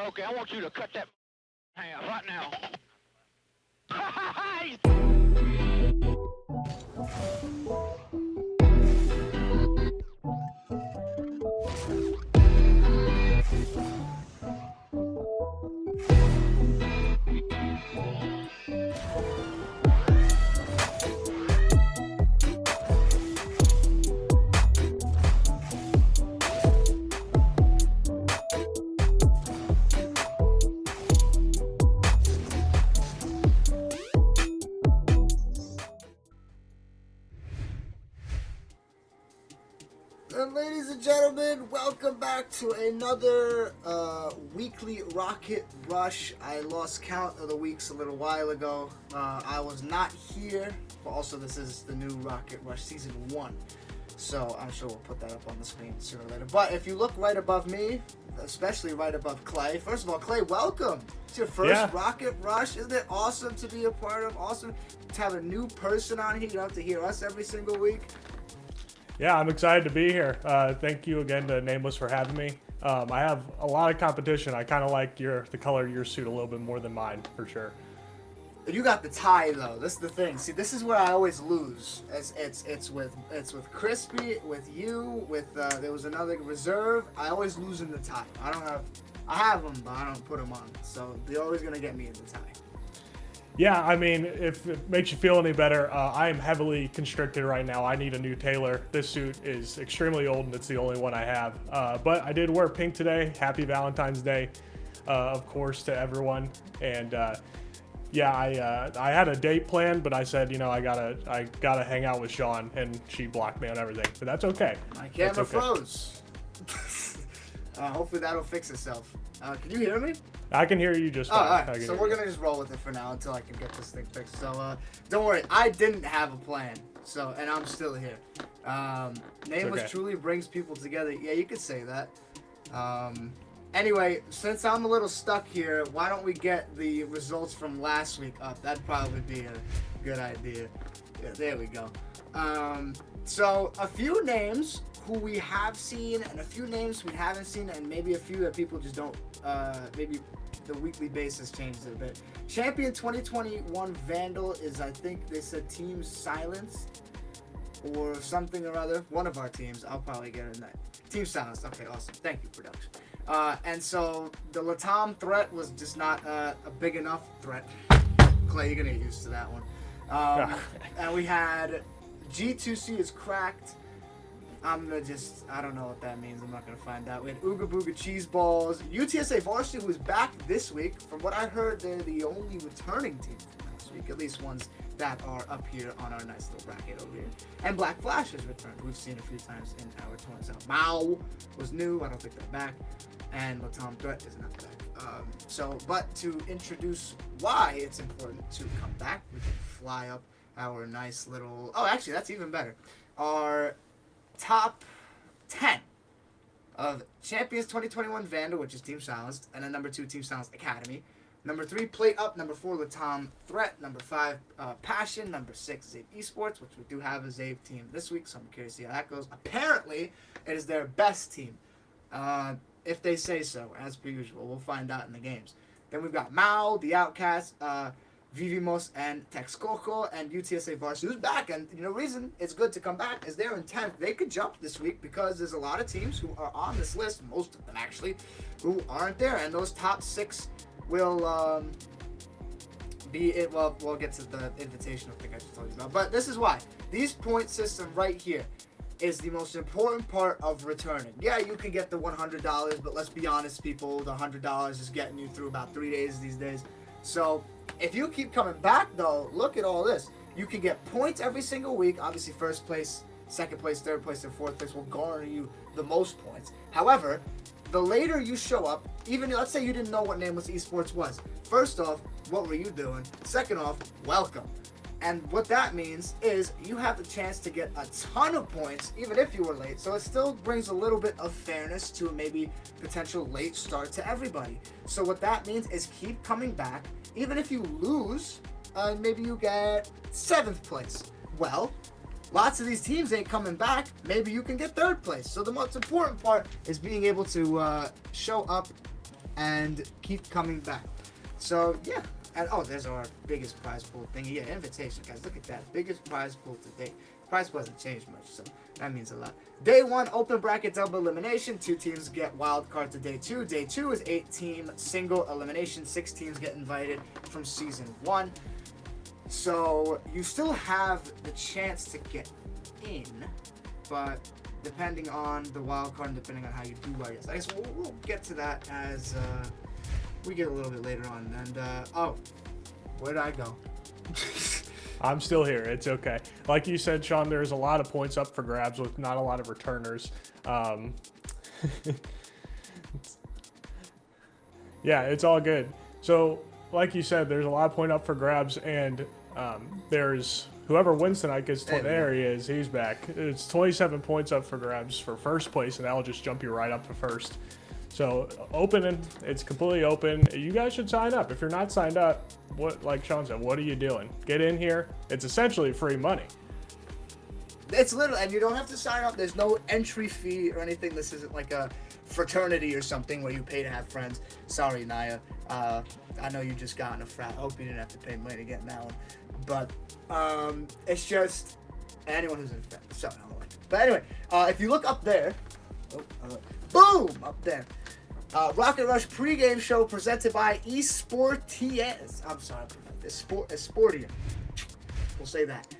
Okay, I want you to cut that half right now. And ladies and gentlemen, welcome back to another weekly Rocket Rush. I lost count of the weeks a little while ago. I was not here, but also this is the new Rocket Rush Season 1. So I'm sure we'll put that up on the screen sooner or later. But if you look right above me, especially right above Clay, first of all, Clay, welcome. It's your first Rocket Rush. Isn't it awesome to be a part of? Awesome to have a new person on here. You don't have to hear us every single week. Yeah, I'm excited to be here. Thank you again to Nameless for having me. I have a lot of competition. I kind of like the color of your suit a little bit more than mine, for sure. You got the tie though. This is the thing. See, this is where I always lose. It's with Crispy, with you, with there was another reserve. I always lose in the tie. I have them, but I don't put them on. So they're always gonna get me in the tie. Yeah, I mean, if it makes you feel any better, I am heavily constricted right now. I need a new tailor. This suit is extremely old, and it's the only one I have. But I did wear pink today. Happy Valentine's Day, of course, to everyone. And yeah, I had a date planned, but I said, you know, I gotta hang out with Sean, and she blocked me on everything. But that's okay. My camera froze. Hopefully that'll fix itself. Can you hear me? I can hear you just fine. All right. So we're going to just roll with it for now until I can get this thing fixed. So don't worry. I didn't have a plan. So, and I'm still here. Nameless truly brings people together. Yeah, you could say that. Anyway, since I'm a little stuck here, why don't we get the results from last week up? That'd probably be a good idea. Yeah, there we go. So a few names who we have seen and a few names we haven't seen, and maybe a few that people just don't, maybe the weekly basis changed it a bit. Champion 2021 Vandal is, I think they said Team Silence or something or other. One of our teams. I'll probably get it in that. Team Silence. Okay, awesome. Thank you, production. And so the Latam threat was just not a big enough threat. Clay, you're going to get used to that one. And we had G2C is cracked. I don't know what that means. I'm not going to find out. We had Ooga Booga Cheese Balls. UTSA Varsity, who's back this week. From what I heard, they're the only returning team from last week. At least ones that are up here on our nice little bracket over here. And Black Flash has returned. We've seen a few times in our tournaments. Mao was new. I don't think they're back. And Latam Threat is not back. But to introduce why it's important to come back, we can fly up our nice little... Oh, actually, that's even better. Our top 10 of Champions 2021 Vandal, which is Team Silenced, and then number 2, Team Silenced Academy. Number 3, Plate Up. Number 4, Latam Threat. Number 5, Passion. Number 6, Zave Esports, which we do have a Zave team this week, so I'm curious to see how that goes. Apparently, it is their best team, if they say so, as per usual. We'll find out in the games. Then we've got Mao, The Outcast, Vivimos, and Texcoco, and UTSA Varsity, who's back. And the reason it's good to come back is they're in 10th. They could jump this week because there's a lot of teams who are on this list, most of them actually, who aren't there. And those top 6 will be it. Well, we'll get to the invitational thing I just told you about. But this is why. These point system right here is the most important part of returning. Yeah, you can get the $100, but let's be honest, people, the $100 is getting you through about 3 days these days. So if you keep coming back, though, look at all this. You can get points every single week. Obviously, first place, second place, third place, and fourth place will garner you the most points. However, the later you show up, even let's say you didn't know what Nameless Esports was. First off, what were you doing? Second off, welcome. And what that means is you have the chance to get a ton of points, even if you were late. So it still brings a little bit of fairness to maybe potential late start to everybody. So what that means is keep coming back. Even if you lose, maybe you get 7th place. Well, lots of these teams ain't coming back. Maybe you can get 3rd place. So the most important part is being able to show up and keep coming back. So, yeah. And, there's our biggest prize pool thing. Yeah, invitation, guys. Look at that. Biggest prize pool to date. Prize pool hasn't changed much, so that means a lot. Day 1, open bracket double elimination. 2 teams get wild card to day 2. Day 2 is 8-team single elimination. 6 teams get invited from season 1. So you still have the chance to get in, but depending on the wild card and depending on how you do, I guess we'll get to that as we get a little bit later on. And where did I go? I'm still here. It's okay. Like you said, Sean, there's a lot of points up for grabs with not a lot of returners. Yeah, it's all good. So, like you said, there's a lot of point up for grabs, and there's whoever wins tonight gets. There he is. He's back. It's 27 points up for grabs for first place, and that'll just jump you right up to first. So open, it's completely open. You guys should sign up. If you're not signed up, like Sean said, what are you doing? Get in here. It's essentially free money. It's literally, and you don't have to sign up. There's no entry fee or anything. This isn't like a fraternity or something where you pay to have friends. Sorry, Naya. I know you just got in a frat. I hope you didn't have to pay money to get in that one. But it's just anyone who's in a frat. Sorry, I don't like it. But anyway, if you look up there, boom, up there. Rocket Rush pregame show presented by Esports. I'm sorry, Esportium. We'll say that.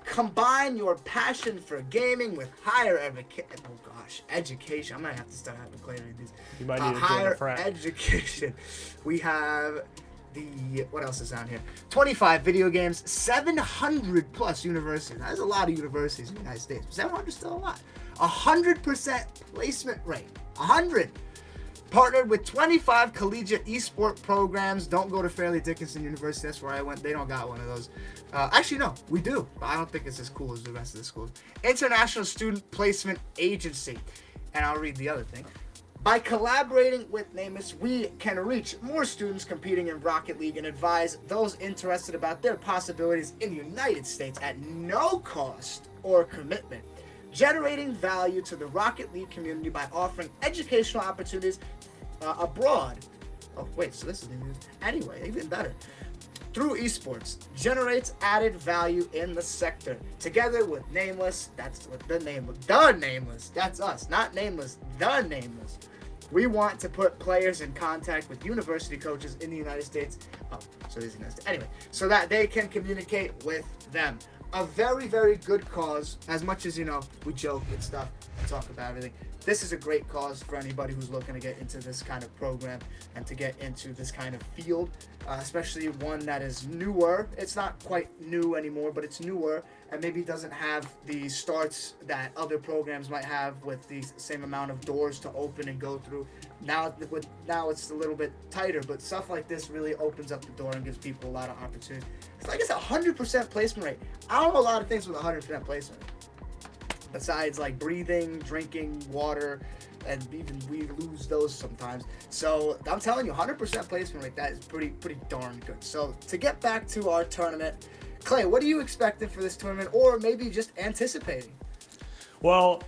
Combine your passion for gaming with higher education. I might have to start having Clay read these. You might need to higher join a frat. Education. We have what else is on here? 25 video games, 700 plus universities. That's a lot of universities in the United States. 700 is still a lot. 100% placement rate. 100. Partnered with 25 collegiate esport programs. Don't go to Fairleigh Dickinson University. That's where I went. They don't got one of those. Actually, no, we do. But I don't think it's as cool as the rest of the schools. International Student Placement Agency. And I'll read the other thing. By collaborating with Nameless, we can reach more students competing in Rocket League and advise those interested about their possibilities in the United States at no cost or commitment, generating value to the Rocket League community by offering educational opportunities abroad. Oh, wait, so this is anyway, even better. Through esports, generates added value in the sector. Together with Nameless, that's what the Nameless, that's us, not Nameless, the Nameless. We want to put players in contact with university coaches in the United States. Anyway, so that they can communicate with them. A very, very good cause. As much as, we joke and stuff and talk about everything, this is a great cause for anybody who's looking to get into this kind of program and to get into this kind of field, especially one that is newer. It's not quite new anymore, but it's newer and maybe doesn't have the starts that other programs might have with the same amount of doors to open and go through. Now it's a little bit tighter, but stuff like this really opens up the door and gives people a lot of opportunity. It's like it's 100% placement rate. I don't know a lot of things with 100% placement rate. Besides like breathing, drinking, water, and even we lose those sometimes. So I'm telling you, 100% placement rate, that is pretty darn good. So to get back to our tournament, Clay, what are you expecting for this tournament, or maybe just anticipating? Well,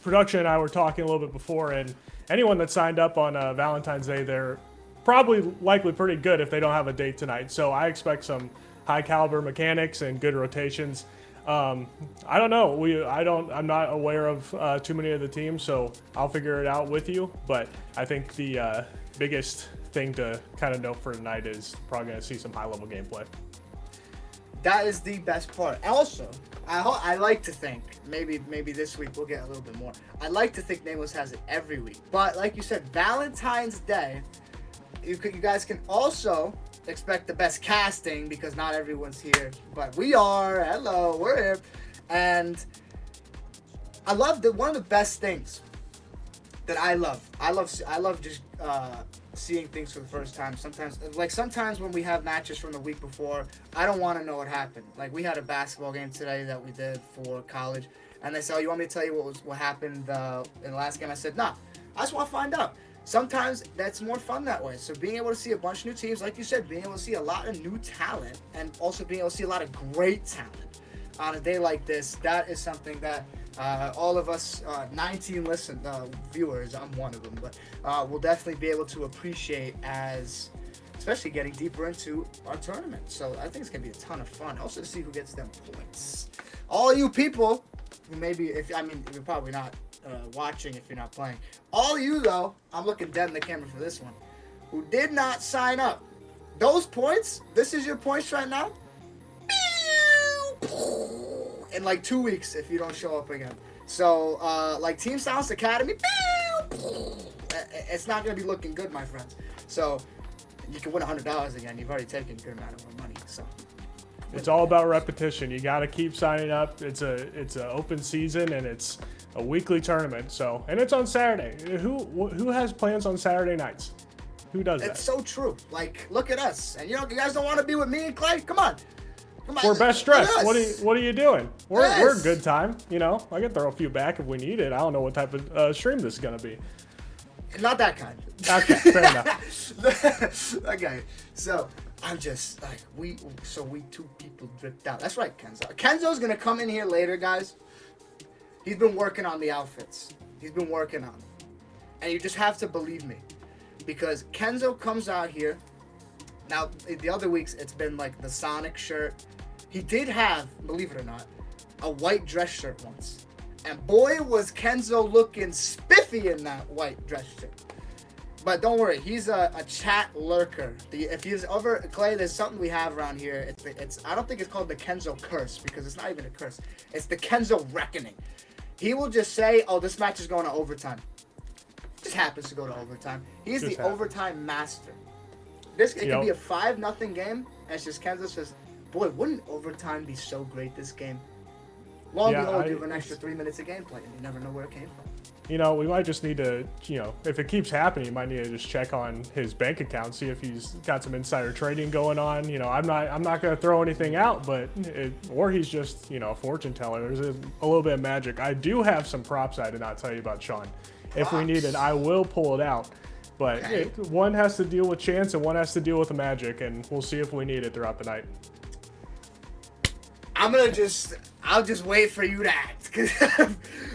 production and I were talking a little bit before, and anyone that signed up on Valentine's Day, they're likely pretty good if they don't have a date tonight. So I expect some high caliber mechanics and good rotations. I don't know. I'm not aware of too many of the teams, so I'll figure it out with you. But I think the biggest thing to kind of know for tonight is probably going to see some high-level gameplay. That is the best part. Also, I like to think, maybe this week we'll get a little bit more. I like to think Nameless has it every week. But like you said, Valentine's Day, you guys can also expect the best casting because not everyone's here, but we are. Hello, we're here. And I love one of the best things that I love just seeing things for the first time. Sometimes when we have matches from the week before, I don't want to know what happened. Like we had a basketball game today that we did for college, and they said, "Oh, you want me to tell you what happened in the last game?" I said, "Nah, I just want to find out." Sometimes that's more fun that way. So being able to see a bunch of new teams, like you said, being able to see a lot of new talent, and also being able to see a lot of great talent on a day like this, that is something that All of us 19 viewers, I'm one of them, but we'll definitely be able to appreciate especially getting deeper into our tournament. So I think it's going to be a ton of fun. Also to see who gets them points. All you people who maybe, you're probably not watching if you're not playing. All you, though, I'm looking dead in the camera for this one, who did not sign up. Those points, this is your points right now. In like 2 weeks if you don't show up again. So, like Team Silence Academy, it's not going to be looking good, my friends. So, you can win $100 again. You've already taken a good amount of money. So, it's all about repetition. You got to keep signing up. It's a open season and it's a weekly tournament. So, and it's on Saturday. Who has plans on Saturday nights? Who does that? It's so true. Like, look at us. And you guys don't want to be with me and Clay? Come on. We're best dressed. Yes. What are you doing? We're Yes. a good time. I can throw a few back if we need it. I don't know what type of stream this is gonna be. Not that kind. Okay, fair enough. Okay, so I'm just like we two people dripped out. That's right, Kenzo. Kenzo's gonna come in here later, guys. He's been working on the outfits. He's been working on them, and you just have to believe me, because Kenzo comes out here. Now the other weeks it's been like the Sonic shirt. He did have, believe it or not, a white dress shirt once. And boy, was Kenzo looking spiffy in that white dress shirt. But don't worry, he's a chat lurker. If he's over, Clay, there's something we have around here. I don't think it's called the Kenzo curse, because it's not even a curse. It's the Kenzo reckoning. He will just say, oh, this match is going to overtime. Just happens to go to overtime. He's the overtime master. It could be a 5-0 game, and it's just Kenzo says, boy, wouldn't overtime be so great this game? Long behold, you have an extra 3 minutes of gameplay, and you never know where it came from. We might just need to, if it keeps happening, you might need to just check on his bank account, see if he's got some insider trading going on. I'm not going to throw anything out, or he's just, a fortune teller. There's a little bit of magic. I do have some props I did not tell you about, Sean. If we need it, I will pull it out. But one has to deal with chance and one has to deal with the magic, and we'll see if we need it throughout the night. I'll just wait for you to act, because I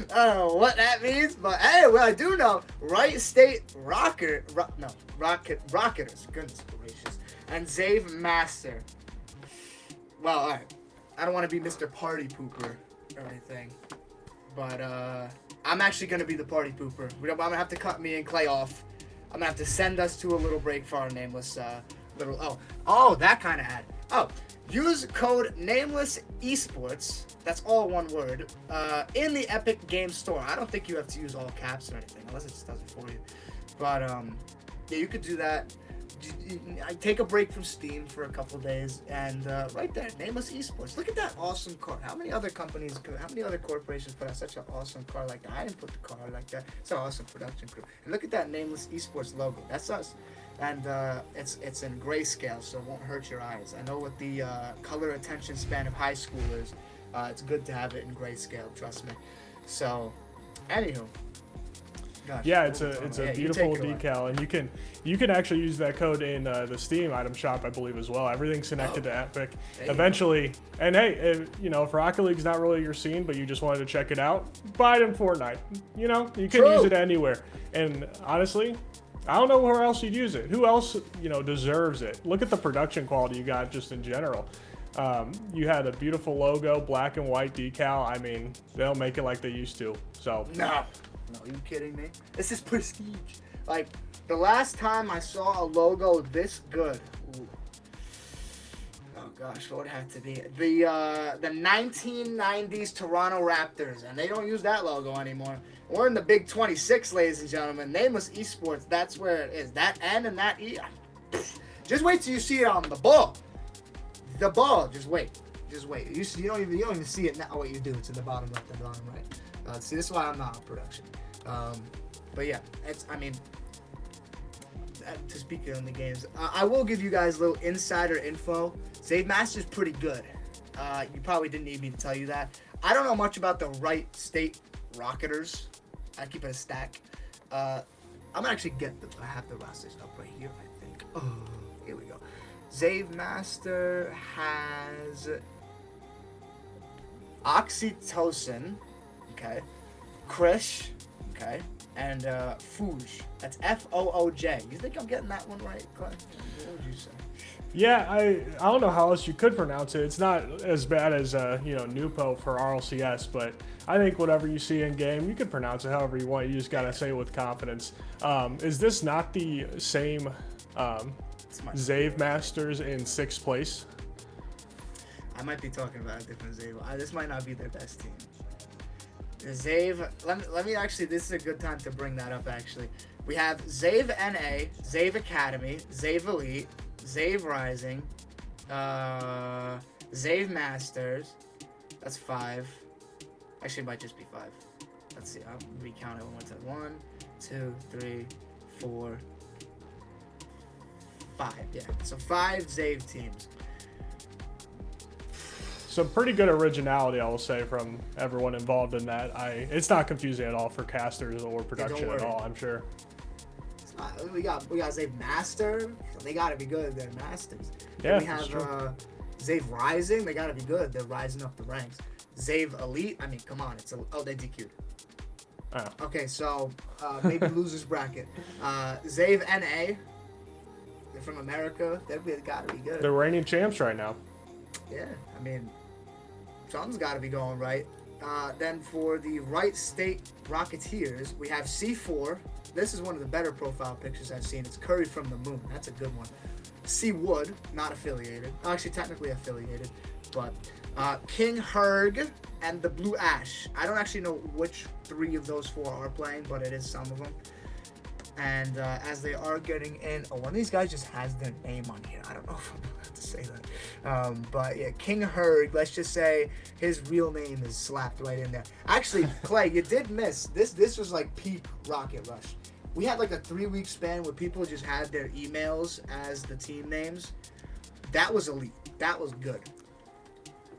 don't know what that means, but hey, well, I do know, Wright State Rocketers, goodness gracious, and Zave Master. Well, all right, I don't want to be Mr. Party Pooper or anything, but I'm actually going to be the Party Pooper. I'm going to have to cut me and Clay off. I'm going to have to send us to a little break for our Nameless, that kind of ad. Oh. Use code Nameless Esports, that's all one word, in the Epic Games Store. I don't think you have to use all caps or anything, unless it just does it for you. But, yeah, you could do that. I take a break from Steam for a couple days, and right there, Nameless Esports. Look at that awesome car. How many other corporations put out such an awesome car like that? I didn't put the car like that. It's an awesome production crew. And look at that Nameless Esports logo. That's us. And it's in grayscale, so it won't hurt your eyes. I know with the color attention span of high schoolers, it's good to have it in grayscale, trust me. So, anywho. Gosh, yeah, it's a beautiful decal, and you can actually use that code in the Steam item shop, I believe, as well. Everything's connected to Epic. Eventually, and hey, if Rocket League's not really your scene, but you just wanted to check it out, buy it in Fortnite. You can use it anywhere. And honestly, I don't know where else you'd use it. Who else, deserves it? Look at the production quality you got just in general. You had a beautiful logo, black and white decal. I mean, they'll make it like they used to. So No, are you kidding me? This is prestige. Like, the last time I saw a logo this good. Ooh. Oh gosh, what would it have to be? The 1990s Toronto Raptors, and they don't use that logo anymore. We're in the Big 26, ladies and gentlemen. Nameless Esports, that's where it is. That N and that E. Just wait till you see it on the ball. The ball, just wait. You don't even see it now. What you do, it's in the bottom left and bottom right. See, this is why I'm not on production. But yeah, to speak on the games, I will give you guys a little insider info. Zave Master's pretty good. You probably didn't need me to tell you that. I don't know much about the Wright State Rocketers. I keep it a stack. I'm actually I have the rosters up right here, I think. Oh, here we go. Zave Master has Oxytocin, Okay. Krish. Okay. And Fooj. That's Fooj. You think I'm getting that one right, Clay? What would you say? Yeah, I don't know how else you could pronounce it. It's not as bad as Nupo for RLCS, but I think whatever you see in game, you could pronounce it however you want. You just gotta say it with confidence. Is this not the same Zave Masters in 6th place? I might be talking about a different Zave. This might not be their best team. The Zave. Let me actually. This is a good time to bring that up. Actually, we have Zave NA, Zave Academy, Zave Elite, Zave Rising, Zave Masters. That's 5. Actually, it might just be 5. Let's see. I'll recount it one more time. 1, 2, 3, 4, 5. Yeah. So 5 Zave teams. Some pretty good originality, I will say, from everyone involved in that. It's not confusing at all for casters or production at all, I'm sure. It's not, we got Zave Master. They got to be good. They're masters. Yeah, then we have Zave Rising. They got to be good. They're rising up the ranks. Zave Elite. I mean, come on. They DQ'd. Oh. Okay, so maybe losers bracket. Zave NA. They're from America. They got to be good. They're reigning champs right now. Yeah, I mean, something's got to be going right. Then for the Wright State Rocketeers, we have C4. This is one of the better profile pictures I've seen. It's Curry from the Moon. That's a good one. C Wood, not affiliated. Actually, technically affiliated. But King Herg and the Blue Ash. I don't actually know which 3 of those 4 are playing, but it is some of them. And as they are getting in, one of these guys just has their name on here. I don't know if I'm allowed to say that. But yeah, King Herg, let's just say his real name is slapped right in there. Actually, Clay, you did miss. This was like peak Rocket Rush. We had like a 3-week span where people just had their emails as the team names. That was elite. That was good.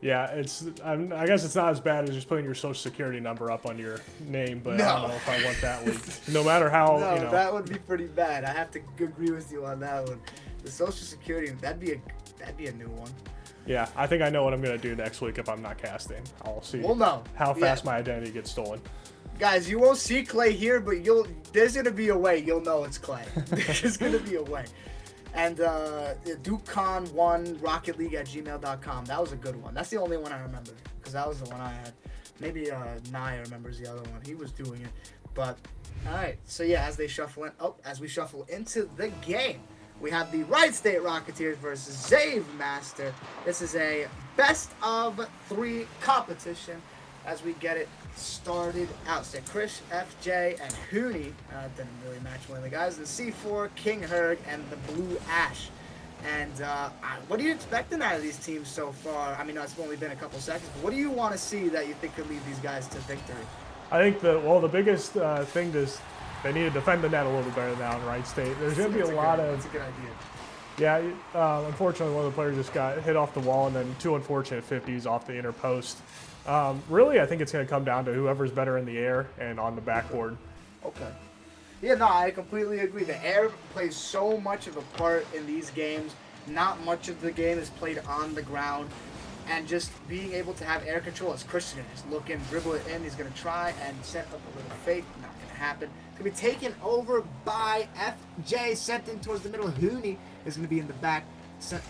Yeah, I guess it's not as bad as just putting your social security number up on your name, but I don't know if I want that leaked. No matter how, No, that would be pretty bad. I have to agree with you on that one. The social security, that'd be a new one. Yeah, I think I know what I'm gonna do next week if I'm not casting. I'll see. We'll know how fast my identity gets stolen. Guys, you won't see Clay here, but there's gonna be a way you'll know it's Clay. There's gonna be a way. And DukeCon1 Rocket League at gmail.com. That was a good one. That's the only one I remember because that was the one I had. Maybe Naya remembers the other one. He was doing it. But all right. So yeah, as we shuffle into the game, we have the Wright State Rocketeers versus Zave Master. This is a best of 3 competition as we get it started out. So Krish, FJ, and Hooney didn't really match one of the guys. The C4, King Herg, and the Blue Ash. And what are you expecting out of these teams so far? I mean, it's only been a couple seconds, but what do you want to see that you think could lead these guys to victory? I think the biggest thing is they need to defend the net a little better now in Wright State. There's going to be a lot of... That's a good idea. Yeah, unfortunately, one of the players just got hit off the wall, and then 2 unfortunate 50s off the inner post. Really, I think it's going to come down to whoever's better in the air and on the backboard. Okay. Yeah, no, I completely agree. The air plays so much of a part in these games. Not much of the game is played on the ground. And just being able to have air control as Christian just look in, dribble it in. He's going to try and set up a little fake. Not going to happen. It's going to be taken over by FJ. Sent in towards the middle. Hooney is going to be in the back.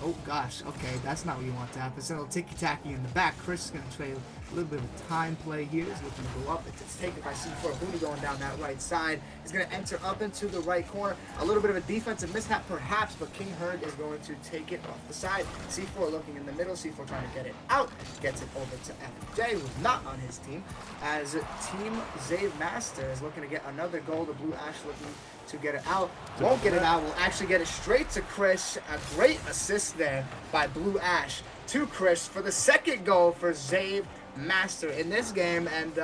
Oh gosh, okay, that's not what you want to happen. So it'll ticky-tacky in the back. Chris is going to trade a little bit of a time play here. He's looking to go up. It's taken by C4. Hooney going down that right side. He's going to enter up into the right corner. A little bit of a defensive mishap perhaps, but King Herg is going to take it off the side. C4 looking in the middle. C4 trying to get it out. Gets it over to FJ, who's not on his team. As Team Zave Master is looking to get another goal. The Blue Ash looking to get it out. Won't get it out. Will actually get it straight to Chris. A great assist there by Blue Ash to Chris for the second goal for Zave Master in this game. And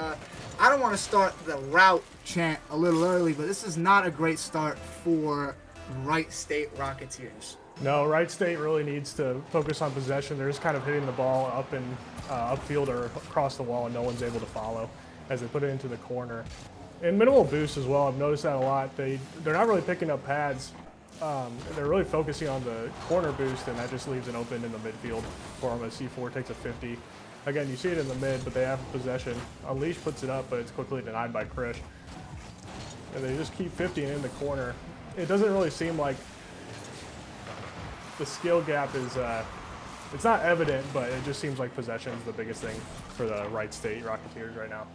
I don't want to start the route chant a little early, but this is not a great start for Wright State Rocketeers. No, Wright State really needs to focus on possession. They're just kind of hitting the ball up and upfield or across the wall, and no one's able to follow as they put it into the corner. And minimal boost as well. I've noticed that a lot. They're not really picking up pads. They're really focusing on the corner boost, and that just leaves an open in the midfield for them as C4 takes a 50. Again, you see it in the mid, but they have possession. Unleash puts it up, but it's quickly denied by Krish. And they just keep 50 in the corner. It doesn't really seem like the skill gap is, it's not evident, but it just seems like possession is the biggest thing for the Wright State Rocketeers right now.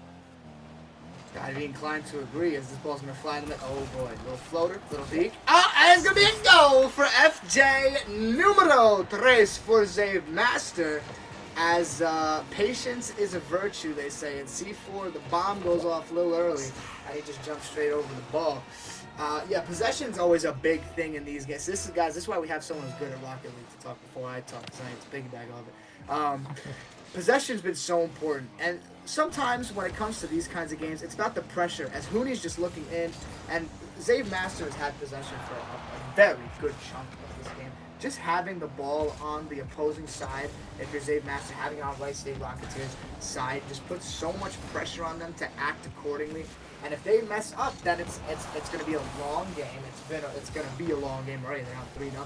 I'd be inclined to agree as this ball's going to fly in the mid. Oh boy, little floater, little peek. Oh, and it's going to be a goal for FJ numero 3 for Zave Master. As patience is a virtue, they say. In C4, the bomb goes off a little early, and he just jumps straight over the ball. Yeah, possession's always a big thing in these games. This is why we have someone who's good at Rocket League to talk before I talk, because I need to piggyback off it. Possession's been so important, and sometimes when it comes to these kinds of games, it's about the pressure, as Hooney's just looking in, and Zave Master has had possession for a very good chunk of this game. Just having the ball on the opposing side, if you're Zave Master, having it on Wright State Rocketeers' side, just puts so much pressure on them to act accordingly. And if they mess up, then it's going to be a long game. It's going to be a long game already. They're on 3-0.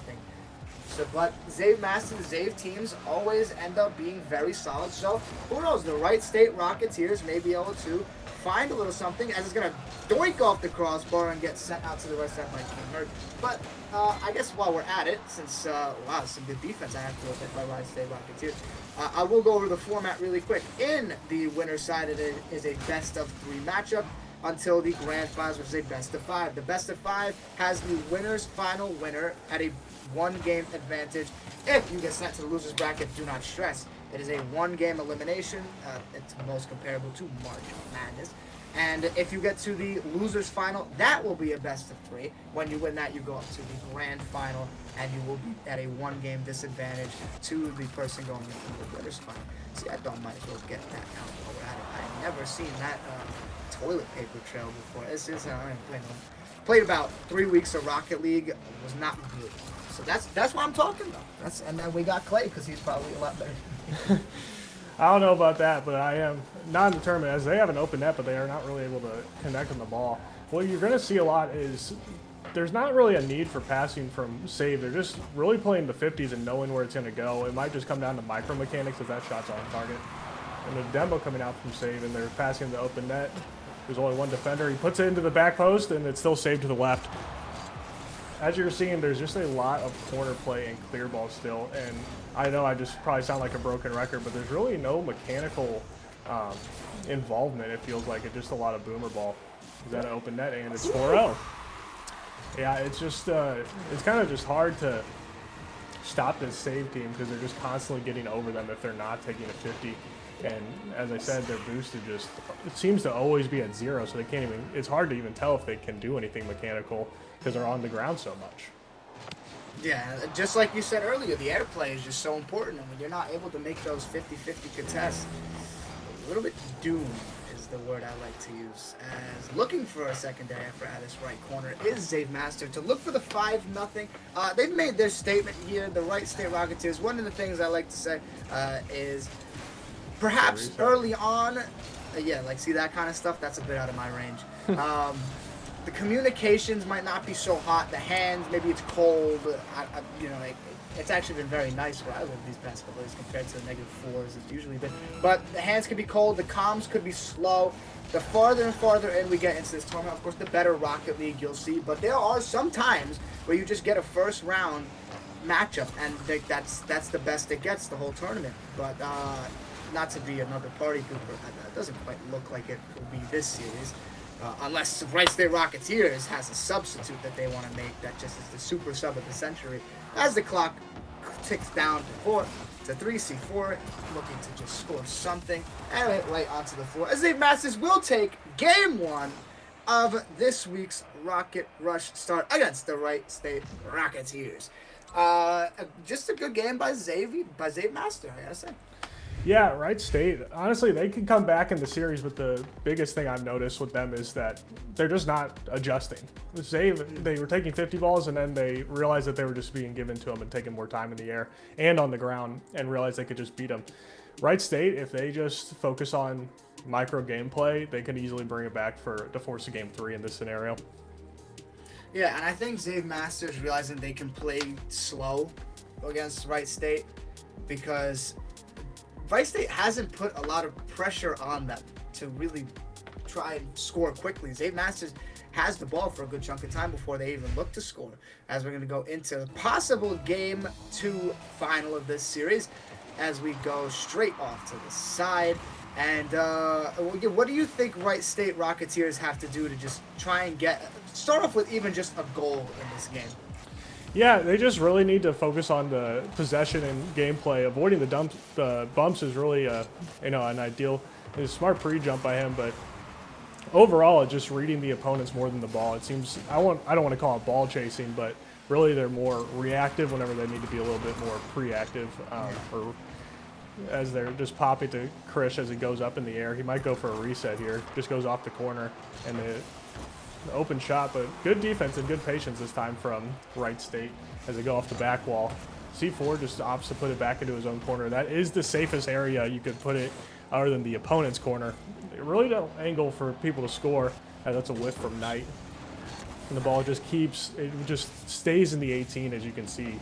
So, but Zave Master, the Zave teams always end up being very solid. So who knows? The Wright State Rocketeers may be able to find a little something, as it's going to doink off the crossbar and get sent out to the right side by King Hurt. But I guess while we're at it, since, wow, some good defense I have to admit by Wright State Rocketeers, I will go over the format really quick. In the winner's side, it is a best-of-3 matchup until the grand finals, which is a best-of-5. The best-of-5 has the winner's final winner at a one-game advantage. If you get sent to the loser's bracket, do not stress. It is a one-game elimination. It's most comparable to March Madness. And if you get to the loser's final, that will be a best-of-3. When you win that, you go up to the grand final, and you will be at a one-game disadvantage to the person going into the winner's final. See, I don't might as well get that out while we're at it. I've never seen that toilet paper trail before. This is played about 3 weeks of Rocket League. It was not good. So that's what I'm talking about. And then we got Clay because he's probably a lot better than me. I don't know about that, but I am not determined, as they have an open net, but they are not really able to connect on the ball. What you're going to see a lot is there's not really a need for passing from save. They're just really playing the 50s and knowing where it's going to go. It might just come down to micro mechanics if that shot's on target. And the demo coming out from save, and they're passing the open net. There's only one defender. He puts it into the back post, and it's still saved to the left. As you're seeing, there's just a lot of corner play and clear ball still. And I know I just probably sound like a broken record, but there's really no mechanical involvement. It feels like it's just a lot of boomer ball. Is that an open net? And it's 4-0. Yeah, it's just it's kind of just hard to stop this save team because they're just constantly getting over them if they're not taking a 50. And as I said, their boost is just, it seems to always be at 0, so they can't even, it's hard to even tell if they can do anything mechanical because they're on the ground so much. Yeah, just like you said earlier, the airplay is just so important, and when you're not able to make those 50-50 contests, a little bit doomed is the word I like to use. As looking for a secondary effort at this right corner is Zave Master to look for the 5-0. They've made their statement here, the Wright State Rocketeers. One of the things I like to say is perhaps early on, yeah, like see that kind of stuff, that's a bit out of my range. The communications might not be so hot. The hands, maybe it's cold. It's actually been very nice where I live these past couple days compared to the -4s it's usually been. But the hands could be cold. The comms could be slow. The farther and farther in we get into this tournament, of course, the better Rocket League you'll see. But there are some times where you just get a first round matchup, and that's the best it gets the whole tournament. But not to be another party pooper, it doesn't quite look like it will be this series. Unless Wright State Rocketeers has a substitute that they want to make that just is the super sub of the century. As the clock ticks down to 4 to 3, C4 looking to just score something. And right onto the floor. As Zave Masters will take game 1 of this week's Rocket Rush start against the Wright State Rocketeers. Just a good game by Zave Master, I gotta say. Yeah, Wright State, honestly, they can come back in the series, but the biggest thing I've noticed with them is that they're just not adjusting. They were taking 50 balls, and then they realized that they were just being given to them and taking more time in the air and on the ground and realized they could just beat them. Wright State, if they just focus on micro gameplay, they can easily bring it back to force a game 3 in this scenario. Yeah, and I think Zave Masters realizing they can play slow against Wright State because Wright State hasn't put a lot of pressure on them to really try and score quickly. Zave Masters has the ball for a good chunk of time before they even look to score. As we're going to go into the possible Game 2 final of this series, as we go straight off to the side. And what do you think Wright State Rocketeers have to do to just try and start off with even just a goal in this game? Yeah, they just really need to focus on the possession and gameplay. Avoiding the bumps is really an ideal. It's a smart pre-jump by him, but overall, it's just reading the opponents more than the ball. It seems I don't want to call it ball chasing, but really they're more reactive whenever they need to be a little bit more pre-active, or as they're just popping to Krish as he goes up in the air. He might go for a reset here. Just goes off the corner and the open shot, but good defense and good patience this time from Wright State as they go off the back wall. C4 just opts to put it back into his own corner. That is the safest area you could put it other than the opponent's corner. They really don't angle for people to score. That's a whiff from Knight. And the ball just stays in the 18, as you can see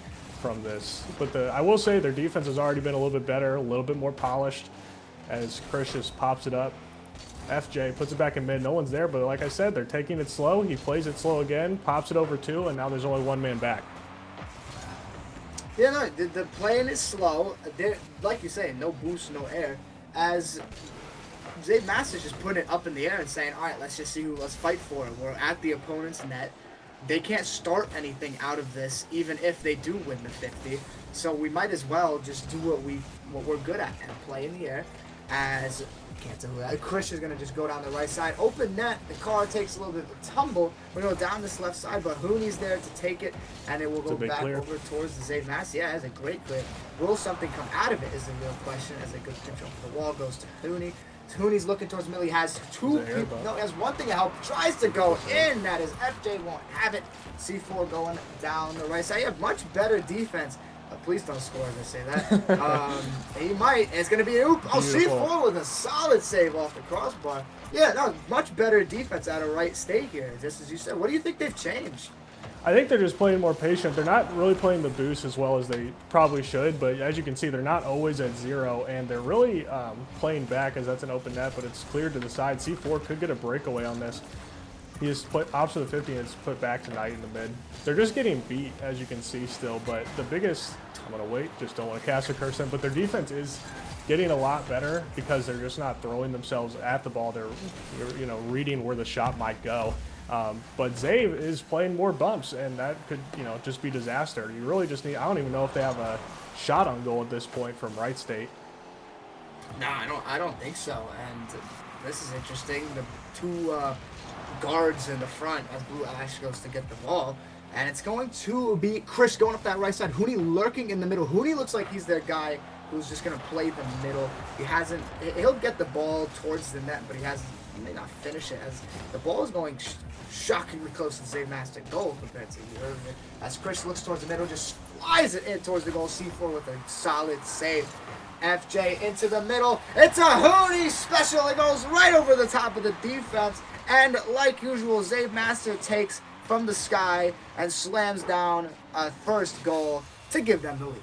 from this. But I will say their defense has already been a little bit better, a little bit more polished, as Krish just pops it up. FJ puts it back in mid. No one's there, but like I said, they're taking it slow. He plays it slow again, pops it over 2, and now there's only 1 man back. Yeah, no, the playing is slow. Like you say, no boost, no air. As Zave Masters just putting it up in the air and saying, all right, let's just see let's fight for it. We're at the opponent's net. They can't start anything out of this, even if they do win the 50. So we might as well just do what we're good at and play in the air. As can't tell who that. Krish is gonna just go down the right side, open net. The car takes a little bit of a tumble. We go down this left side, but Hooney's there to take it, and it will go back over towards the Zave Masters. Yeah, it's a great clear. Will something come out of it? Is the real question. As a good control for the wall goes to Hooney. Hooney's looking towards the middle. He has 2 people. No, he has 1 thing to help. Tries to go in. That is FJ won't have it. C4 going down the right side. You have much better defense. Please don't score as I say that. He might. It's going to be an oop. Oh, C4 with a solid save off the crossbar. Yeah, no, much better defense out of Wright State here, just as you said. What do you think they've changed? I think they're just playing more patient. They're not really playing the boost as well as they probably should, but as you can see, they're not always at 0, and they're really playing back as that's an open net, but it's cleared to the side. C4 could get a breakaway on this. He just opts to the 50 and it's put back to Knight in the mid. They're just getting beat, as you can see still, but the biggest, I'm going to wait, just don't want to cast a curse in, but their defense is getting a lot better because they're just not throwing themselves at the ball. They're reading where the shot might go. But Zave is playing more bumps, and that could, just be disaster. You really just need, I don't even know if they have a shot on goal at this point from Wright State. No, I don't think so. And this is interesting. The 2 guards in the front as Blue Ash goes to get the ball. And it's going to be Krish going up that right side. Hooney lurking in the middle. Hooney looks like he's their guy who's just going to play the middle. He'll get the ball towards the net, but he may not finish it, as the ball is going shockingly close to Zave Master goal compared to you. As Krish looks towards the middle, just flies it in towards the goal. C4 with a solid save. FJ into the middle. It's a Hooney special. It goes right over the top of the defense. And like usual, Zave Master takes from the sky and slams down a first goal to give them the lead.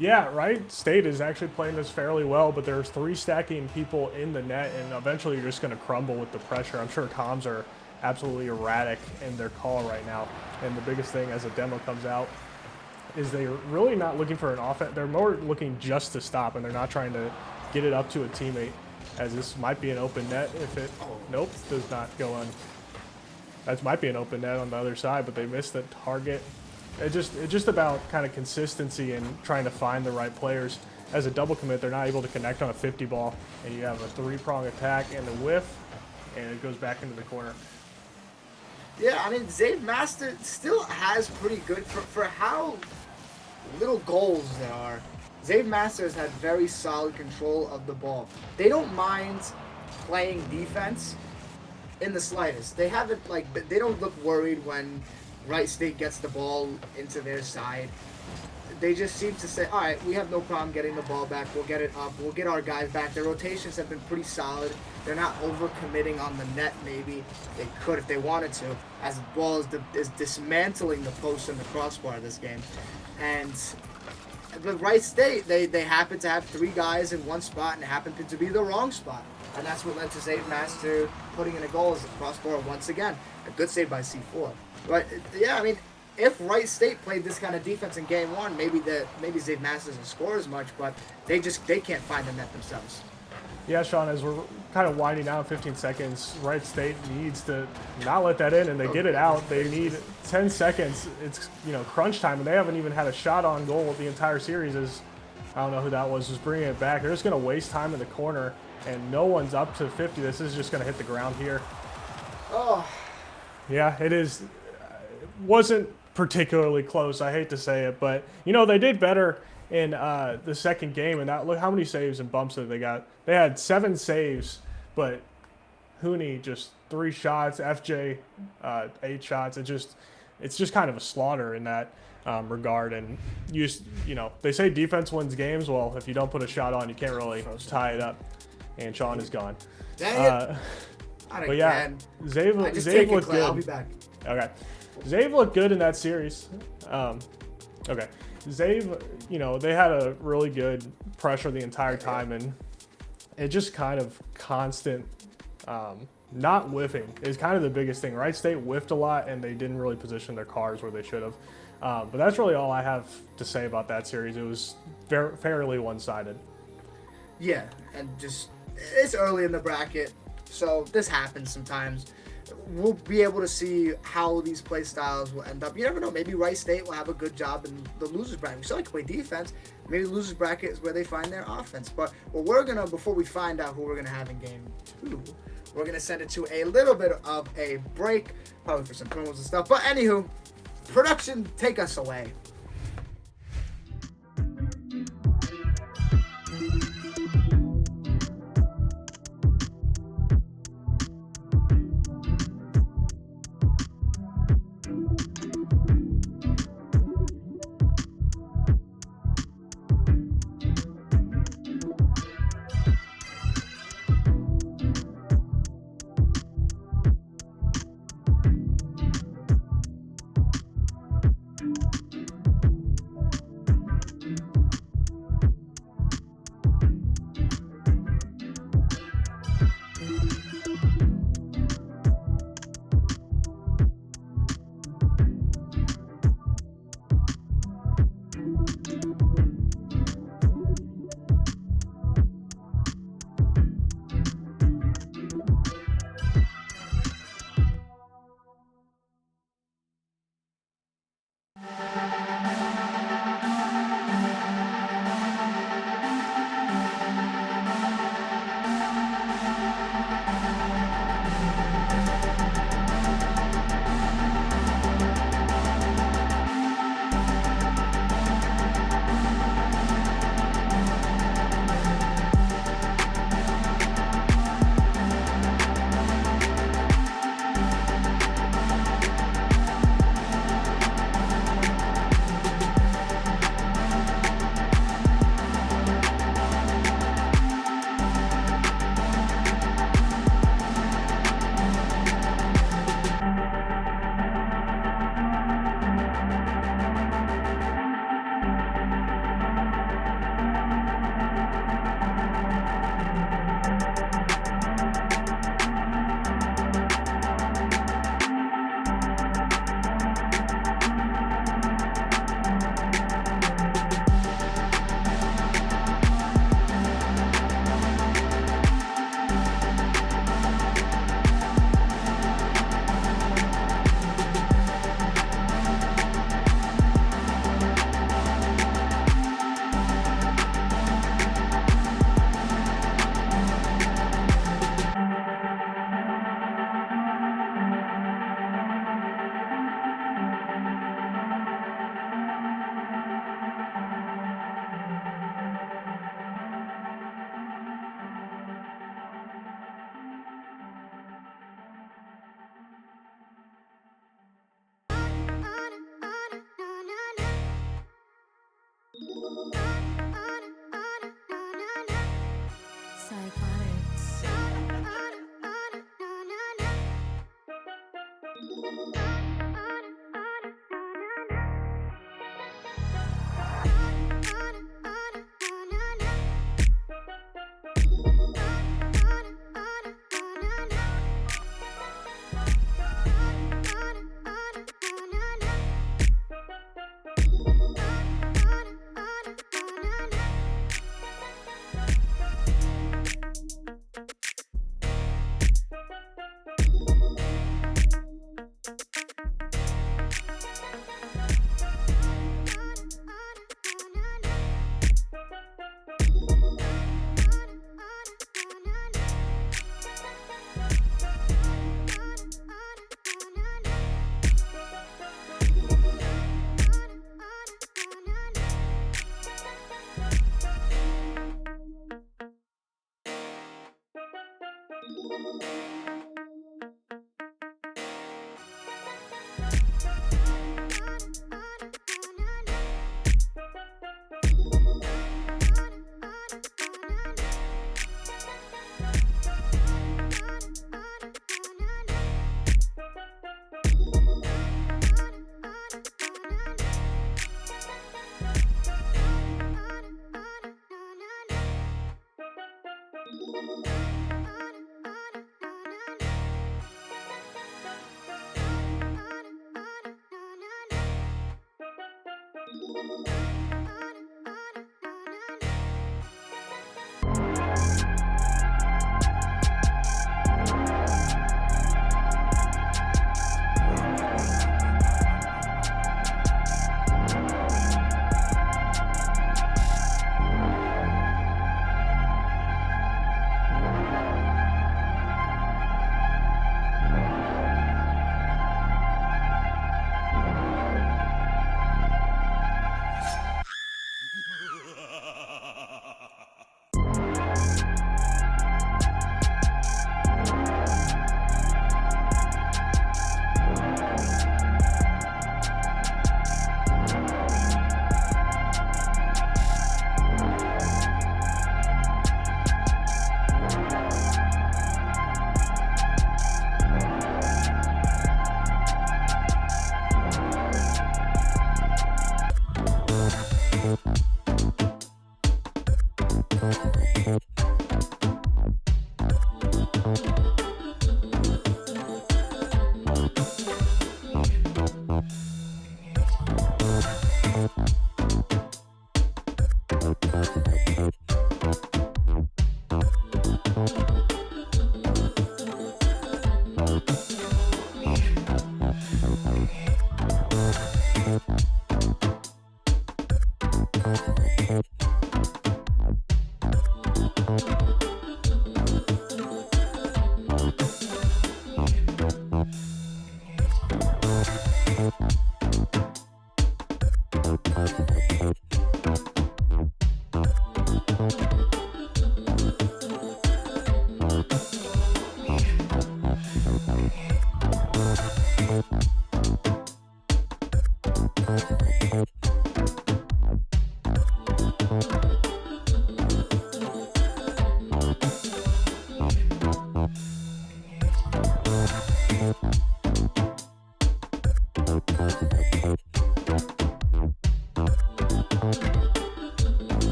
Yeah, Wright State is actually playing this fairly well, but there's 3 stacking people in the net, and eventually you're just going to crumble with the pressure. I'm sure comms are absolutely erratic in their call right now. And the biggest thing as a demo comes out is they're really not looking for an offense. They're more looking just to stop, and they're not trying to get it up to a teammate, as this might be an open net if it, nope, does not go on. That might be an open net on the other side, but they missed the target. It's just about kind of consistency and trying to find the right players. As a double commit, they're not able to connect on a 50 ball, and you have a 3-prong attack and a whiff, and it goes back into the corner. Yeah, I mean, Zave Master still has pretty good, for how little goals there are. Zave Masters had very solid control of the ball. They don't mind playing defense in the slightest. They haven't, they don't look worried when Wright State gets the ball into their side. They just seem to say, all right, we have no problem getting the ball back. We'll get it up. We'll get our guys back. Their rotations have been pretty solid. They're not overcommitting on the net. Maybe they could if they wanted to, as the ball is dismantling the post and the crossbar this game. And But Wright State, they happened to have 3 guys in one spot and it happened to be the wrong spot. And that's what led to Zave Master putting in a goal as a crossbar once again. A good save by C4. But, yeah, I mean, if Wright State played this kind of defense in game 1, maybe Zave Master doesn't score as much, but they can't find the net themselves. Yeah, Sean, as we're kind of winding down 15 seconds, Wright State needs to not let that in, and they get it out. They need 10 seconds. It's, crunch time, and they haven't even had a shot on goal the entire series. I don't know who that was bringing it back. They're just going to waste time in the corner, and no one's up to 50. This is just going to hit the ground here. Oh. Yeah, it is. It wasn't particularly close. I hate to say it, but, they did better in the second game, and look how many saves and bumps that they got. They had 7 saves, but Hooney just 3 shots, FJ 8 shots. It's just kind of a slaughter in that regard. And they say defense wins games. Well, if you don't put a shot on, you can't really tie it up. And Sean is gone. Dang it. But yeah, Zave looked good. I'll be back. Okay, Zave looked good in that series. Okay. Zave, they had a really good pressure the entire time, and it just kind of constant not whiffing is kind of the biggest thing. Wright State whiffed a lot, and they didn't really position their cars where they should have. But that's really all I have to say about that series. It was fairly one-sided. Yeah, and it's early in the bracket, so this happens sometimes. We'll be able to see how these play styles will end up. You never know. Maybe Wright State will have a good job in the losers bracket. We still like to play defense. Maybe the losers bracket is where they find their offense. But before we find out who we're gonna have in game 2, we're gonna send it to a little bit of a break, probably for some promos and stuff. But anywho, production, take us away.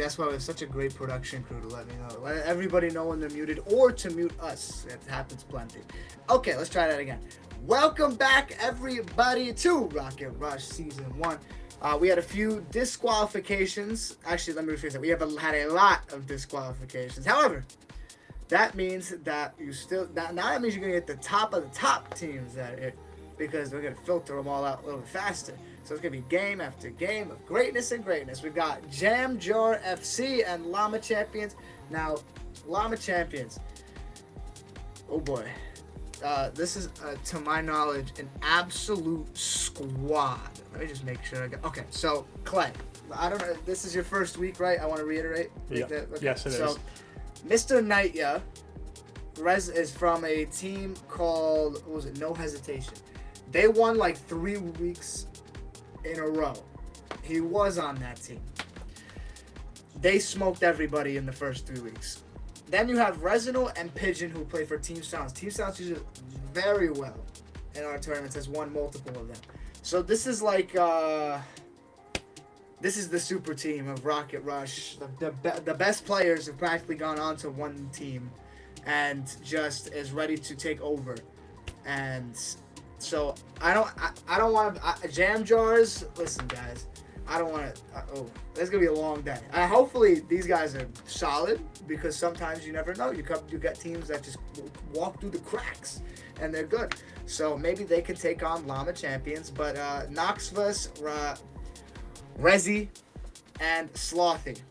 See, that's why we have such a great production crew to let me know. Let everybody know when they're muted or to mute us. It happens plenty. Okay, let's try that again. Welcome back, everybody, to Rocket Rush Season 1. We had a few disqualifications. Actually, let me rephrase that. We had a lot of disqualifications. However, that means that that means you're going to get the top of the top teams at it, because we're going to filter them all out a little bit faster. So it's going to be game after game of greatness and greatness. We've got Jam Jar FC and Llama Champions. Now, Llama Champions. Oh boy. This is, to my knowledge, an absolute squad. Let me just make sure I got... Okay, so, Clay. I don't know. This is your first week, right? I want to reiterate. Yep. Okay. Yes, it so, is. Mr. Nightya is from a team called, what was it? No Hesitation. They won like 3 weeks in a row. He was on that team. They smoked everybody in the first 3 weeks. Then you have Resinal and Pigeon, who play for Team Sounds. Team Sounds uses very well in our tournaments, has won multiple of them. So this is like, this is the super team of Rocket Rush. The best players have practically gone on to one team and just is ready to take over. And so I don't want to Jam Jars. Listen, guys, I don't want to. Oh, it's gonna be a long day. Hopefully these guys are solid, because sometimes you never know. You get teams that just walk through the cracks and they're good. So maybe they can take on Llama Champions. But Noxvus, Rezi, and Slothy.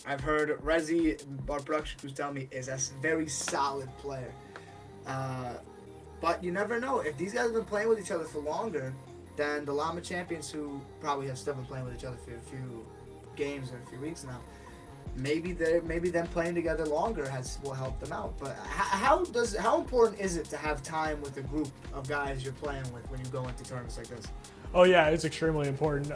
I've heard Rezi, our production crews tell me, is a very solid player. But you never know. If these guys have been playing with each other for longer, then the Llama Champions, who probably have still been playing with each other for a few games or a few weeks now, maybe them playing together longer will help them out. But how important is it to have time with a group of guys you're playing with when you go into tournaments like this? Oh yeah, it's extremely important.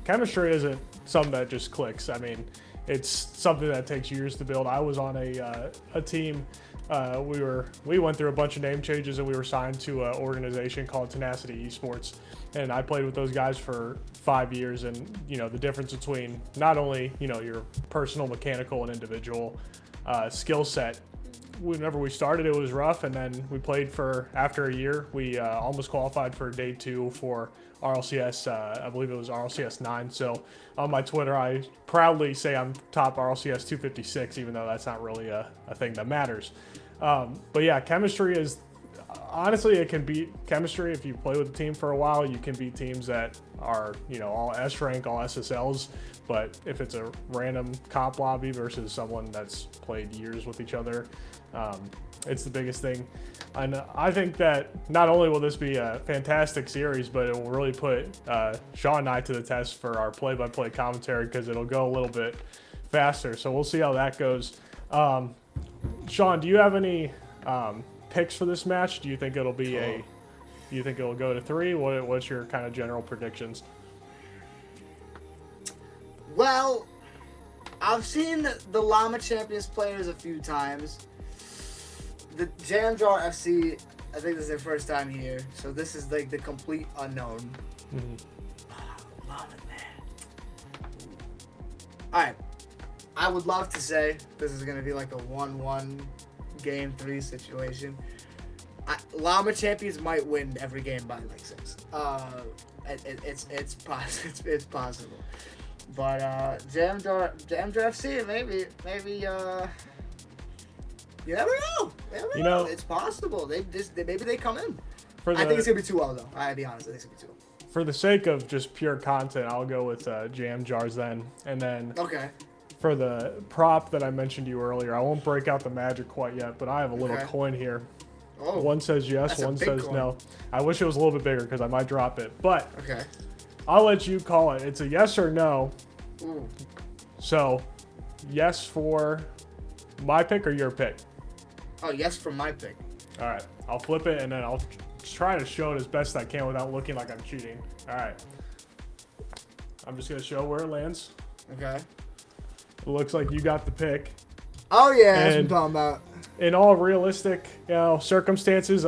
Chemistry isn't something that just clicks. I mean, it's something that takes years to build. I was on a team. We went through a bunch of name changes, and we were signed to an organization called Tenacity Esports. And I played with those guys for 5 years. And, the difference between not only, your personal, mechanical, and individual skill set. Whenever we started, it was rough. And then we played after a year, we almost qualified for day 2 for RLCS, I believe it was RLCS 9. So on my Twitter, I proudly say I'm top RLCS 256, even though that's not really a thing that matters. But yeah, chemistry is, honestly, it can beat chemistry. If you play with a team for a while, you can beat teams that are, all S rank, all SSLs. But if it's a random comp lobby versus someone that's played years with each other, it's the biggest thing. And I think that not only will this be a fantastic series, but it will really put Sean and I to the test for our play-by-play commentary, because it'll go a little bit faster. So we'll see how that goes. Sean, do you have any picks for this match? Do you think it'll be do you think it'll go to 3? What's your kind of general predictions? Well, I've seen the Llama Champions players a few times. The Jam Jar FC, I think this is their first time here, so this is like the complete unknown. Mm-hmm. Love it, man. Alright, I would love to say this is going to be like a 1-1 game 3 situation. Llama Champions might win every game by like 6. It's possible. But Jam Jar FC, maybe you never know. It's possible. Maybe they come in. I think it's gonna be 2-0 though. I'll be honest. I think it's gonna be 2-0. For the sake of just pure content, I'll go with Jam Jars then, and then. Okay. For the prop that I mentioned to you earlier, I won't break out the magic quite yet, but I have a little coin here. Oh. One says yes, one says coin. No. I wish it was a little bit bigger because I might drop it, but I'll let you call it. It's a yes or no. Ooh. So, yes for my pick or your pick? Oh, yes for my pick. All right. I'll flip it, and then I'll try to show it as best I can without looking like I'm cheating. All right. I'm just going to show where it lands. Okay. It looks like you got the pick. Oh, yeah. That's what I'm talking about. In all realistic circumstances,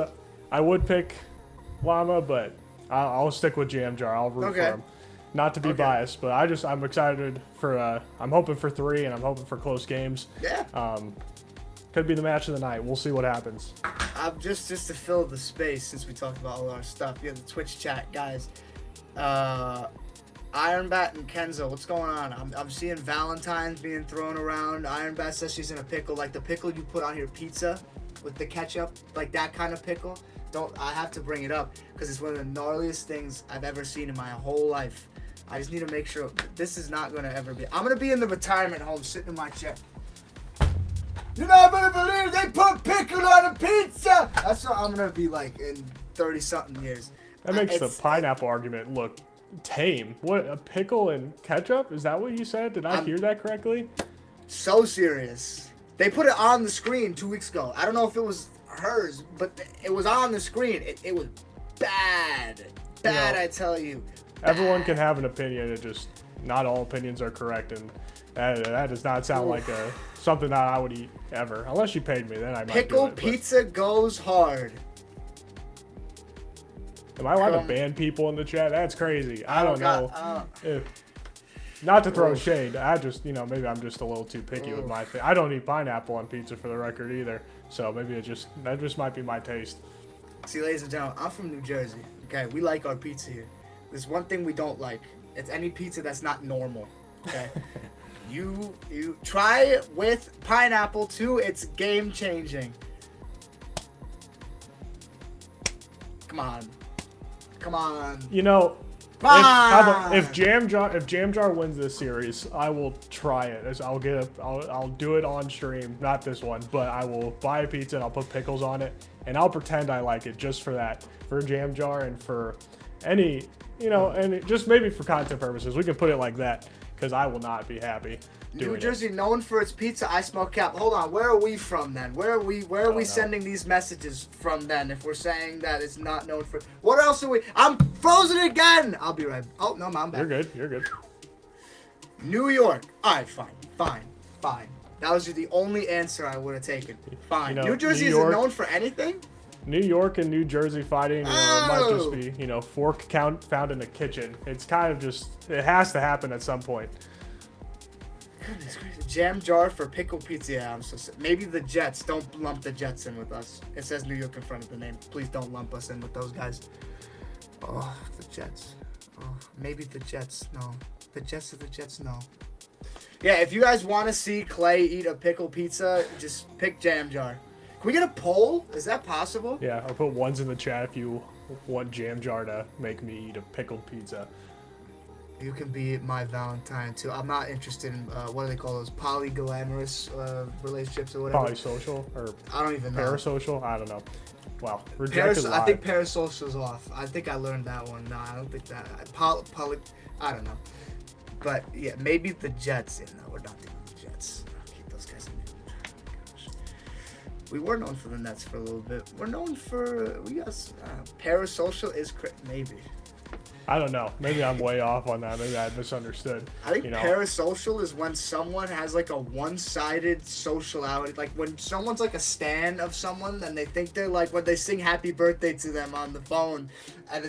I would pick Llama, but I'll stick with Jam Jar. I'll root for him. Not to be biased, but I'm excited for. I'm hoping for 3, and I'm hoping for close games. Yeah. Could be the match of the night. We'll see what happens. Just to fill the space, since we talked about all our stuff. Yeah, the Twitch chat guys. Ironbat and Kenzo, what's going on? I'm seeing Valentine's being thrown around. Ironbat says she's in a pickle, like the pickle you put on your pizza with the ketchup, like that kind of pickle. I have to bring it up because it's one of the gnarliest things I've ever seen in my whole life. I just need to make sure this is not going to ever be. I'm going to be in the retirement home sitting in my chair. You're not going to believe they put pickle on a pizza! That's what I'm going to be like in 30-something years. That makes the pineapple argument look tame. What, a pickle and ketchup? Is that what you said? Did I hear that correctly? So serious. They put it on the screen 2 weeks ago. I don't know if it was hers, but it was on the screen. It was bad. Bad, I tell you. Bad. Everyone can have an opinion. It just, not all opinions are correct. And that does not sound like something that I would eat ever. Unless you paid me, then I might Pickle do it, pizza goes hard. Am I allowed to ban people in the chat? That's crazy. I don't know. Not to throw shade. I just, maybe I'm just a little too picky with my thing. I don't eat pineapple on pizza for the record either. So maybe that just might be my taste. See, ladies and gentlemen, I'm from New Jersey. Okay, we like our pizza here. There's one thing we don't like. It's any pizza that's not normal. Okay. You try it with pineapple too. It's game changing. Come on. If Jam Jar wins this series, I will try it. I'll do it on stream, not this one, but I will buy a pizza and I'll put pickles on it and I'll pretend I like it just for that, for Jam Jar and for any, and just maybe for content purposes. We can put it like that because I will not be happy. New Jersey known for its pizza. I smell cap. Hold on, where are we from then? Where are we sending these messages from then? If we're saying that it's not known for, what else are we? I'm frozen again. I'll be right. Oh no, I'm back. You're good. New York. All right, fine. That was the only answer I would have taken. Fine. New Jersey isn't known for anything. New York and New Jersey fighting, it might just be, fork found in the kitchen. It's kind of just, it has to happen at some point. Goodness gracious. Jam Jar for pickle pizza. Yeah, I'm so sick. Maybe the Jets. Don't lump the Jets in with us. It says New York in front of the name. Please don't lump us in with those guys. Oh, the Jets. Oh, maybe the Jets. No. The Jets are the Jets. No. Yeah, if you guys want to see Clay eat a pickle pizza, just pick Jam Jar. Can we get a poll? Is that possible? Yeah, I'll put ones in the chat if you want Jam Jar to make me eat a pickled pizza. You can be my Valentine too. I'm not interested in what do they call those, polyglamorous relationships or whatever. Polysocial or I don't even know. Parasocial? I don't know. Wow, rejected live. I think parasocial's off. I think I learned that one. No, I don't think that. I don't know. But yeah, maybe the Jets. Yeah, no, we're not doing the Jets. I'll keep those guys in there. Gosh. We were known for the Nets for a little bit. We're known for parasocial is maybe. I don't know. Maybe I'm way off on that. Maybe I misunderstood. I think parasocial is when someone has like a one-sided sociality. Like when someone's like a stan of someone, then they think they're like when they sing happy birthday to them on the phone. And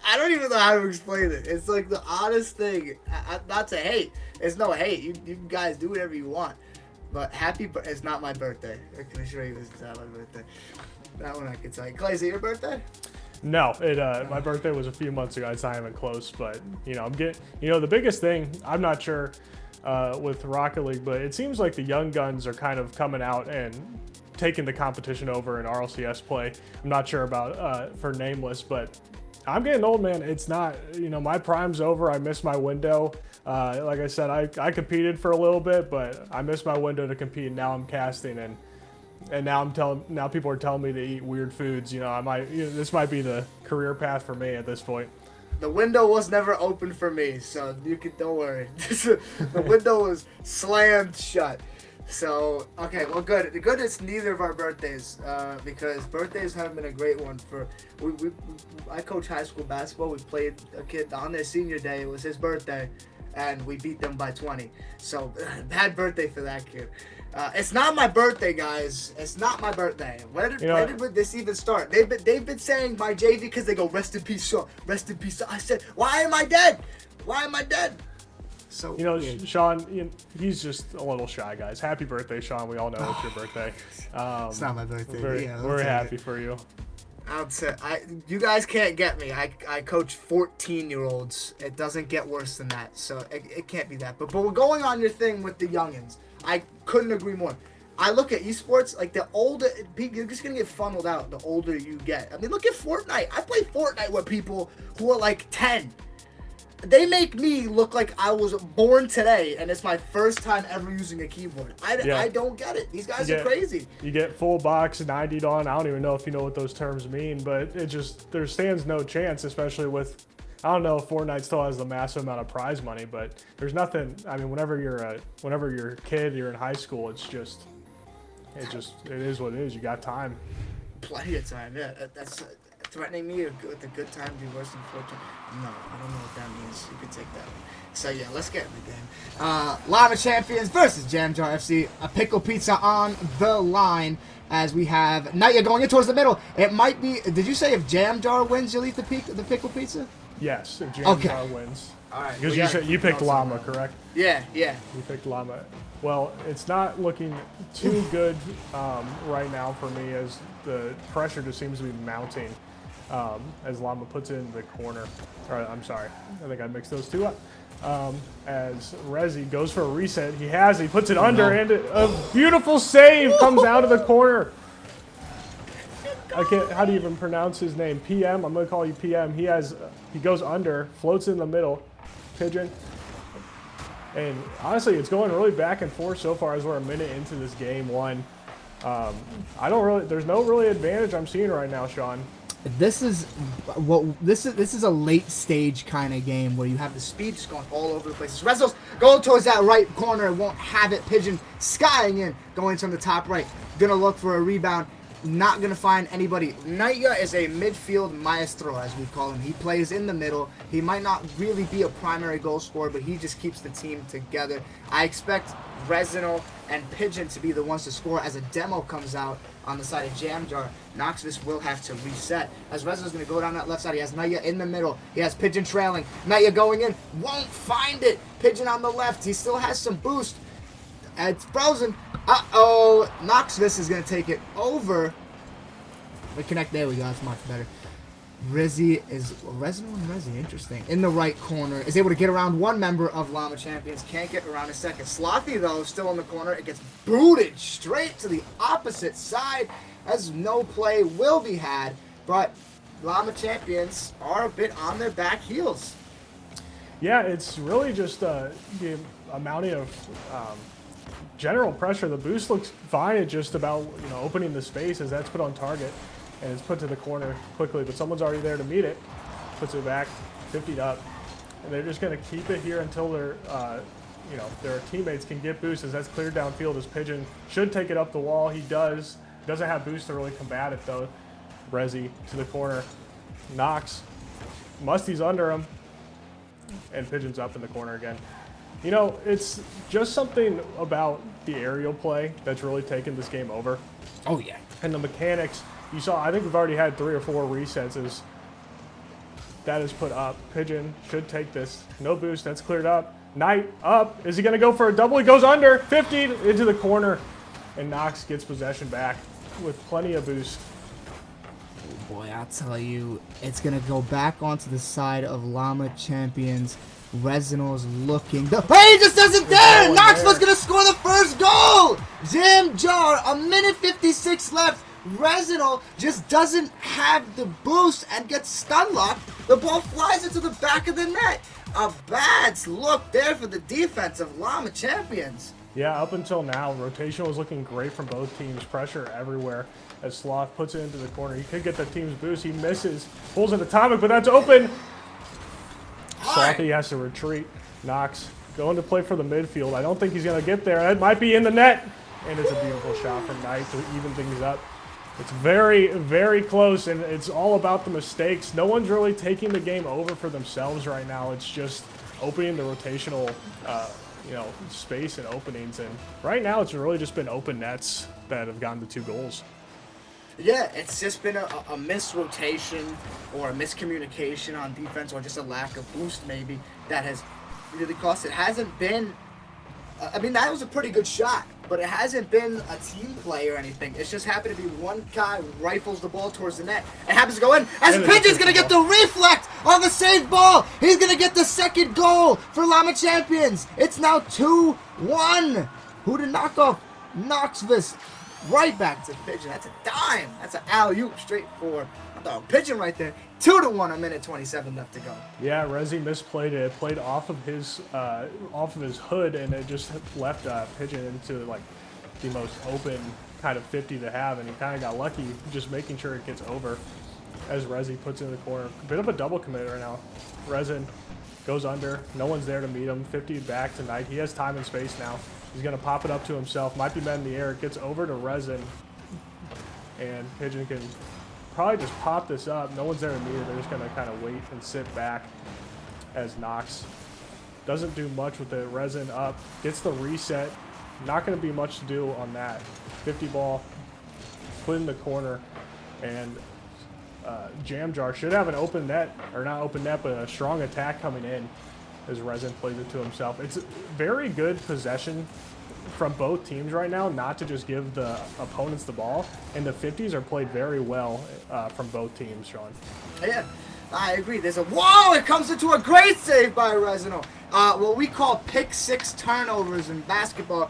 I don't even know how to explain it. It's like the oddest thing. Not to hate. It's no hate. You guys do whatever you want. But it's not my birthday. I can assure you it's not my birthday. That one I can tell you. Clay, is it your birthday? No, my birthday was a few months ago. It's not even close, but I'm getting, the biggest thing, I'm not sure with Rocket League, but it seems like the young guns are kind of coming out and taking the competition over in RLCS play. I'm not sure about for Nameless, but I'm getting old, man. It's not, my prime's over. I missed my window. Like I said, I competed for a little bit, but I missed my window to compete. Now I'm casting and now now people are telling me to eat weird foods. This might be the career path for me at this point. The window was never open for me, so don't worry. The window was slammed shut. So okay, well, good. The good is neither of our birthdays, because birthdays haven't been a great one for. I coach high school basketball. We played a kid on their senior day. It was his birthday, and we beat them by 20. So bad birthday for that kid. It's not my birthday, guys. It's not my birthday. When did this even start? They've been saying my JV because they go rest in peace, Shaw. Rest in peace. I said, why am I dead? Why am I dead? So You know, weird. Sean, he's just a little shy, guys. Happy birthday, Sean. We all know it's your birthday. It's not my birthday. Very, yeah, we're happy for you. I'd say you guys can't get me. I coach 14-year-olds. It doesn't get worse than that, so it can't be that. But we're going on your thing with the youngins. I couldn't agree more. I look at esports, like the older, you're just gonna get funneled out the older you get. I mean, look at Fortnite. I play Fortnite with people who are like 10. They make me look like I was born today, and it's my first time ever using a keyboard. I don't get it. These guys are crazy. You get full box, 90'd on. I don't even know if you know what those terms mean, but there stands no chance, especially with, I don't know if Fortnite still has the massive amount of prize money, but there's nothing. I mean, whenever you're a kid, you're in high school, it is what it is. You got time. Plenty of time, yeah. That's threatening me with a good time to be worse than 14. No, I don't know what that means. You could take that one. So yeah, let's get in the game. Llama Champions versus Jam Jar FC. A pickle pizza on the line as we have Naya going in towards the middle. It might be. Did you say if Jam Jar wins, you'll eat the pickle pizza? Yes, if Jam Jar wins. All right. Because you picked Llama, correct? Yeah. You picked Llama. Well, it's not looking too good right now for me, as the pressure just seems to be mounting as Llama puts it in the corner. I'm sorry, I think I mixed those two up. As Rezi goes for a reset, he puts it under, and a beautiful save comes out of the corner. How do you even pronounce his name? PM, I'm gonna call you PM. He goes under, floats in the middle, Pigeon. And honestly, it's going really back and forth so far as we're a minute into this game one. There's no really advantage I'm seeing right now, Sean. This is a late stage kind of game where you have the speed just going all over the place. Rezo's going towards that right corner, won't have it. Pigeon skying in, going from the top right, gonna look for a rebound. Not going to find anybody. Naya is a midfield maestro, as we call him. He plays in the middle. He might not really be a primary goal scorer, but he just keeps the team together. I expect Resino and Pigeon to be the ones to score as a demo comes out on the side of Jam Jar. Knoxvis will have to reset. As Resino's going to go down that left side, he has Naya in the middle. He has Pigeon trailing. Naya going in. Won't find it. Pigeon on the left. He still has some boost. It's frozen. Uh-oh. Knoxvis is going to take it over. We connect. There we go. That's much better. Resino and Rezi. Interesting. In the right corner. Is able to get around one member of Llama Champions. Can't get around a second. Slothy, though, still in the corner. It gets booted straight to the opposite side as no play will be had. But Llama Champions are a bit on their back heels. Yeah, it's really just the amounting of general pressure. The boost looks fine. It's just about opening the space as that's put on target, and it's put to the corner quickly. But someone's already there to meet it. Puts it back, 50 up, and they're just going to keep it here until their teammates can get boost. As that's cleared downfield, as Pigeon should take it up the wall. He does. Doesn't have boost to really combat it though. Rezi to the corner, Knox, Musty's under him, and Pigeon's up in the corner again. It's just something about the aerial play that's really taken this game over. Oh, yeah. And the mechanics, you saw, I think we've already had 3 or 4 resets as that is put up. Pigeon should take this. No boost, that's cleared up. Knight up. Is he going to go for a double? He goes under, 50 into the corner, and Knox gets possession back with plenty of boost. Oh boy, I'll tell you, it's going to go back onto the side of Llama Champions. Resino's looking. He just doesn't dare! Knoxville's gonna score the first goal! Jam Jar, a minute 56 left. Resino just doesn't have the boost and gets stun locked. The ball flies into the back of the net. A bad look there for the defense of Llama Champions. Yeah, up until now, rotation was looking great from both teams. Pressure everywhere as Sloth puts it into the corner. He could get the team's boost. He misses. Pulls an atomic, but that's open. Slothy has to retreat. Knox going to play for the midfield. I don't think he's going to get there. It might be in the net. And it's a beautiful shot from Knight to even things up. It's very, very close, and it's all about the mistakes. No one's really taking the game over for themselves right now. It's just opening the rotational space and openings. And right now it's really just been open nets that have gotten the 2 goals. Yeah, it's just been a misrotation or a miscommunication on defense or just a lack of boost maybe that has really cost. It hasn't been, I mean, that was a pretty good shot, but it hasn't been a team play or anything. It's just happened to be one guy rifles the ball towards the net. It happens to go in. As Pigeon's going to get the reflect on the saved ball. He's going to get the second goal for Llama Champions. It's now 2-1. Who to knock off? Knoxvis. Right back to Pigeon. That's a dime. That's an alley-oop straight for Pigeon right there. 2-1. A minute 27 left to go. Yeah, Rezi misplayed it. It played off of his hood, and it just left Pigeon into like the most open kind of 50 to have, and he kind of got lucky just making sure it gets over as Rezi puts it in the corner. A bit of a double commit right now. Resin goes under. No one's there to meet him. 50 back to Knight. He has time and space now. He's going to pop it up to himself. Might be met in the air. It gets over to Resin. And Pigeon can probably just pop this up. No one's there to meet it. They're just going to kind of wait and sit back as Knox doesn't do much with it. Resin up. Gets the reset. Not going to be much to do on that. 50 ball. Put in the corner. And Jam Jar should have an open net. Or not open net, but a strong attack coming in as Resin plays it to himself. It's very good possession from both teams right now, not to just give the opponents the ball. And the 50s are played very well from both teams, Sean. Yeah, I agree. There's a whoa! It comes into a great save by Resino. What we call pick six turnovers in basketball.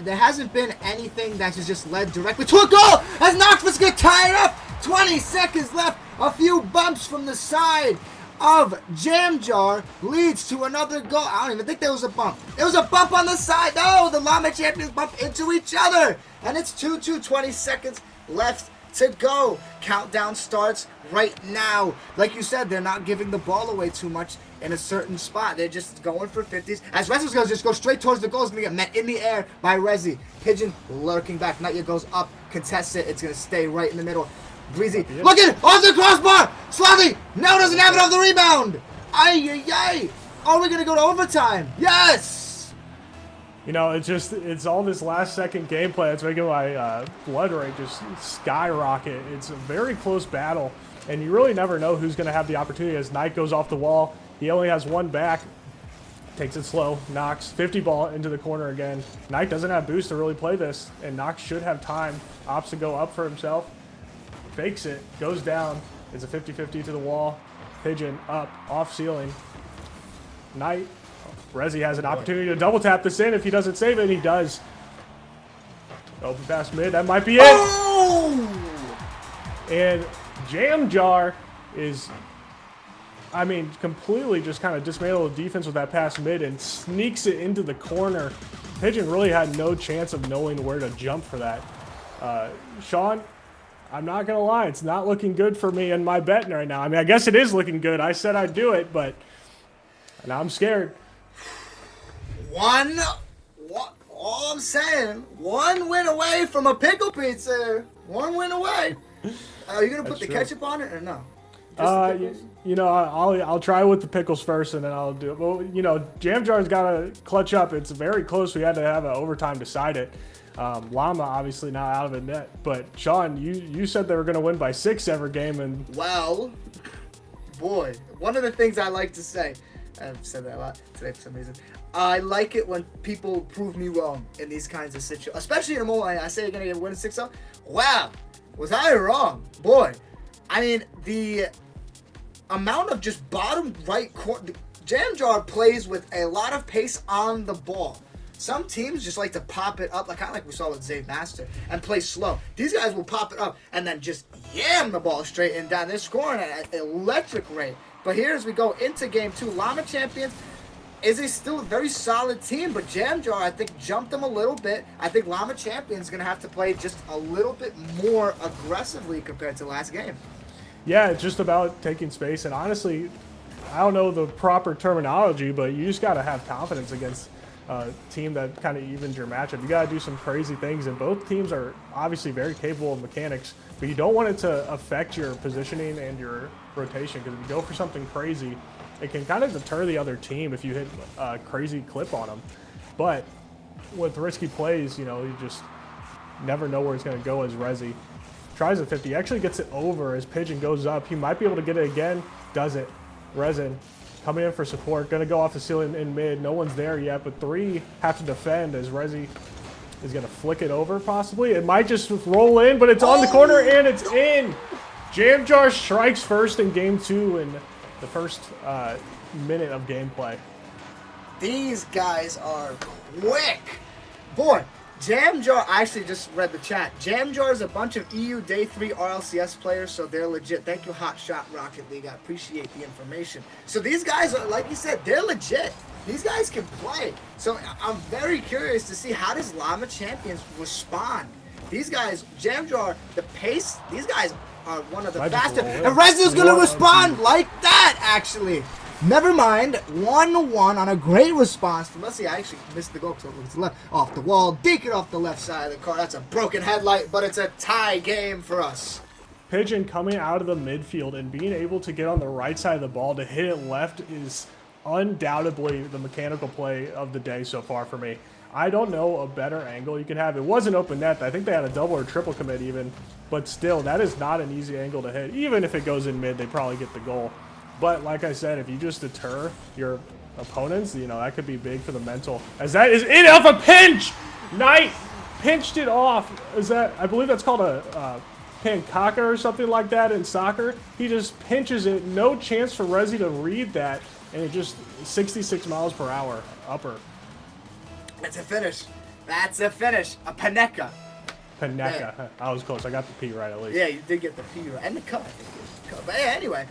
There hasn't been anything that has just led directly to a goal as Knoxville get tied up. 20 seconds left. A few bumps from the side of Jam Jar leads to another goal. I don't even think there was a bump. There was a bump on the side. No, the Llama Champions bump into each other. And it's 2-2, 20 seconds left to go. Countdown starts right now. Like you said, they're not giving the ball away too much in a certain spot. They're just going for 50s. As Rezi's going to just go straight towards the goal. It's going to get met in the air by Rezi. Pigeon lurking back. Nightya goes up, contests it. It's going to stay right in the middle. Breezy, look at it, off the crossbar! Slothy now doesn't have it off the rebound! Ay! Are we gonna go to overtime? Yes! You know, it's all this last second gameplay that's making my blood rate just skyrocket. It's a very close battle, and you really never know who's gonna have the opportunity as Knight goes off the wall. He only has one back. Takes it slow. Knox 50 ball into the corner again. Knight doesn't have boost to really play this, and Knox should have time. Opts to go up for himself. Fakes it, goes down. It's a 50-50 to the wall. Pigeon up, off ceiling. Knight. Rezi has an opportunity to double tap this in. If he doesn't save it, he does. Open pass mid, that might be it. Oh! And Jam Jar is, I mean, completely just kind of dismantled the defense with that pass mid and sneaks it into the corner. Pigeon really had no chance of knowing where to jump for that. Sean, I'm not going to lie. It's not looking good for me in my betting right now. I mean, I guess it is looking good. I said I'd do it, but now I'm scared. All I'm saying, one win away from a pickle pizza. One win away. Are you going to put the ketchup on it or no? You know, I'll try with the pickles first, and then I'll do it. Well, you know, Jam Jar's got to clutch up. It's very close. We had to have an overtime decide it. Llama obviously not out of the net, but Sean, you said they were going to win by 6 every game, and well, boy, one of the things I like to say, I've said that a lot today for some reason. I like it when people prove me wrong in these kinds of situations, especially in a moment. I say you're going to win 6-0. Wow, was I wrong, boy? I mean, the amount of just bottom right corner. Jam Jar plays with a lot of pace on the ball. Some teams just like to pop it up, kind of like we saw with Zave Master, and play slow. These guys will pop it up and then just yam the ball straight and down. They're scoring at an electric rate. But here as we go into game 2, Llama Champions is a still very solid team, but Jam Jar, I think, jumped them a little bit. I think Llama Champions is going to have to play just a little bit more aggressively compared to last game. Yeah, it's just about taking space, and honestly, I don't know the proper terminology, but you just got to have confidence against team that kind of evens your matchup. You got to do some crazy things, and both teams are obviously very capable of mechanics, but you don't want it to affect your positioning and your rotation, because if you go for something crazy, it can kind of deter the other team if you hit a crazy clip on them. But with risky plays, you know, you just never know where it's going to go as Rezi Tries a 50. Actually gets it over as Pigeon goes up. He might be able to get it again. Does it. Resin coming in for support. Going to go off the ceiling in mid. No one's there yet, but 3 have to defend as Rezi is going to flick it over possibly. It might just roll in, but it's on the corner and it's in. Jamjar strikes first in game 2 in the first minute of gameplay. These guys are quick. Boy, Jamjar, I actually just read the chat. Jamjar is a bunch of EU Day 3 RLCS players, so they're legit. Thank you, Hot Shot Rocket League. I appreciate the information. So these guys are, like you said, they're legit. These guys can play. So I'm very curious to see how does Llama Champions respond. These guys, Jamjar, the pace, these guys are one of the fastest. And Rezi's going to respond like that, actually. Never mind, 1-1 on a great response from, let's see, I actually missed the goal because it was left off the wall. Deke it off the left side of the car. That's a broken headlight, but it's a tie game for us. Pigeon coming out of the midfield and being able to get on the right side of the ball to hit it left is undoubtedly the mechanical play of the day so far for me. I don't know a better angle you can have. It was an open net. I think they had a double or triple commit even, but still, that is not an easy angle to hit. Even if it goes in mid, they probably get the goal. But like I said, if you just deter your opponents, you know, that could be big for the mental. As that is in off a pinch! Knight pinched it off. Is that, I believe that's called a pancaka or something like that in soccer. He just pinches it. No chance for Rezi to read that. And it just 66 miles per hour upper. That's a finish. That's a finish. A paneka. Paneka. Yeah. I was close. I got the P right at least. Yeah, you did get the P right. And the cup, I think. But yeah, anyway,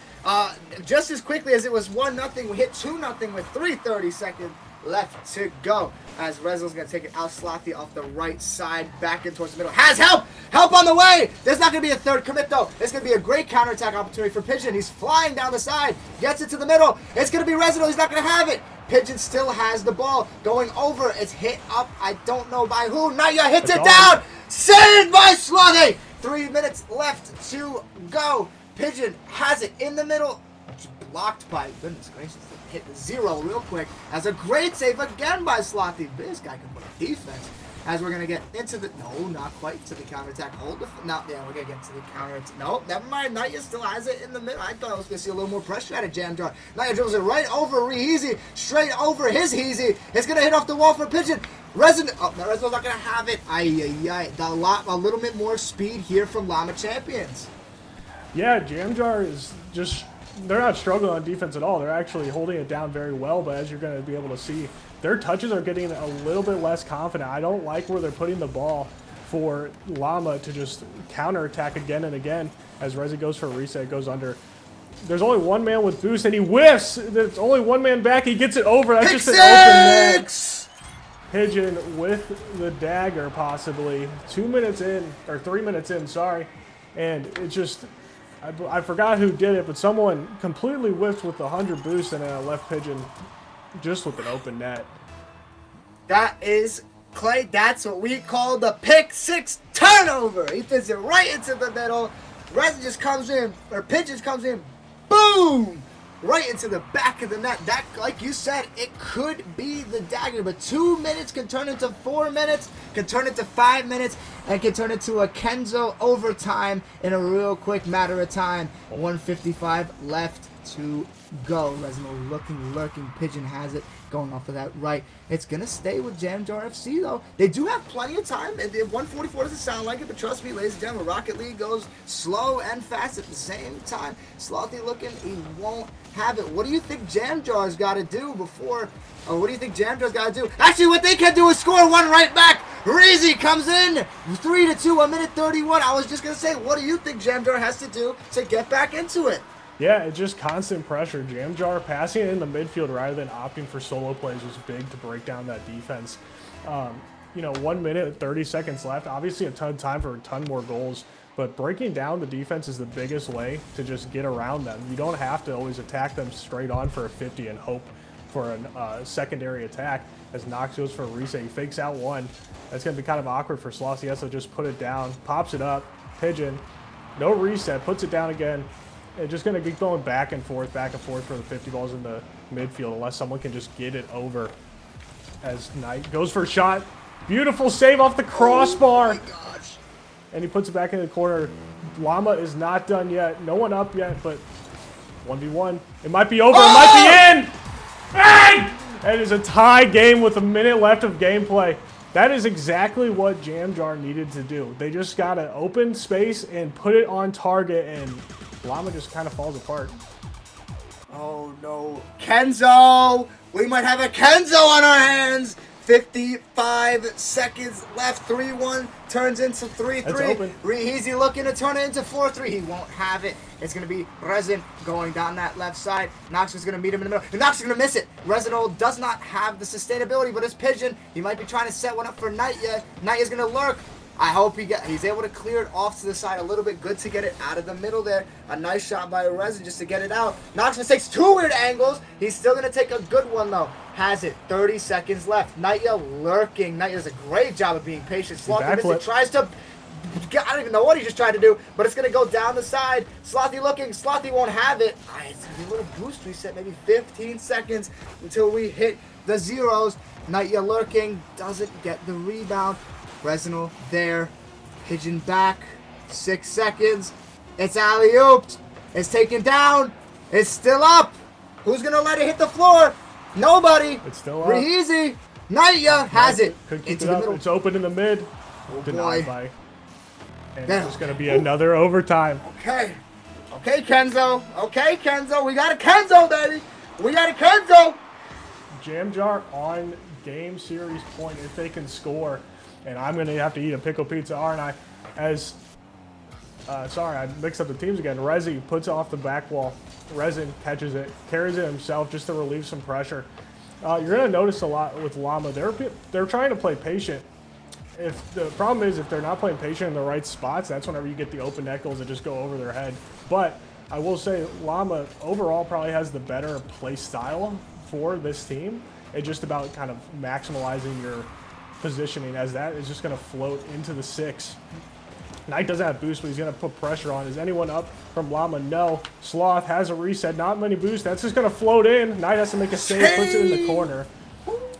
just as quickly as it was 1-0, we hit 2-0 with 3:30 seconds left to go. As Rezel's going to take it out, Slothy off the right side, back in towards the middle. Has help! Help on the way! There's not going to be a third commit, though. It's going to be a great counterattack opportunity for Pigeon. He's flying down the side, gets it to the middle. It's going to be Rezel. He's not going to have it. Pigeon still has the ball. Going over. It's hit up. I don't know by who. Naya hits it down! Saved by Slothy! 3 minutes left to go. Pigeon has it in the middle. It's blocked by, goodness gracious, hit the 0 real quick. As a great save again by Slothy. This guy can put a defense. As we're going to get into the, no, not quite to the counterattack. Hold the, no, yeah, we're going to get to the counter. No, never mind. Naya still has it in the middle. I thought I was going to see a little more pressure out of Jamjar. Naya dribbles it right over Reezy, straight over his Heezy. It's going to hit off the wall for Pigeon. Resident, oh, no, Resident's not going to have it. A little bit more speed here from Llama Champions. Yeah, Jamjar is just, they're not struggling on defense at all. They're actually holding it down very well, but as you're going to be able to see, their touches are getting a little bit less confident. I don't like where they're putting the ball for Llama to just counterattack again and again. As Rezi goes for a reset, goes under. There's only one man with boost, and he whiffs. There's only one man back. He gets it over. That's just an open net. Pigeon with the dagger, possibly. 2 minutes in, or 3 minutes in, sorry. And it just... I forgot who did it, but someone completely whiffed with the 100 boost and then left Pigeon just with an open net. That is, Clay, that's what we call the pick 6 turnover. He fits it right into the middle. Resin just comes in, or Pigeon comes in, boom! Right into the back of the net. That, like you said, it could be the dagger, but 2 minutes can turn into 4 minutes, can turn into 5 minutes, and can turn into a Kenzo overtime in a real quick matter of time. 1:55 left to go. Resin lurking. Pigeon has it. Going off of that right. It's going to stay with Jamjar FC, though. They do have plenty of time. 1:44 doesn't sound like it, but trust me, ladies and gentlemen, Rocket League goes slow and fast at the same time. Slothy looking, he won't have it. What do you think Jamjar's got to do before, or what do you think Jamjar's got to do? Actually, what they can do is score one right back. Reezy comes in, 3-2, 1:31. I was just going to say, what do you think Jamjar has to do to get back into it? Yeah, it's just constant pressure. Jamjar passing it in the midfield rather than opting for solo plays was big to break down that defense. 1 minute, 30 seconds left. Obviously a ton of time for a ton more goals, but breaking down the defense is the biggest way to just get around them. You don't have to always attack them straight on for a 50 and hope for a secondary attack. As Knox goes for a reset, he fakes out one. That's going to be kind of awkward for Slossie. So just put it down, pops it up, Pigeon, no reset, puts it down again. It's just going to keep going back and forth for the 50 balls in the midfield unless someone can just get it over. As Knight goes for a shot. Beautiful save off the crossbar. Oh my gosh. And he puts it back in the corner. Llama is not done yet. No one up yet, but 1v1. It might be over. It might be in. And it is a tie game with a minute left of gameplay. That is exactly what Jamjar needed to do. They just got to open space and put it on target, and Llama just kind of falls apart. Oh no, Kenzo! We might have a Kenzo on our hands! 55 seconds left, 3-1 turns into 3-3. He's looking to turn it into 4-3. He won't have it. It's going to be Resin going down that left side. Nox is going to meet him in the middle. And Nox is going to miss it. Resinol does not have the sustainability, but his Pigeon, he might be trying to set one up for Nightya. Nightya's going to lurk. I hope he's able to clear it off to the side a little bit. Good to get it out of the middle there. A nice shot by Resin just to get it out. Nox mistakes 2 weird angles. He's still going to take a good one, though. Has it. 30 seconds left. Nightya lurking. Nightya does a great job of being patient. Slothy tries to... I don't even know what he just tried to do, but it's going to go down the side. Slothy looking. Slothy won't have it. It's going to be a little boost reset. Maybe 15 seconds until we hit the zeros. Nightya lurking. Doesn't get the rebound. Resinal there. Pigeon back. 6 seconds. It's alley-ooped. It's taken down. It's still up. Who's going to let it hit the floor? Nobody. It's still up. Easy. Nightya has it. Could keep it up. It's open in the mid. Oh, denied by. And it's just going to be another overtime. Okay. Okay, Kenzo. Okay, Kenzo. We got a Kenzo, baby. We got a Kenzo. Jamjar on game series point if they can score. And I'm going to have to eat a pickle pizza, aren't I? Sorry, I mixed up the teams again. Rezi puts it off the back wall. Resin catches it, carries it himself just to relieve some pressure. You're going to notice a lot with Llama. They're trying to play patient. If the problem is if they're not playing patient in the right spots, that's whenever you get the open net goals that just go over their head. But I will say Llama overall probably has the better play style for this team. It's just about kind of maximizing your positioning, as that is just going to float into the 6. Knight doesn't have boost, but he's going to put pressure on. Is anyone up from Llama? No. Sloth has a reset. Not many boosts. That's just going to float in. Knight has to make a save, puts it in the corner.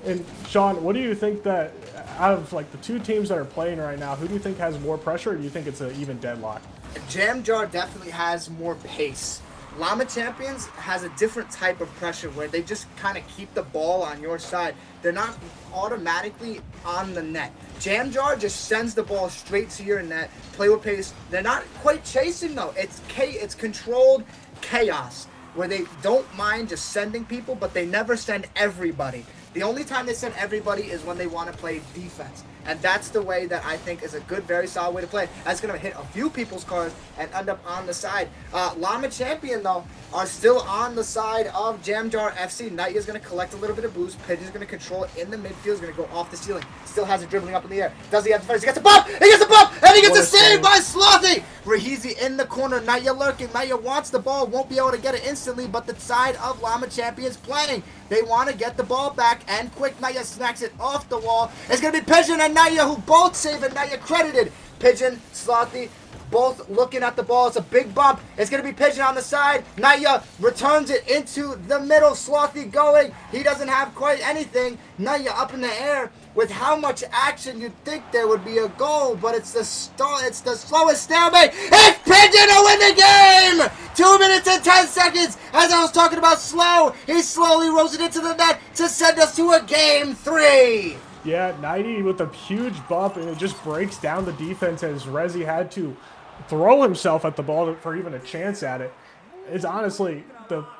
And Sean, what do you think that out of like the 2 teams that are playing right now, who do you think has more pressure, or do you think it's an even deadlock? Jamjar definitely has more pace. Llama Champions has a different type of pressure where they just kind of keep the ball on your side. They're not automatically on the net. Jamjar just sends the ball straight to your net, play with pace. They're not quite chasing though. It's controlled chaos where they don't mind just sending people, but they never send everybody. The only time they send everybody is when they want to play defense. And that's the way that I think is a good, very solid way to play. That's going to hit a few people's cards and end up on the side. Llama Champion, though, are still on the side of Jamjar FC. Nightya's going to collect a little bit of boost. Pigeon's going to control it in the midfield. He's going to go off the ceiling. Still has it dribbling up in the air. Does he have the first? He gets a bump! He gets a bump! And he gets a save by Slothy! Rahizi in the corner. Nightya lurking. Nightya wants the ball. Won't be able to get it instantly, but the side of Llama Champion's playing. They want to get the ball back, and quick Nightya smacks it off the wall. It's going to be Pigeon and Nightya who both save it. Nightya credited. Pigeon, Slothy, both looking at the ball. It's a big bump. It's going to be Pigeon on the side. Nightya returns it into the middle. Slothy going. He doesn't have quite anything. Nightya up in the air. With how much action you'd think there would be a goal, but it's the slowest stalemate. It's Pigeon to win the game! 2 minutes and 10 seconds. As I was talking about slow, he slowly rolls it into the net to send us to a game 3. Yeah, 90 with a huge bump, and it just breaks down the defense as Rezi had to throw himself at the ball for even a chance at it. It's honestly,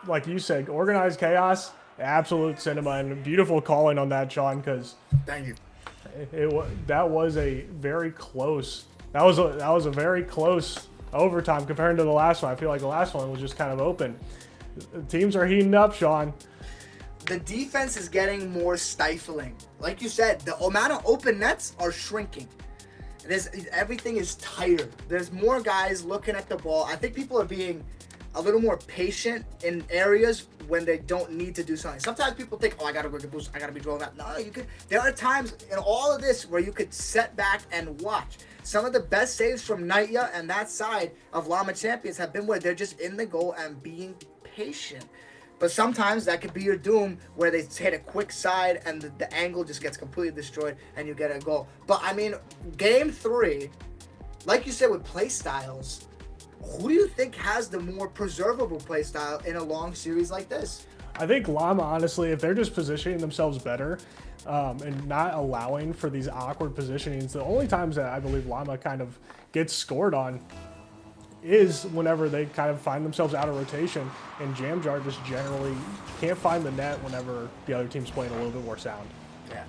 like you said, organized chaos. Absolute cinema, and beautiful calling on that, Sean, because thank you. That was a very close. That was a very close overtime compared to the last one. I feel like the last one was just kind of open. The teams are heating up, Sean. The defense is getting more stifling. Like you said, the amount of open nets are shrinking. Everything is tighter. There's more guys looking at the ball. I think people are being a little more patient in areas when they don't need to do something. Sometimes people think, oh, I gotta go get boost, I gotta be drilling that. No, you could. There are times in all of this where you could set back and watch. Some of the best saves from Nightya and that side of Llama Champions have been where they're just in the goal and being patient. But sometimes that could be your doom, where they hit a quick side and the angle just gets completely destroyed and you get a goal. But I mean, game 3, like you said with play styles, who do you think has the more preservable play style in a long series like this? I think Llama, honestly, if they're just positioning themselves better and not allowing for these awkward positionings, the only times that I believe Llama kind of gets scored on is whenever they kind of find themselves out of rotation, and Jamjar just generally can't find the net whenever the other team's playing a little bit more sound. Yeah.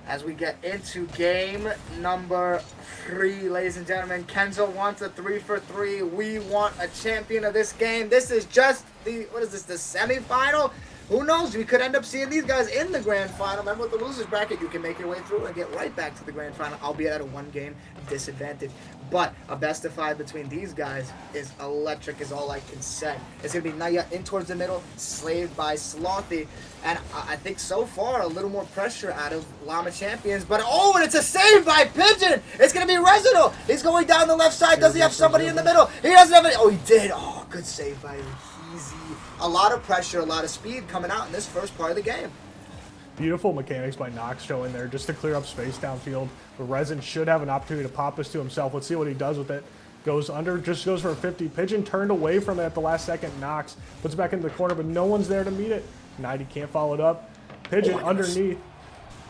As we get into game number 3, ladies and gentlemen, Kenzo wants a 3-for-3. We want a champion of this game. This is just the, what is this, the semifinal? Who knows? We could end up seeing these guys in the grand final. Remember, with the losers bracket, you can make your way through and get right back to the grand final, albeit at a 1-game disadvantage. But a best of 5 between these guys is electric, is all I can say. It's going to be Naya in towards the middle, slaved by Slothy. And I think so far a little more pressure out of Llama Champions. But oh, and it's a save by Pigeon. It's going to be Residal. He's going down the left side. Does he have somebody in the middle? He doesn't have any. Oh, he did. Oh, good save by Easy. A lot of pressure, a lot of speed coming out in this first part of the game. Beautiful mechanics by Nox showing there just to clear up space downfield. The Resin should have an opportunity to pop this to himself. Let's see what he does with it. Goes under, just goes for a 50. Pigeon turned away from it at the last second. Nox puts it back into the corner, but no one's there to meet it. 90 can't follow it up. Pigeon underneath.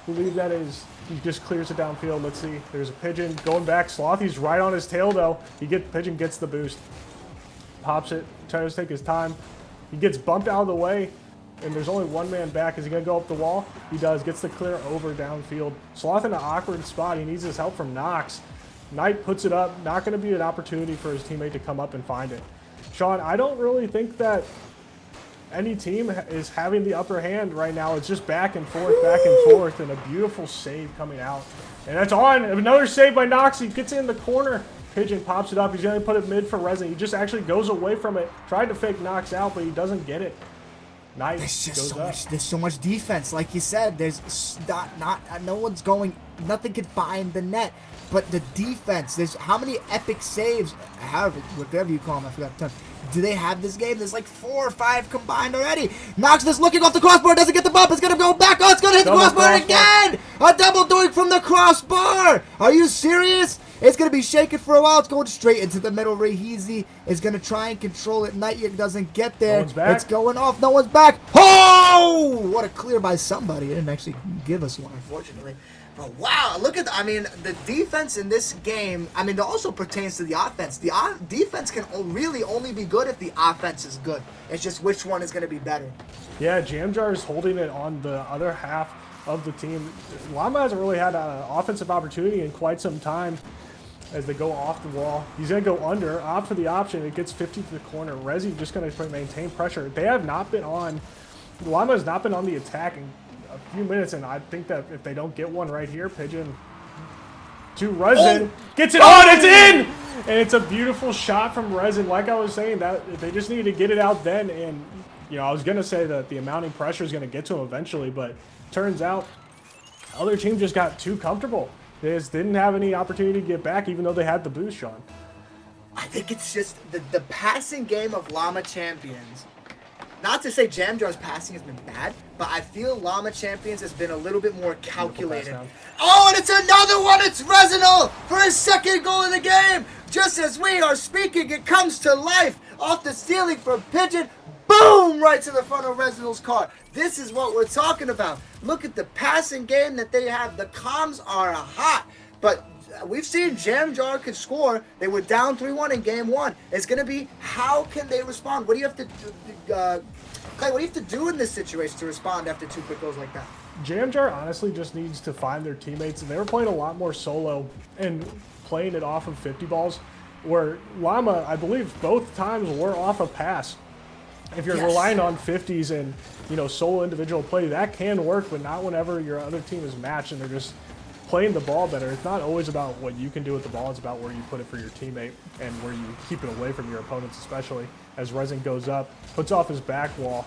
Believe that is. He just clears it downfield. Let's see. There's a Pigeon going back. Slothy's right on his tail though. Pigeon gets the boost. Pops it. Tries to take his time. He gets bumped out of the way, and there's only one man back. Is he going to go up the wall? He does. Gets the clear over downfield. Sloth in an awkward spot. He needs his help from Nox. Knight puts it up. Not going to be an opportunity for his teammate to come up and find it. Sean, I don't really think that any team is having the upper hand right now. It's just back and forth, and a beautiful save coming out. And that's on. Another save by Nox. He gets in the corner. Pigeon pops it up. He's going to put it mid for Resin. He just actually goes away from it. Tried to fake Nox out, but he doesn't get it. Nice. There's just so much. There's so much defense, like you said. There's no one's going. Nothing can find the net. But the defense. There's how many epic saves? However, whatever you call them, I forgot the time. Do they have this game? There's like 4 or 5 combined already. Nox is looking off the crossbar. Doesn't get the bump. It's gonna go back. Oh, it's gonna hit the crossbar again. A double doink from the crossbar. Are you serious? It's going to be shaken for a while. It's going straight into the middle. Reheezy is going to try and control it. Night doesn't get there. No one's back. It's going off. No one's back. Oh! What a clear by somebody. It didn't actually give us one, unfortunately. But wow, look at the defense in this game. I mean, it also pertains to the offense. The defense can really only be good if the offense is good. It's just which one is going to be better. Yeah, Jamjar is holding it on the other half of the team. Llama hasn't really had an offensive opportunity in quite some time. As they go off the wall, he's going to go under, opt for the option. It gets 50 to the corner. Resi just going to maintain pressure. They have not been on, Llama has not been on the attack in a few minutes, and I think that if they don't get one right here, Pigeon to Resin, gets it on, it's in! And it's a beautiful shot from Resin. Like I was saying, that they just need to get it out then, and I was going to say that the mounting pressure is going to get to him eventually, but turns out other team just got too comfortable. They just didn't have any opportunity to get back, even though they had the boost, Sean. I think it's just the passing game of Llama Champions. Not to say Jamjar's passing has been bad, but I feel Llama Champions has been a little bit more calculated. Oh, and it's another one! It's Resinal for his second goal in the game! Just as we are speaking, it comes to life off the ceiling for Pigeon. Boom! Right to the front of Resinal's car. This is what we're talking about. Look at the passing game that they have. The comms are hot. But we've seen Jamjar could score. They were down 3-1 in game 1. It's going to be how can they respond? What do you have to do, Clay, what do you have to do in this situation to respond after 2 quick goals like that? Jamjar honestly just needs to find their teammates. And they were playing a lot more solo and playing it off of 50 balls. Where Llama, I believe, both times were off a pass. If you're relying on 50s and, solo individual play, that can work, but not whenever your other team is matched and they're just playing the ball better. It's not always about what you can do with the ball. It's about where you put it for your teammate and where you keep it away from your opponents, especially as Resin goes up, puts off his back wall.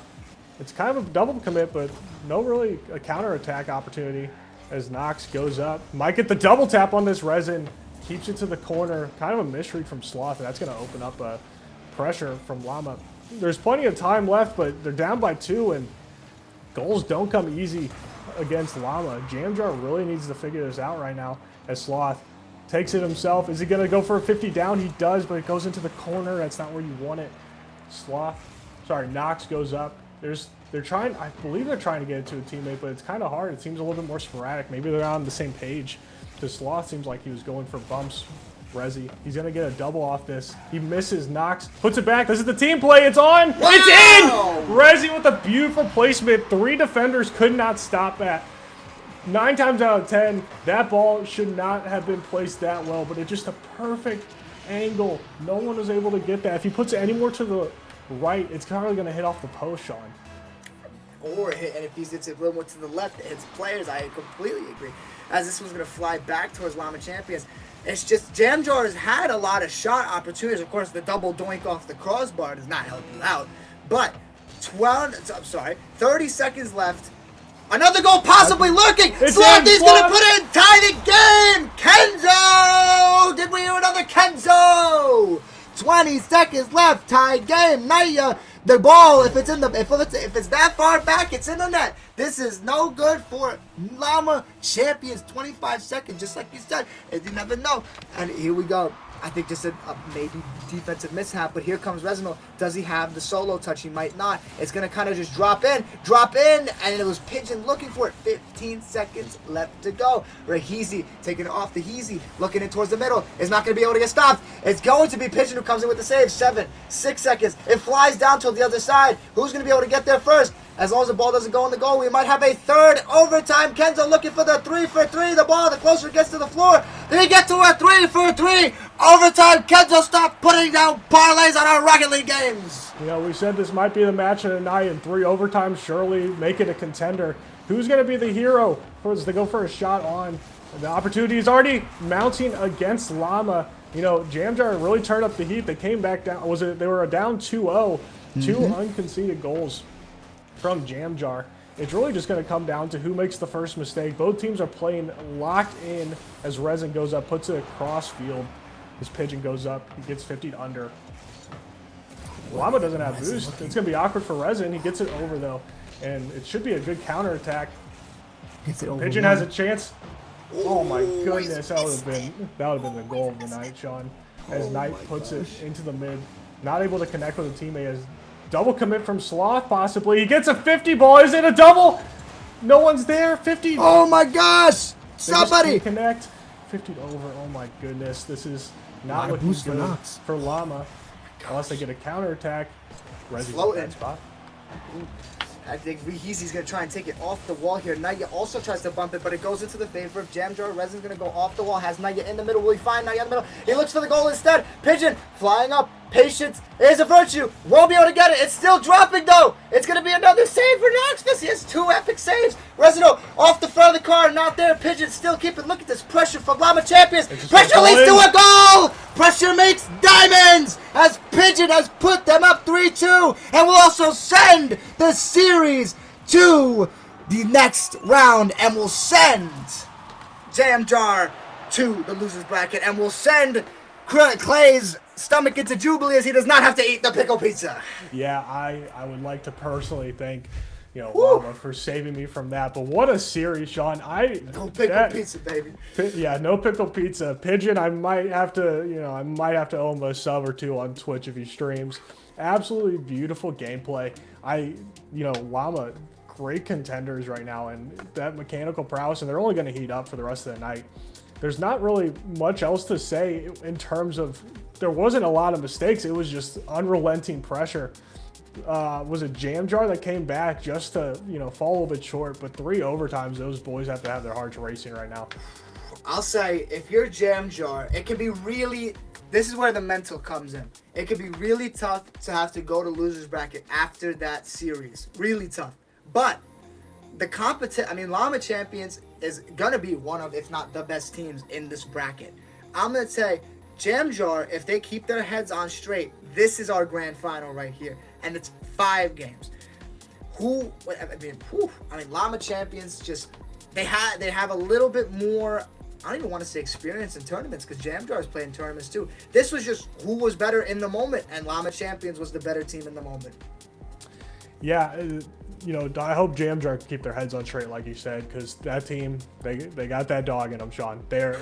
It's kind of a double commit, but no really a counterattack opportunity as Nox goes up. Might get the double tap on this Resin, keeps it to the corner. Kind of a misread from Sloth, and that's going to open up a pressure from Llama. There's plenty of time left, but they're down by 2, and goals don't come easy against Llama. Jamjar really needs to figure this out right now as Sloth takes it himself. Is he going to go for a 50 down? He does, but it goes into the corner. That's not where you want it. Nox goes up. They're trying, I believe they're trying to get it to a teammate, but it's kind of hard. It seems a little bit more sporadic. Maybe they're on the same page. Because Sloth seems like he was going for bumps. Rezi, he's going to get a double off this. He misses, Nox, puts it back. This is the team play. It's on. Wow. It's in. Rezi with a beautiful placement. 3 defenders could not stop that. 9 times out of 10, that ball should not have been placed that well, but it's just a perfect angle. No one was able to get that. If he puts it any more to the right, it's probably going to hit off the post, Sean. Or hit, and if he hits it a little more to the left, it hits players. I completely agree. As this one's going to fly back towards Llama Champions. It's just Jamjar has had a lot of shot opportunities. Of course, the double doink off the crossbar does not help you out. But 30 seconds left. Another goal possibly lurking. Slothy's going to put it in, tie the game. Kenzo! Did we hear another Kenzo? 20 seconds left, tie game. Naya, the ball, if it's that far back, it's in the net. This is no good for Llama Champions. 25 seconds, just like you said. And you never know. And here we go. I think just a maybe defensive mishap, but here comes Resinal. Does he have the solo touch? He might not. It's going to kind of just drop in, and it was Pigeon looking for it. 15 seconds left to go. Rahizi taking it off the Heezy, looking in towards the middle. Is not going to be able to get stopped. It's going to be Pigeon who comes in with the save. 7, 6 seconds. It flies down to the other side. Who's going to be able to get there first? As long as the ball doesn't go in the goal, we might have a third overtime. Kenzo looking for the 3 for 3. The ball, the closer it gets to the floor. Did he get to a 3 for 3? Overtime. Kenzo, stop putting down parlays on our Rocket League games. You know, we said this might be the match of the night, and 3 overtimes surely make it a contender. Who's going to be the hero as they go for a shot on? The opportunity is already mounting against Llama. You know, Jamjar really turned up the heat. They came back down. They were down 2-0. 2 unconceded goals from Jamjar. It's really just going to come down to who makes the first mistake. Both teams are playing locked in as Resin goes up, puts it across field. His Pigeon goes up. He gets 50 under. Llama doesn't have boost. It's going to be awkward for Resin. He gets it over, though. And it should be a good counterattack. Pigeon has a chance. Oh, my goodness. That would have been the goal of the night, Sean. As Knight puts it into the mid. Not able to connect with a teammate. As double commit from Sloth, possibly. He gets a 50 ball. Is it a double? No one's there. 50. Oh, my gosh. Somebody. Connect. 50 over. Oh, my goodness. This is not looking good for Llama. Unless they get a counterattack. Resi's in that spot. I think Heezy's going to try and take it off the wall here. Naya also tries to bump it, but it goes into the favor of Jamjar. Resin's going to go off the wall. Has Naya in the middle. Will he find Naya in the middle? He looks for the goal instead. Pigeon flying up. Patience is a virtue. Won't be able to get it. It's still dropping, though. It's going to be another save for Nox. This is 2 epic saves. Resino off the front of the car. Not there. Pigeon still keeping. Look at this pressure from Llama Champions. Pressure leads to a goal. Pressure makes diamonds as Pigeon has put them up 3-2 and will also send the series to the next round and will send Jamjar to the loser's bracket and will send Clay's stomach into Jubilee as he does not have to eat the pickle pizza. Yeah, I would like to personally thank Llama for saving me from that. But what a series, Sean. No pickle pizza, baby. Yeah, no pickle pizza. Pigeon, I might have to owe him a sub or 2 on Twitch if he streams. Absolutely beautiful gameplay. Llama, great contenders right now, and that mechanical prowess, and they're only going to heat up for the rest of the night. There's not really much else to say in terms of there wasn't a lot of mistakes. It was just unrelenting pressure. Was it Jamjar that came back just to fall a little bit short? But 3 overtimes, those boys have to have their hearts racing right now. I'll say if you're Jamjar, it can be really. This is where the mental comes in. It can be really tough to have to go to losers bracket after that series. Really tough. But the Llama Champions is gonna be one of, if not the best teams in this bracket. I'm gonna say Jamjar, if they keep their heads on straight, this is our grand final right here, and it's 5 games. Llama Champions just they have a little bit more. I don't even want to say experience in tournaments because Jamjar is playing tournaments too. This was just who was better in the moment, and Llama Champions was the better team in the moment. Yeah, I hope Jamjar can keep their heads on straight, like you said, because that team, they got that dog in them, Sean. They're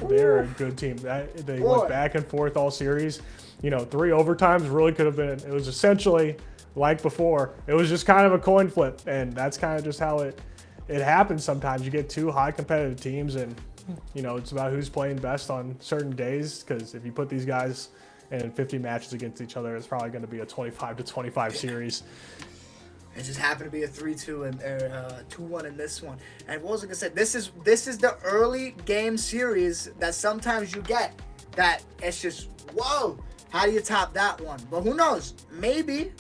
a good team. They went back and forth all series. 3 overtimes really could have been. It was essentially like before. It was just kind of a coin flip, and that's kind of just how it happens sometimes. You get 2 high competitive teams, and it's about who's playing best on certain days. Because if you put these guys in 50 matches against each other, it's probably going to be a 25-25 series. It just happened to be a 3-2 and 2-1 in this one. And what was I gonna say? This is the early game series that sometimes you get that it's just whoa. How do you top that one? But who knows? Maybe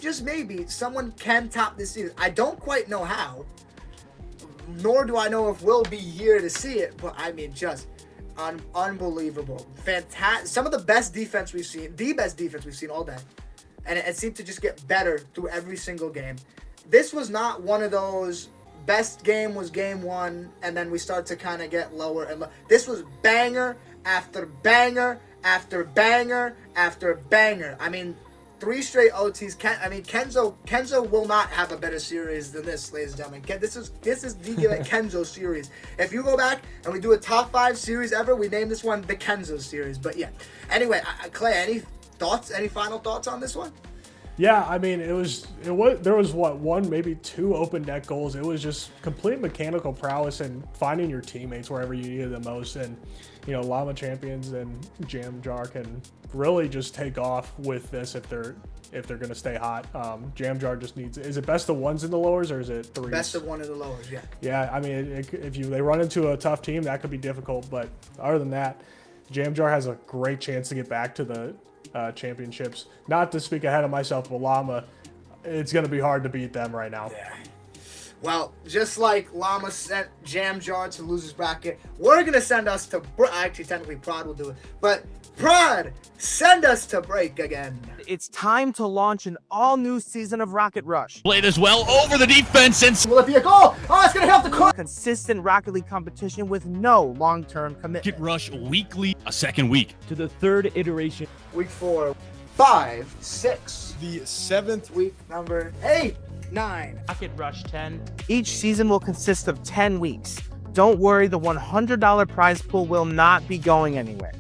just maybe someone can top this series. I don't quite know how. Nor do I know if we'll be here to see it. But I mean, just unbelievable, fantastic. Some of the best defense we've seen. The best defense we've seen all day. And it seemed to just get better through every single game. This was not one of those best game was game 1, and then we start to kind of get lower and lower. This was banger after banger after banger after banger. I mean, 3 straight OTs. Kenzo will not have a better series than this, ladies and gentlemen. This is the Kenzo series. If you go back and we do a top 5 series ever, we name this one the Kenzo series. But yeah. Anyway, Clay, any thoughts? Any final thoughts on this one? Yeah, I mean, there was what, 1, maybe 2 open net goals. It was just complete mechanical prowess and finding your teammates wherever you needed them most. And Llama Champions and Jamjar can really just take off with this if they're going to stay hot. Jamjar just needs. Is it best of 1s in the lowers or is it 3s? Best of 1 in the lowers, yeah. Yeah, I mean, they run into a tough team, that could be difficult. But other than that, Jamjar has a great chance to get back to the championships. Not to speak ahead of myself, but Llama, it's going to be hard to beat them right now. Yeah. Well, just like Llama sent Jamjar to losers bracket, we're going to send us to actually technically Prod will do it, but Prod, send us to break again. It's time to launch an all-new season of Rocket Rush. Played as well over the defense and Will it be a goal? Oh, it's going to help the court. Consistent Rocket League competition with no long-term commitment. Rocket Rush weekly, a second week. To the 3rd iteration. Week 4, 5, 6. The 7th Week number 8, 9. Rocket Rush 10. Each season will consist of 10 weeks. Don't worry, the $100 prize pool will not be going anywhere.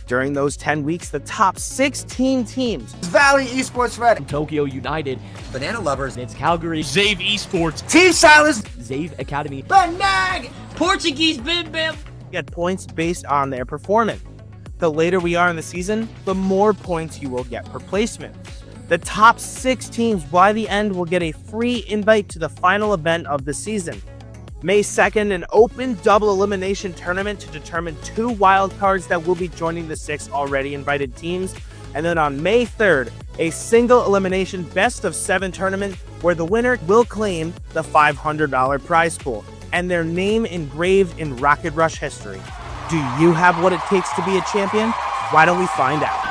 During those 10 weeks, the top 16 teams, Valley Esports Red, Tokyo United. Banana Lovers, It's Calgary. Zave Esports. Team Silence, Zave Academy. Banag, Portuguese Bim Bim. get points based on their performance. The later we are in the season, the more points you will get per placement. The top 6 teams by the end will get a free invite to the final event of the season. May 2nd, an open double elimination tournament to determine 2 wildcards that will be joining the 6 already invited teams. And then on May 3rd, a single elimination best of 7 tournament where the winner will claim the $500 prize pool and their name engraved in Rocket Rush history. Do you have what it takes to be a champion? Why don't we find out?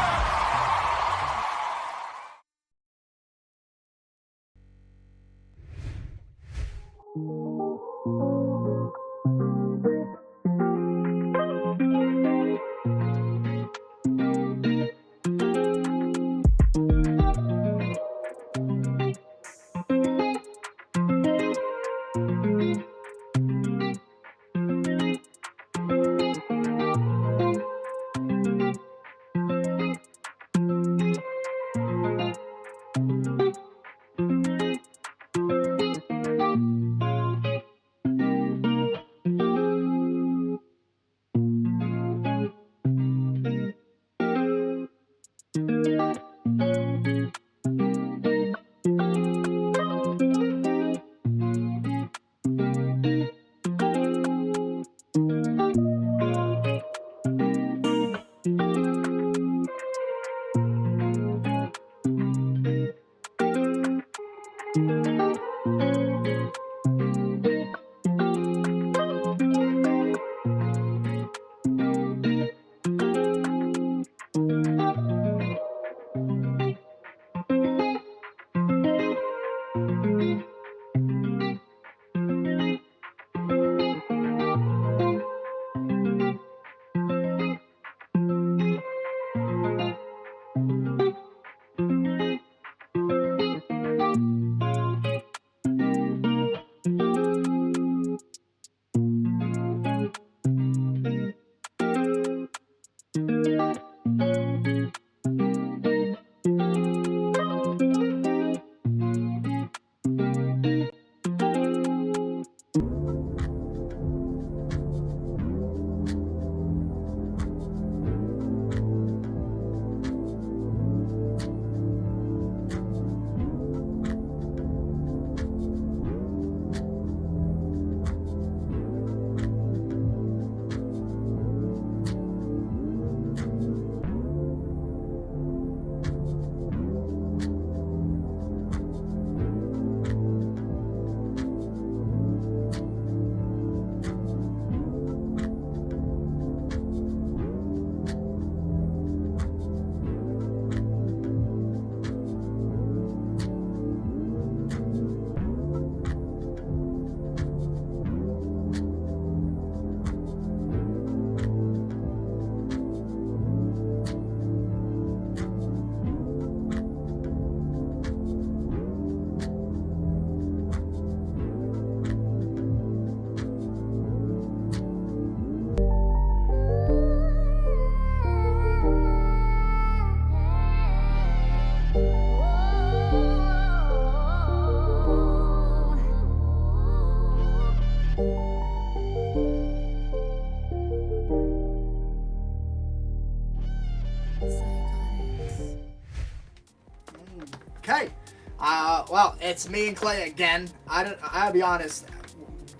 Well, it's me and Clay again. I'll be honest.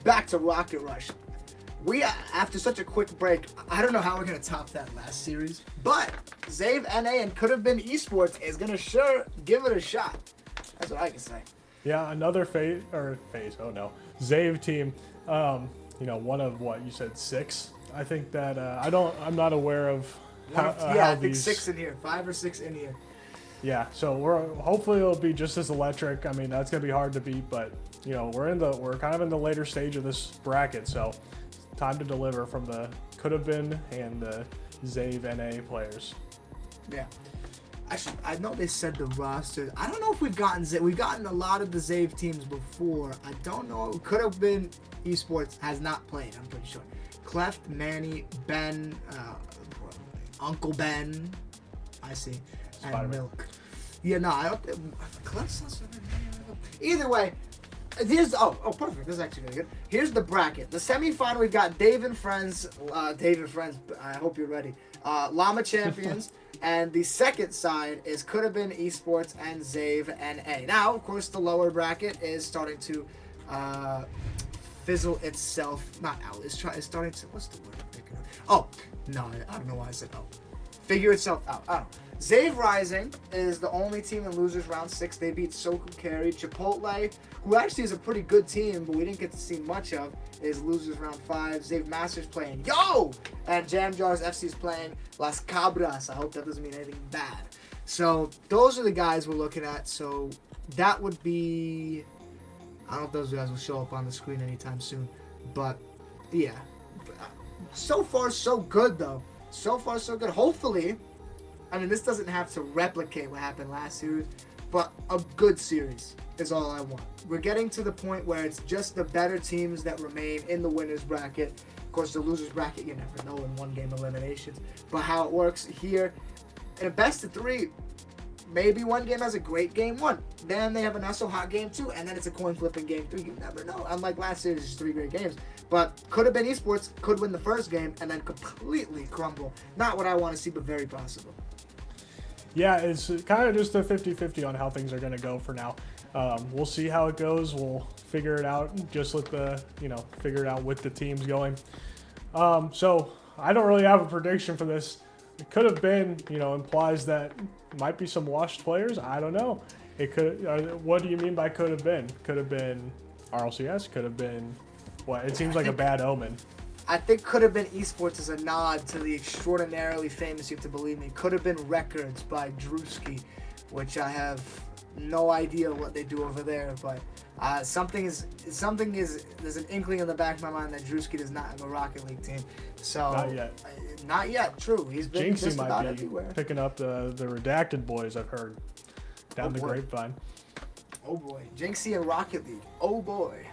Back to Rocket Rush. We, after such a quick break, I don't know how we're going to top that last series. But Zave NA and Could Have Been Esports is going to sure give it a shot. That's what I can say. Yeah, another Zave team. One of what you said 6. I think that I'm not aware of how I think these 6 in here, 5 or 6 in here. Yeah, so hopefully it'll be just as electric. I mean, that's gonna be hard to beat, but we're kind of in the later stage of this bracket, so it's time to deliver from the Could Have Been and the Zave NA players. Yeah. Actually, I know they said the roster. I don't know if we've gotten a lot of the Zave teams before. I don't know. Could Have Been Esports has not played, I'm pretty sure. Cleft, Manny, Ben, Uncle Ben, I see, and Spider-Man. Milk. Yeah, no, I don't. Cleft's either way. Here's perfect. This is actually really good. Here's the bracket. The semifinal, we've got Dave and Friends. I hope you're ready. Llama Champions. And the second side is Could Have Been Esports and Zave NA. Now, of course, the lower bracket is starting to fizzle itself. Not out. It's starting to. What's the word I'm thinking of? Oh, no, I don't know why I said oh. Figure itself out. I don't know. Zave Rising is the only team in losers round 6. They beat Soku Carry. Chipotle, who actually is a pretty good team, but we didn't get to see much of, is losers round 5. Zave Masters playing Yo! And Jam Jars FC is playing Las Cabras. I hope that doesn't mean anything bad. So those are the guys we're looking at. So that would be... I don't know if those guys will show up on the screen anytime soon. But, yeah. So far, so good, though. So far, so good. Hopefully... I mean, this doesn't have to replicate what happened last series, but a good series is all I want. We're getting to the point where it's just the better teams that remain in the winner's bracket. Of course, the loser's bracket, you never know in one-game eliminations. But how it works here, in a best of 3, maybe one game has a great game 1. Then they have a not-so-hot game 2, and then it's a coin-flip in game 3. You never know. Unlike last series, it's 3 great games. But Could Have Been Esports could win the first game and then completely crumble. Not what I want to see, but very possible. Yeah, it's kind of just a 50-50 on how things are going to go for now. We'll see how it goes. We'll figure it out figure it out with the teams going. So I don't really have a prediction for this. It could have been, implies that might be some washed players. I don't know. It could. What do you mean by could have been? Could have been RLCS. Could have been what? It seems like a bad omen. I think Could Have Been Esports is a nod to the extraordinarily famous, you have to believe me, Could Have Been Records by Drewski, which I have no idea what they do over there, but there's an inkling in the back of my mind that Drewski does not have a Rocket League team. So Not yet. Not yet, true. He's been Jinxie just about might be everywhere. picking up the redacted boys, I've heard, down the boy. grapevine. Oh boy. Jinxie and Rocket League. Oh boy.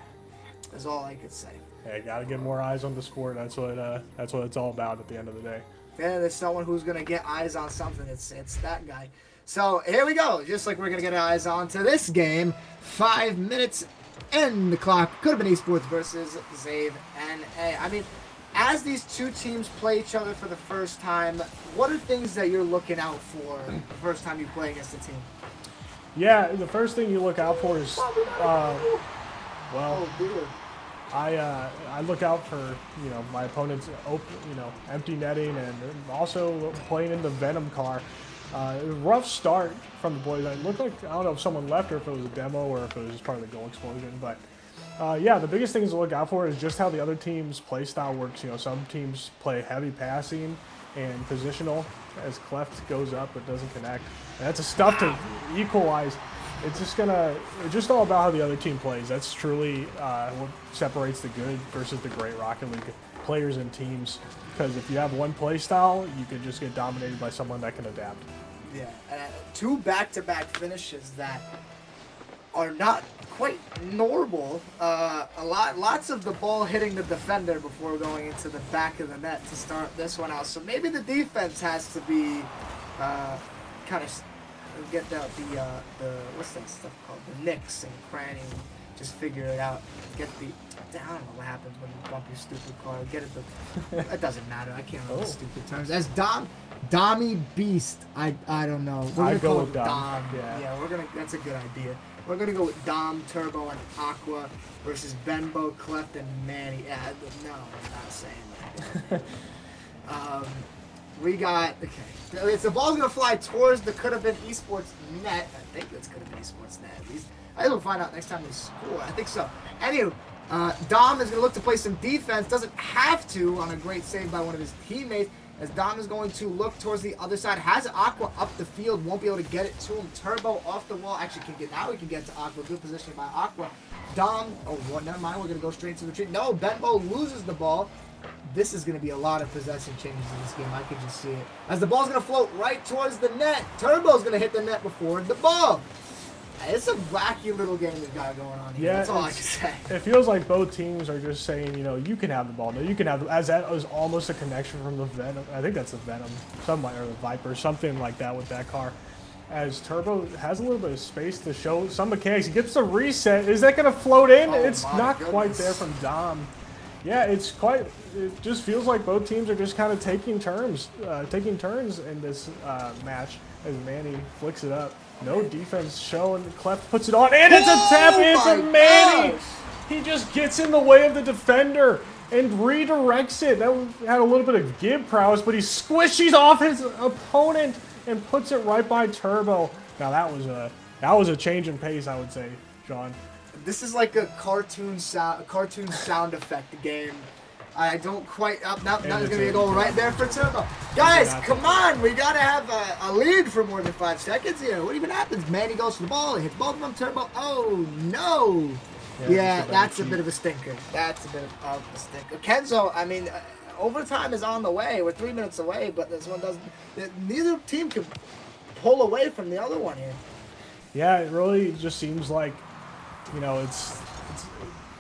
That's all I could say. Hey, gotta get more eyes on the sport. That's what it's all about at the end of the day. Yeah, there's someone who's gonna get eyes on something. It's that guy. So here we go. Just like we're gonna get eyes on to this game. 5 minutes in the clock. Could Have Been Esports versus Zave NA. I mean, as these two teams play each other for the first time, what are things that you're looking out for the first time you play against a team? Yeah, the first thing you look out for is Oh dear. I look out for my opponent's empty netting and also playing in the Venom car. Rough start from the boys. It looked like, I don't know if someone left or if it was a demo or if it was just part of the goal explosion. But yeah, the biggest things to look out for is just how the other team's play style works. Some teams play heavy passing and positional as Cleft goes up but doesn't connect. And that's a stuff to equalize. It's just all about how the other team plays. That's truly what separates the good versus the great Rocket League players and teams. Because if you have one play style, you can just get dominated by someone that can adapt. Yeah, 2 back-to-back finishes that are not quite normal. Lots of the ball hitting the defender before going into the back of the net to start this one out. So maybe the defense has to be kind of get the what's that stuff called? The nicks and cranny. Just figure it out. Get the I don't know what happens when you bump your stupid car. Get it. It doesn't matter. I can't remember the stupid terms. As Dommy Beast. I don't know. We're gonna I'd go call with it Dom. Yeah, we're gonna. That's a good idea. We're gonna go with Dom, Turbo, and Aqua versus Benbow, Cleft, and Manny. Yeah, no, I'm not saying that. We got the ball's gonna fly towards the could have been esports net. I think that's could have been esports net at least. I guess we'll find out next time we score. I think so. Anyway, Dom is gonna look to play some defense. Doesn't have to on a great save by one of his teammates. As Dom is going to look towards the other side, has Aqua up the field, won't be able to get it to him. Turbo off the wall, actually can get, now he can get to Aqua, good positioning by Aqua. Dom, oh, well, never mind, we're going to go straight to the retreat. No, Benbow loses the ball. This is going to be a lot of possession changes in this game, I can just see it. As the ball's going to float right towards the net, Turbo's going to hit the net before the ball. It's a wacky little game we've got going on here. Yeah, that's all I can say. It feels like both teams are just saying, you know, you can have the ball. No, you can have the, as that was almost a connection from the Venom. I think that's the Venom, or the Viper, something like that with that car. As Turbo has a little bit of space to show some mechanics. He gets the reset. Is that going to float in? Oh, it's not quite there from Dom. Yeah, it just feels like both teams are just kind of taking turns in this match as Manny flicks it up. No defense shown. Cleft puts it on, and it's a tap in from Manny. He just gets in the way of the defender and redirects it. That had a little bit of give prowess, but he squishes off his opponent and puts it right by Turbo. Now that was a change in pace, I would say, John. This is like a cartoon sound effect game. I don't quite. Now there's going to be a goal right there for Turbo. Guys, come on. We got to have a lead for more than 5 seconds here. What even happens? Manny goes for the ball. He hits both of them. Turbo. Oh, no. Yeah, that's a bit of a stinker. That's a bit of a stinker. Kenzo, I mean, overtime is on the way. We're 3 minutes away, but this one doesn't. Neither team can pull away from the other one here. Yeah, it really just seems like, you know, it's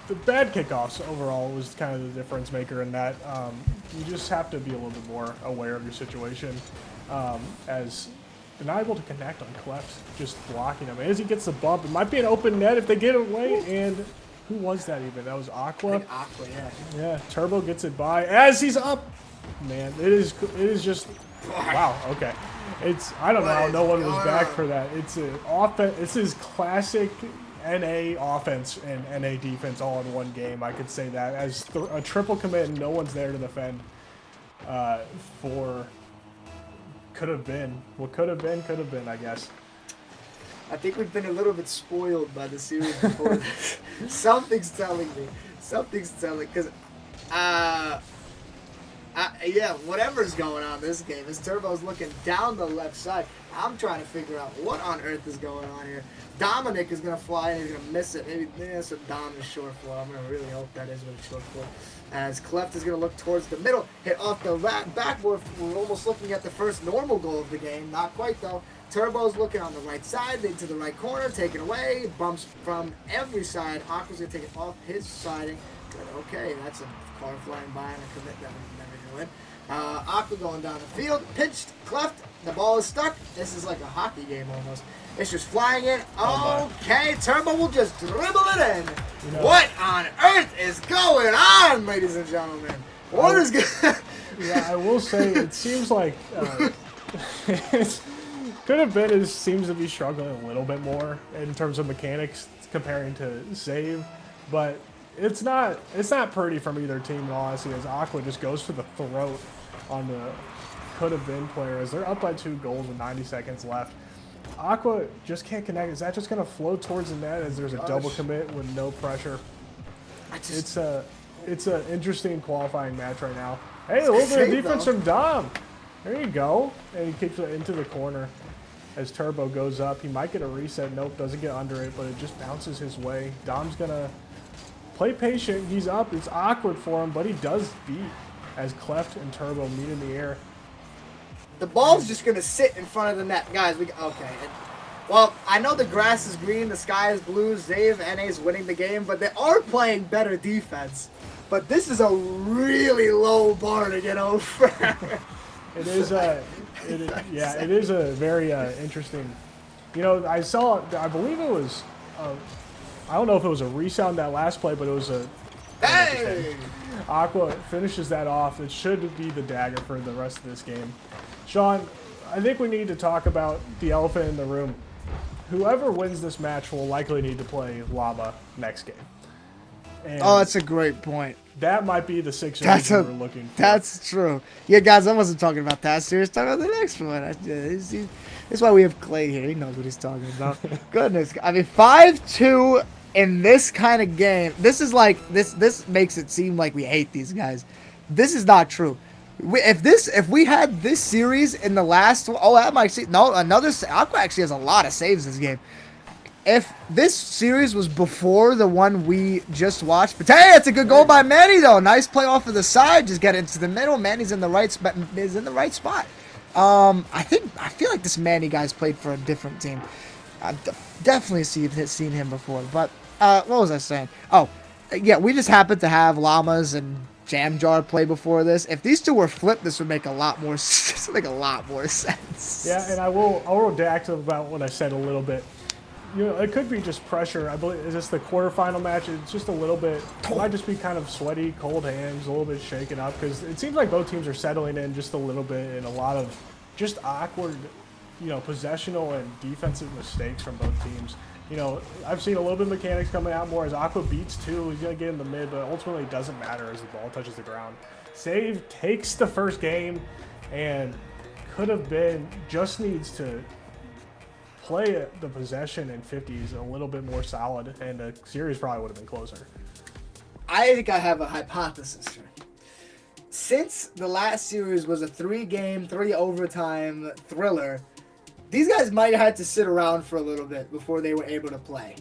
the bad kickoffs overall was kind of the difference maker in that. You just have to be a little bit more aware of your situation. As they're not able to connect on Cleft, just blocking him. As he gets the bump, it might be an open net if they get away. And who was that even? That was Aqua. Aqua, yeah. Yeah, Turbo gets it by as he's up. Man, it is just wow. Okay, I don't know how no one was back for that. It's an offense. This is classic NA offense and NA defense all in one game. I could say that as a triple commit and no one's there to defend for could have been. What could have been, I guess. I think we've been a little bit spoiled by the series before this. Something's telling me. Because, yeah, whatever's going on in this game, as Turbo's looking down the left side, I'm trying to figure out what on earth is going on here. Dominic is going to fly and he's going to miss it. Maybe that's what Dom is short for. I'm going to really hope that is what it's short for. As Cleft is going to look towards the middle, hit off the backboard. We're almost looking at the first normal goal of the game. Not quite, though. Turbo's looking on the right side, into the right corner, taken away. Bumps from every side. Aqua's going to take it off his siding. But okay, that's a car flying by and a commit that we're never going to win. Aqua going down the field, pitched, Cleft, the ball is stuck. This is like a hockey game almost. It's just flying in. Okay, Turbo will just dribble it in. You know, what on earth is going on, ladies and gentlemen? What is good? Yeah, I will say it seems like could have been. It seems to be struggling a little bit more in terms of mechanics comparing to save, but it's not pretty from either team in all honesty, as Aqua just goes for the throat on the could have been player as they're up by 2 goals with 90 seconds left. Aqua just can't connect. Is that just going to flow towards the net as there's a double commit with no pressure? It's an interesting qualifying match right now. Hey, a little bit of defense from Dom. There you go. And he kicks it into the corner as Turbo goes up. He might get a reset. Nope, doesn't get under it, but it just bounces his way. Dom's going to play patient. He's up. It's awkward for him, but he does beat as Cleft and Turbo meet in the air. The ball's just going to sit in front of the net. Guys, okay. Well, I know the grass is green, the sky is blue, Zave, NA is winning the game, but they are playing better defense. But this is a really low bar to get over. It is a very interesting. You know, I believe it was, I don't know if it was a resound that last play, but it was a. Hey! Aqua finishes that off. It should be the dagger for the rest of this game. Sean, I think we need to talk about the elephant in the room. whoever wins this match will likely need to play Llama next game. And Oh, that's a great point. that might be the 6 That's we're looking for. That's true. Yeah, guys, I wasn't talking about that series. Talking about the next one. That's why we have Clay here. He knows what he's talking about. Goodness, I mean, 5-2 in this kind of game. This is like this makes it seem like we hate these guys. This is not true. If we had this series in the last, that might see Aqua actually has a lot of saves this game. If this series was before the one we just watched, but hey, it's a good goal by Manny though. Nice play off of the side, just get into the middle. Manny's in the right spot. I feel like this Manny guy's played for a different team. I've definitely seen him before. But what was I saying? Oh, yeah, we just happened to have Llamas and Jam Jar play before this. If these two were flipped, this would make a lot more sense. Yeah, and I will redact about what I said a little bit. You know, it could be just pressure. I believe is this the quarterfinal match? It's just a little bit. It might just be kind of sweaty, cold hands, a little bit shaken up because it seems like both teams are settling in just a little bit and a lot of just awkward, possessional and defensive mistakes from both teams. I've seen a little bit of mechanics coming out more as Aqua beats too. He's gonna get in the mid, but ultimately it doesn't matter as the ball touches the ground. Save takes the first game and could have been just needs to play the possession in 50s a little bit more solid, and the series probably would have been closer. I think I have a hypothesis here. Since the last series was a 3-game, 3-overtime thriller, these guys might have had to sit around for a little bit before they were able to play.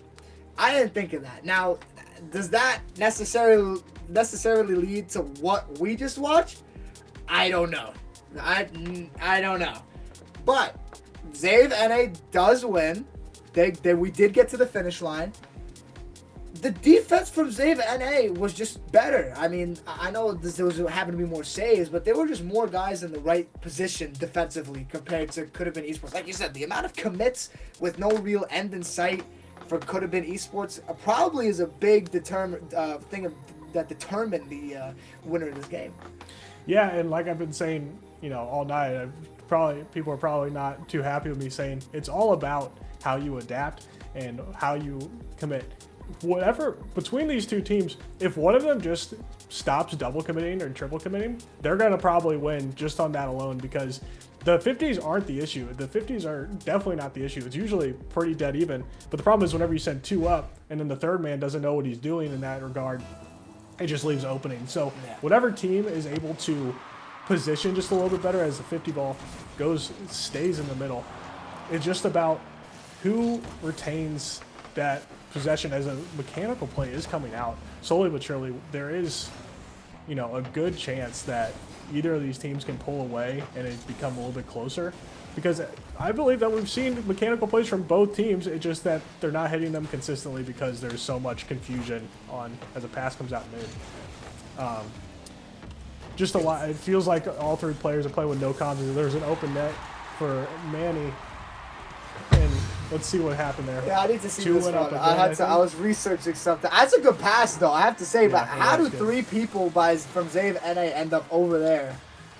I didn't think of that. Now, does that necessarily lead to what we just watched? I don't know. I don't know. But Zave NA does win. We did get to the finish line. The defense from Zave NA was just better. I mean, I know there happened to be more saves, but there were just more guys in the right position defensively compared to could have been esports. Like you said, the amount of commits with no real end in sight for could have been esports probably is a big thing that determined the winner of this game. Yeah, and like I've been saying, all night, people are probably not too happy with me saying it's all about how you adapt and how you commit. Whatever between these two teams, if one of them just stops double committing or triple committing, they're gonna probably win just on that alone because the 50s aren't the issue. The 50s are definitely not the issue. It's usually pretty dead even. But the problem is whenever you send 2 up and then the third man doesn't know what he's doing in that regard, it just leaves opening. So whatever team is able to position just a little bit better as the 50 ball stays in the middle, it's just about who retains that possession as a mechanical play is coming out. Slowly but surely, there is, a good chance that either of these teams can pull away and it become a little bit closer. Because I believe that we've seen mechanical plays from both teams. It's just that they're not hitting them consistently because there's so much confusion as a pass comes out mid. Just a lot. It feels like all 3 players are playing with no comms. There's an open net for Manny. And let's see what happened there. Yeah, I need to see 2 this went one. up I was researching something. That's a good pass, though. I have to say, Yeah, but how do 3 people from Zave NA end up over there?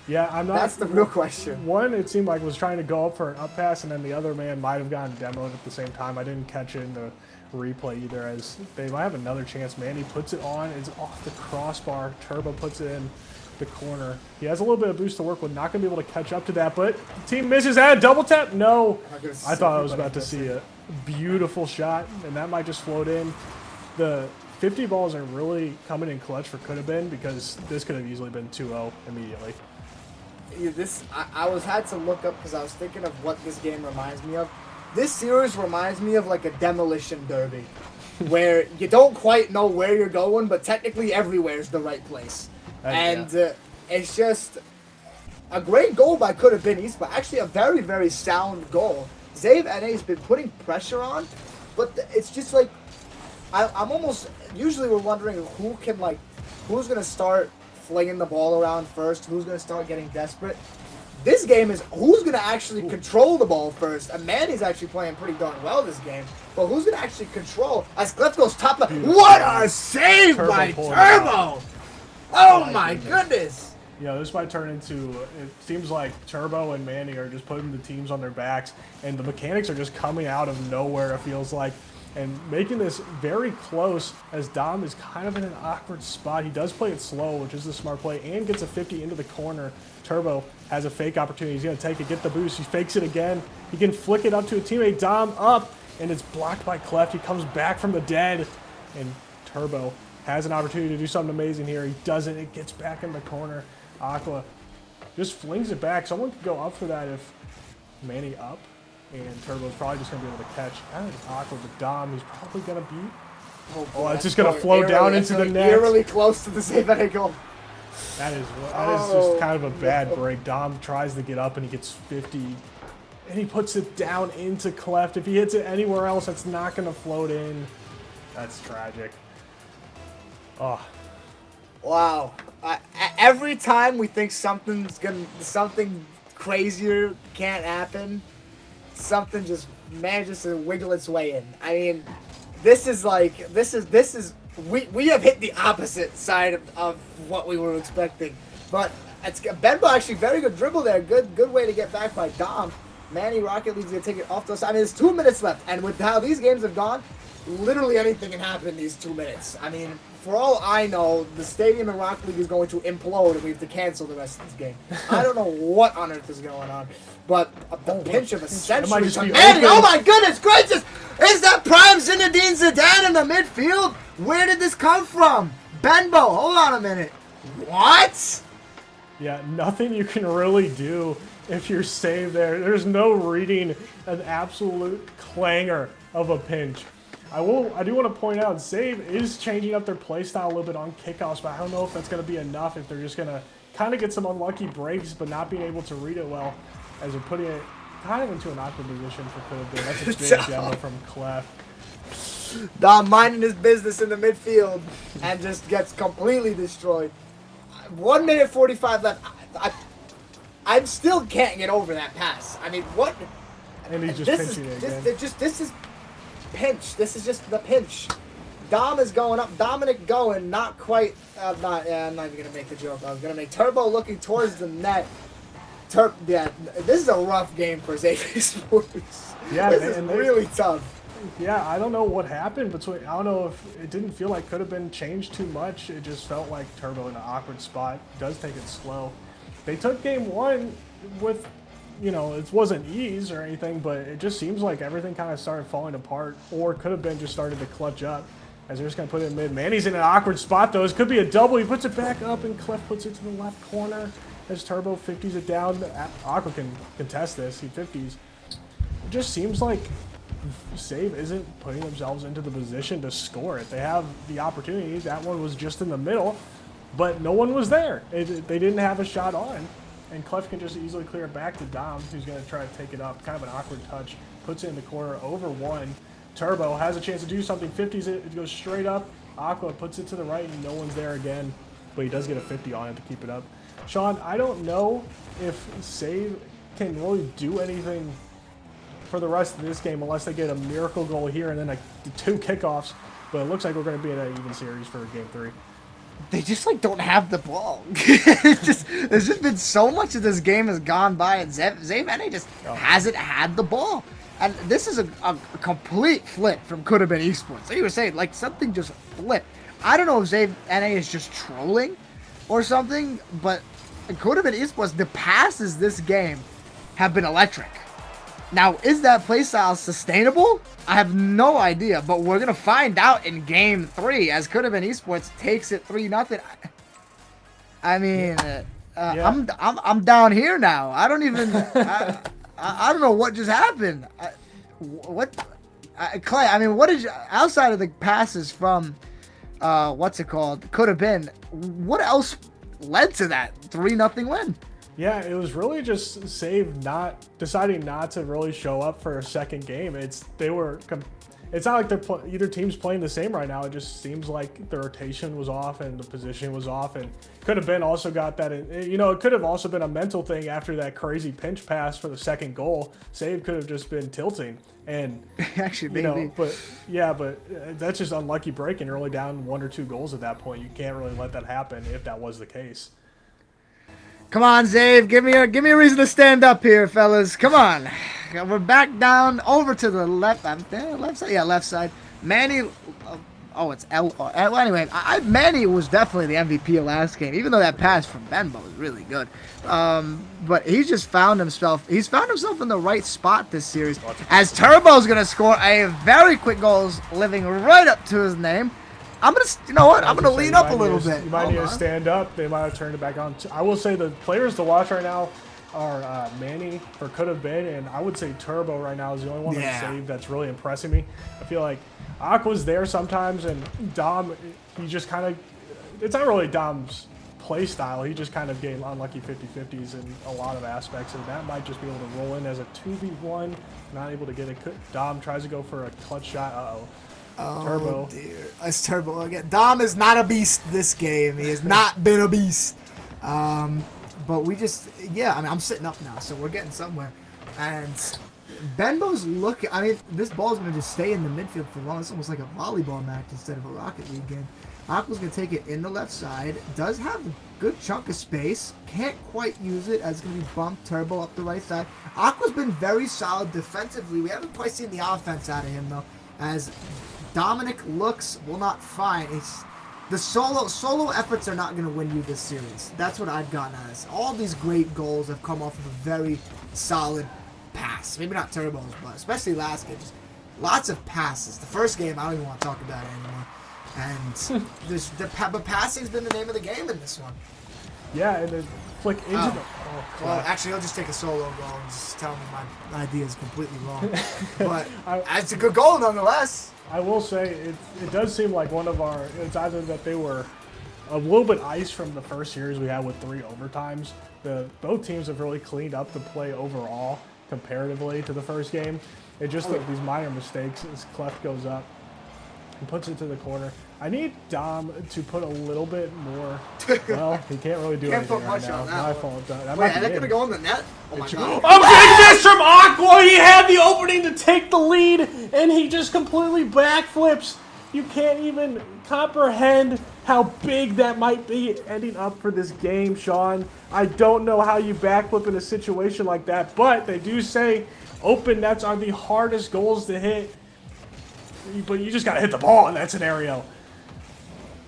Yeah, I'm not. That's the real question. One, it seemed like was trying to go up for an up pass, and then the other man might have gotten demoed at the same time. I didn't catch it in the replay either, as they might have another chance. Manny puts it on. It's off the crossbar. Turbo puts it in the corner. He has a little bit of boost to work with. Not going to be able to catch up to that, but the team misses that. Double tap? No. I thought I was about to see a beautiful shot, and that might just float in. The 50 balls are really coming in clutch for could have been because this could have easily been 2-0 immediately. Yeah, I had to look up because I was thinking of what this game reminds me of. This series reminds me of like a demolition derby, where you don't quite know where you're going, but technically everywhere is the right place. It's just a great goal by could have been Eastbourne. Actually, a very, very sound goal. Zave NA's been putting pressure on, but it's just like I'm almost. Usually, we're wondering who's gonna start flinging the ball around first, who's going to start getting desperate. This game is who's going to actually control the ball first. And Manny's actually playing pretty darn well this game, but who's going to actually control? As Cliff goes top left. What a save by Turbo! Oh my goodness! This might turn into, it seems like Turbo and Manny are just putting the teams on their backs, and the mechanics are just coming out of nowhere, it feels like, and making this very close as Dom is kind of in an awkward spot. He does play it slow, which is the smart play, and gets a 50 into the corner. Turbo has a fake opportunity. He's going to take it, get the boost. He fakes it again. He can flick it up to a teammate. Dom up, and it's blocked by Cleft. He comes back from the dead, and Turbo has an opportunity to do something amazing here. He doesn't. It gets back in the corner. Aqua just flings it back. Someone could go up for that if Manny up, and Turbo's probably just going to be able to catch. I think it's Aqua, but Dom, he's probably going to beat. Oh, it's just going to flow down into the net. Eerily close to the save angle. That is just kind of a bad break. Dom tries to get up, and he gets 50, and he puts it down into Cleft. If he hits it anywhere else, that's not going to float in. That's tragic. Oh. Wow. Every time we think something crazier can't happen, something just manages to wiggle its way in. I mean, this is we have hit the opposite side of what we were expecting. But it's Benbo actually very good dribble there. Good way to get back by Dom. Manny Rocket League's gonna take it off the side. I mean, there's 2 minutes left, and with how these games have gone, literally anything can happen in these 2 minutes. I mean, for all I know, the stadium in Rocket League is going to implode and we have to cancel the rest of this game. I don't know what on earth is going on, but the pinch of a century. Manny, oh my goodness gracious! Is that Prime Zinedine Zidane in the midfield? Where did this come from? Benbo, hold on a minute. What? Yeah, nothing you can really do if you're saved there. There's no reading an absolute clanger of a pinch. I do want to point out, Save is changing up their play style a little bit on kickoffs, but I don't know if that's going to be enough, if they're just going to kind of get some unlucky breaks, but not being able to read it well, as they're putting it kind of into an awkward position for could have been. That's a big demo from Clef. Dom minding his business in the midfield and just gets completely destroyed. 1 minute 45 left. I still can't get over that pass. I mean, what? And he's just pinching it again. This is pinch. This is just the pinch. Dom is going up. Dominic going. Not quite. I'm not even gonna make the joke. I was gonna make Turbo looking towards the net. Yeah, this is a rough game for Xavier Sports. Yeah, this is really tough. Yeah, I don't know what happened between. I don't know if it didn't feel like could have been changed too much. It just felt like Turbo in an awkward spot. Does take it slow. They took game one with, it wasn't ease or anything, but it just seems like everything kind of started falling apart, or could have been just started to clutch up as they're just going to put it in mid. Manny's in an awkward spot, though. This could be a double. He puts it back up, and Clef puts it to the left corner as Turbo 50s it down. Aqua can contest this. He 50s. It just seems like Save isn't putting themselves into the position to score it. They have the opportunities. That one was just in the middle, but no one was there. They didn't have a shot on. And Clef can just easily clear it back to Dom, who's going to try to take it up. Kind of an awkward touch. Puts it in the corner over one. Turbo has a chance to do something. 50s it. It goes straight up. Aqua puts it to the right, and no one's there again. But he does get a 50 on it to keep it up. Sean, I don't know if Save can really do anything for the rest of this game unless they get a miracle goal here and then the 2 kickoffs. But it looks like we're going to be in an even series for game 3. They just don't have the ball. There's just been so much of this game has gone by, and Zayvene just hasn't had the ball. And this is a complete flip from could have been esports. So you were saying something just flipped. I don't know if Zayvene is just trolling or something, but it could have been esports. The passes this game have been electric. Now, is that playstyle sustainable? I have no idea, but we're gonna find out in game 3 as could have been esports takes it 3-0. I mean, I'm down here now. I don't even I don't know what just happened. Clay? I mean, what did outside of the passes from what's it called? Could have been. What else led to that 3-0 win? Yeah, it was really just Save deciding not to really show up for a second game. It's not like either team's playing the same right now. It just seems like the rotation was off and the position was off, and could have been also got that. It could have also been a mental thing after that crazy pinch pass for the second goal. Save could have just been tilting, and actually maybe. But that's just unlucky breaking. You're only down 1 or 2 goals at that point. You can't really let that happen if that was the case. Come on, Zave. Give me a reason to stand up here, fellas. Come on. We're back down over to the left. Left side. Yeah, left side. Manny. Oh, it's L. Well, anyway, Manny was definitely the MVP of last game, even though that pass from Benbow was really good. But he's just found himself. He's found himself in the right spot this series. As Turbo's gonna score a very quick goal, living right up to his name. I'm gonna, you know what? I'm gonna lean up a little bit. You might need to stand up. They might have turned it back on. I will say the players to watch right now are Manny for could have been, and I would say Turbo right now is the only one that's saved that's really impressing me. I feel like Aqua's there sometimes, and Dom, he just kind of, it's not really Dom's play style. He just kind of gave unlucky 50-50s in a lot of aspects, and that might just be able to roll in as a 2v1, not able to get it. Dom tries to go for a clutch shot. Uh-oh. Oh, Turbo. Dear. It's Turbo again. Dom is not a beast this game. He has not been a beast. But we just, yeah, I mean, I'm sitting up now, so we're getting somewhere. And Benbo's looking, I mean, this ball's going to just stay in the midfield for long. It's almost like a volleyball match instead of a Rocket League game. Aqua's going to take it in the left side. Does have a good chunk of space. Can't quite use it as it's going to be bumped. Turbo up the right side. Aqua's been very solid defensively. We haven't quite seen the offense out of him, though, as Dominic will not find. It's the solo efforts are not going to win you this series. That's what I've gotten out of this. All these great goals have come off of a very solid pass. Maybe not Turbo's, but especially last game. Just lots of passes. The first game, I don't even want to talk about it anymore. And but passing's been the name of the game in this one. Yeah, and then flick into the. Well, actually, he'll just take a solo goal and just tell me my idea is completely wrong. But it's a good goal nonetheless. I will say it does seem like one of our. It's either that they were a little bit iced from the first series we had with 3 overtimes. Both teams have really cleaned up the play overall comparatively to the first game. It just these minor mistakes as Clef goes up and puts it to the corner. I need Dom to put a little bit more. Well, he can't really do anything put much right now. on that My one. fault. That Wait, might are be they going to in. go in the net? Oh my god. A big miss from Aqua! He had the opening to take the lead, and he just completely backflips. You can't even comprehend how big that might be ending up for this game, Sean. I don't know how you backflip in a situation like that, but they do say open nets are the hardest goals to hit. But you just got to hit the ball in that scenario.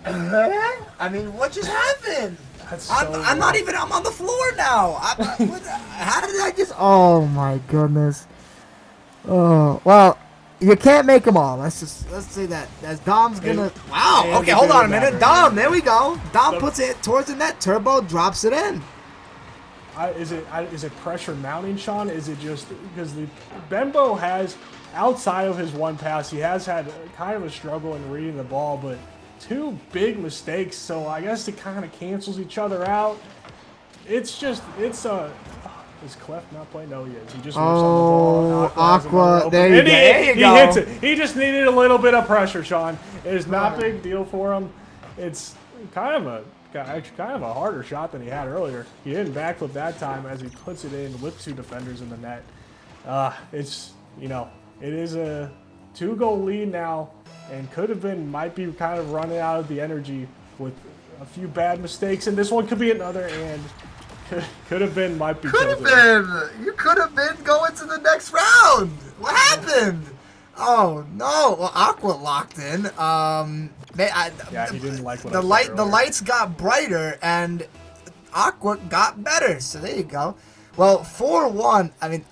I mean, what just happened? I'm not even. I'm on the floor now. How did I just? Oh my goodness. Oh well, you can't make them all. Let's say that. As Dom's gonna. Wow. Okay, hold on a minute. Dom, there we go. Dom puts it towards the net. Turbo drops it in. Is it pressure mounting, Sean? Is it just because Benbow has, outside of his one pass, he has had kind of a struggle in reading the ball, but 2 big mistakes, so I guess it kind of cancels each other out. It's is Clef not playing? No, he is. He just whips on the ball. Aqua, there you go. He hits it. He just needed a little bit of pressure, Sean. It is not a big deal for him. It's kind of a harder shot than he had earlier. He didn't backflip that time as he puts it in with 2 defenders in the net. It's, it is a 2-goal lead now, and might be kind of running out of the energy with a few bad mistakes, and this one could be another, and could have been, might be. Could have been. You could have been going to the next round. What happened? Oh no! Well, Aqua locked in. Yeah, he didn't like what the light. The lights got brighter, and Aqua got better. So there you go. Well, 4-1. I mean,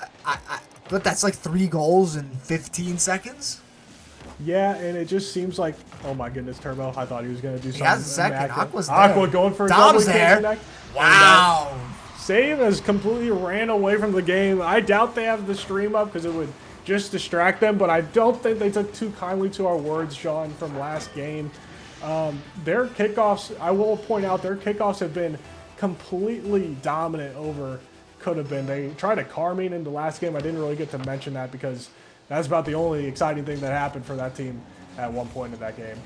but that's like 3 goals in 15 seconds. Yeah, and it just seems like, oh my goodness, Turbo. I thought he was going to do something. He has a second. Aqua's there. Aqua going for a Dom's double there. connect. Wow. And, Save has completely ran away from the game. I doubt they have the stream up because it would just distract them, but I don't think they took too kindly to our words, Sean, from last game. Their kickoffs, I will point out, their kickoffs have been completely dominant over could have been. They tried a Carmine in the last game. I didn't really get to mention that because that's about the only exciting thing that happened for that team at one point in that game.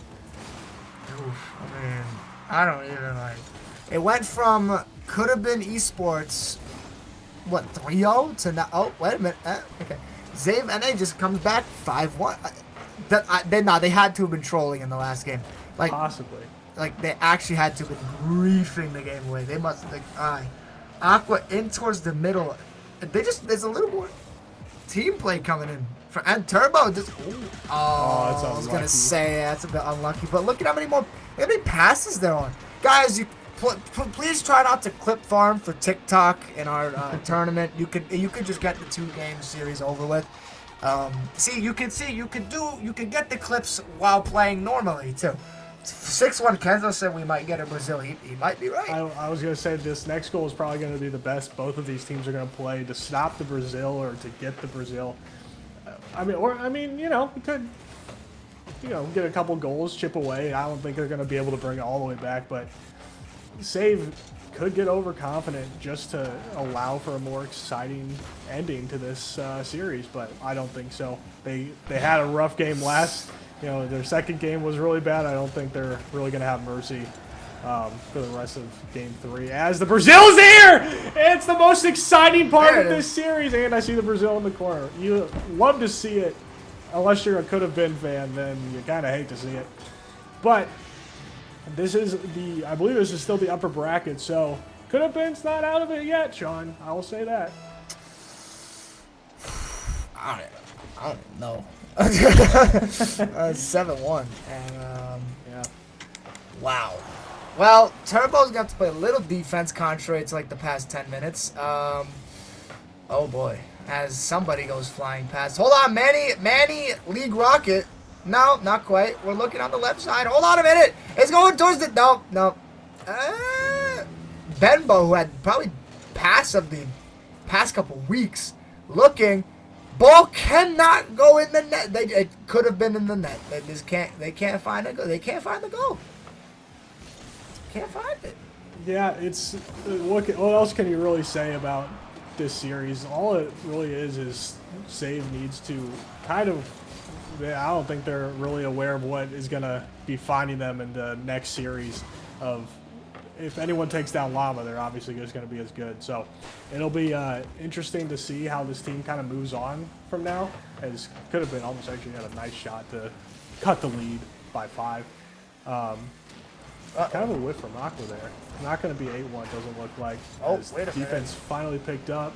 Oof, man, I don't even like. It went from could have been esports, what 3-0 to now. Oh, wait a minute. Okay, Zave NA just comes back 5-1. They had to have been trolling in the last game. Like possibly. Like they actually had to have been griefing the game away. They must. Aqua in towards the middle. There's a little more team play coming in. And Turbo just, that's I was going to unlucky. say that's a bit unlucky. But look at how many passes there are. Guys, please try not to clip farm for TikTok in our tournament. You could just get the 2-game series over with. You can get the clips while playing normally too. 6-1 Kenzo said we might get a Brazil. He might be right. I was going to say this next goal is probably going to be the best both of these teams are going to play to stop the Brazil or to get the Brazil. We could, get a couple goals, chip away. I don't think they're going to be able to bring it all the way back, but Save could get overconfident just to allow for a more exciting ending to this series, but I don't think so. They had a rough game last. Their second game was really bad. I don't think they're really going to have mercy for the rest of Game 3. As the Brazil's here! It's the most exciting part of this series, and I see the Brazil in the corner. You love to see it, unless you're a could-have-been fan, then you kind of hate to see it. But I believe this is still the upper bracket, so could-have-been's not out of it yet, Sean. I will say that. I don't know. 7-1. And, Yeah. Wow. Well, Turbo's got to play a little defense contrary to like the past 10 minutes. Oh boy. As somebody goes flying past. Hold on, Manny League Rocket. No, not quite. We're looking on the left side. Hold on a minute. It's going towards the... No. Benbow, who had probably pass of the past couple weeks, looking... Ball cannot go in the net. It could have been in the net. They just can't. They can't find it. They can't find the goal. Can't find it. Yeah, what else can you really say about this series? All it really is Save needs to kind of. I don't think they're really aware of what is going to be finding them in the next series. If anyone takes down Llama, they're obviously just going to be as good. So it'll be interesting to see how this team kind of moves on from now. As could have been almost actually had a nice shot to cut the lead by 5. Kind of a whiff from Aqua there. Not going to be 8-1, doesn't look like. As wait a minute. Defense finally picked up.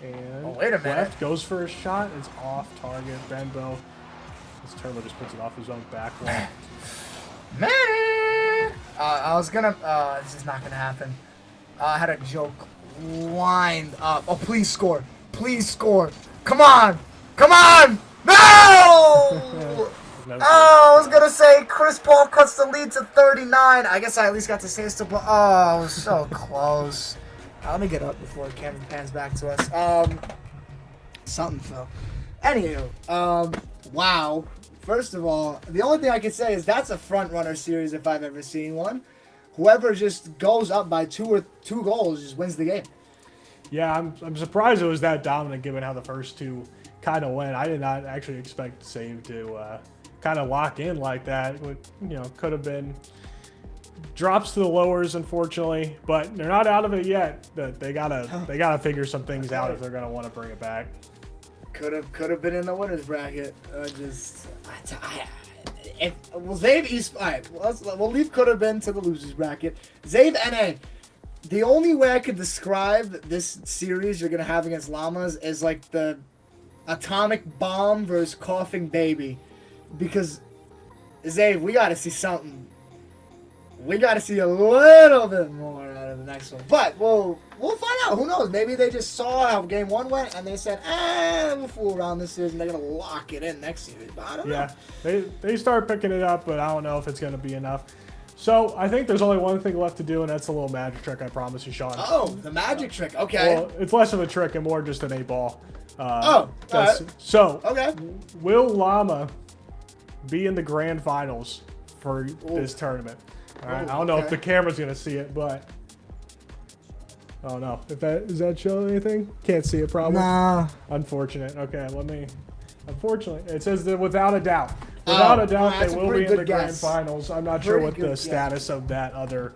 And wait a minute. left goes for a shot. It's off target. Benbow. This Turbo just puts it off his own back wall. Man! I was gonna. This is not gonna happen. I had a joke lined up. Oh, please score! Please score! Come on! Come on! No! Oh, I was gonna say Chris Paul cuts the lead to 39. I guess I at least got to say still. Oh, I was so close. Let me get up before the camera pans back to us. Something fell. Anywho, wow. First of all, the only thing I can say is that's a front-runner series if I've ever seen one. Whoever just goes up by two goals just wins the game. Yeah, I'm surprised it was that dominant given how the first two kind of went. I did not actually expect Save to kind of lock in like that. Could have been drops to the lowers, unfortunately, but they're not out of it yet. They gotta figure some things out if they're gonna want to bring it back. Could have been in the winners bracket. Zave East. All right, we'll leave could have been to the losers bracket. Zave NA. The only way I could describe this series you're gonna have against Llamas is like the atomic bomb versus coughing baby, because Zave, we gotta see something. We gotta see a little bit more out of the next one, but we'll find out. Who knows? Maybe they just saw how Game 1 went and they said, we'll fool around this series and they're gonna lock it in next series. But I don't know. Yeah, they start picking it up, but I don't know if it's gonna be enough. So I think there's only one thing left to do, and that's a little magic trick. I promise you, Sean. Oh, the magic trick. Okay. Well, it's less of a trick and more just an 8-ball. All right. So, Okay. will Llama be in the grand finals for this tournament? All right. I don't know if the camera's gonna see it, but I don't know. Is that showing anything? Can't see it, probably. Nah. Unfortunate. Okay, unfortunately, it says that without a doubt. Without a doubt, they will be in the grand finals. I'm not sure what the status of that other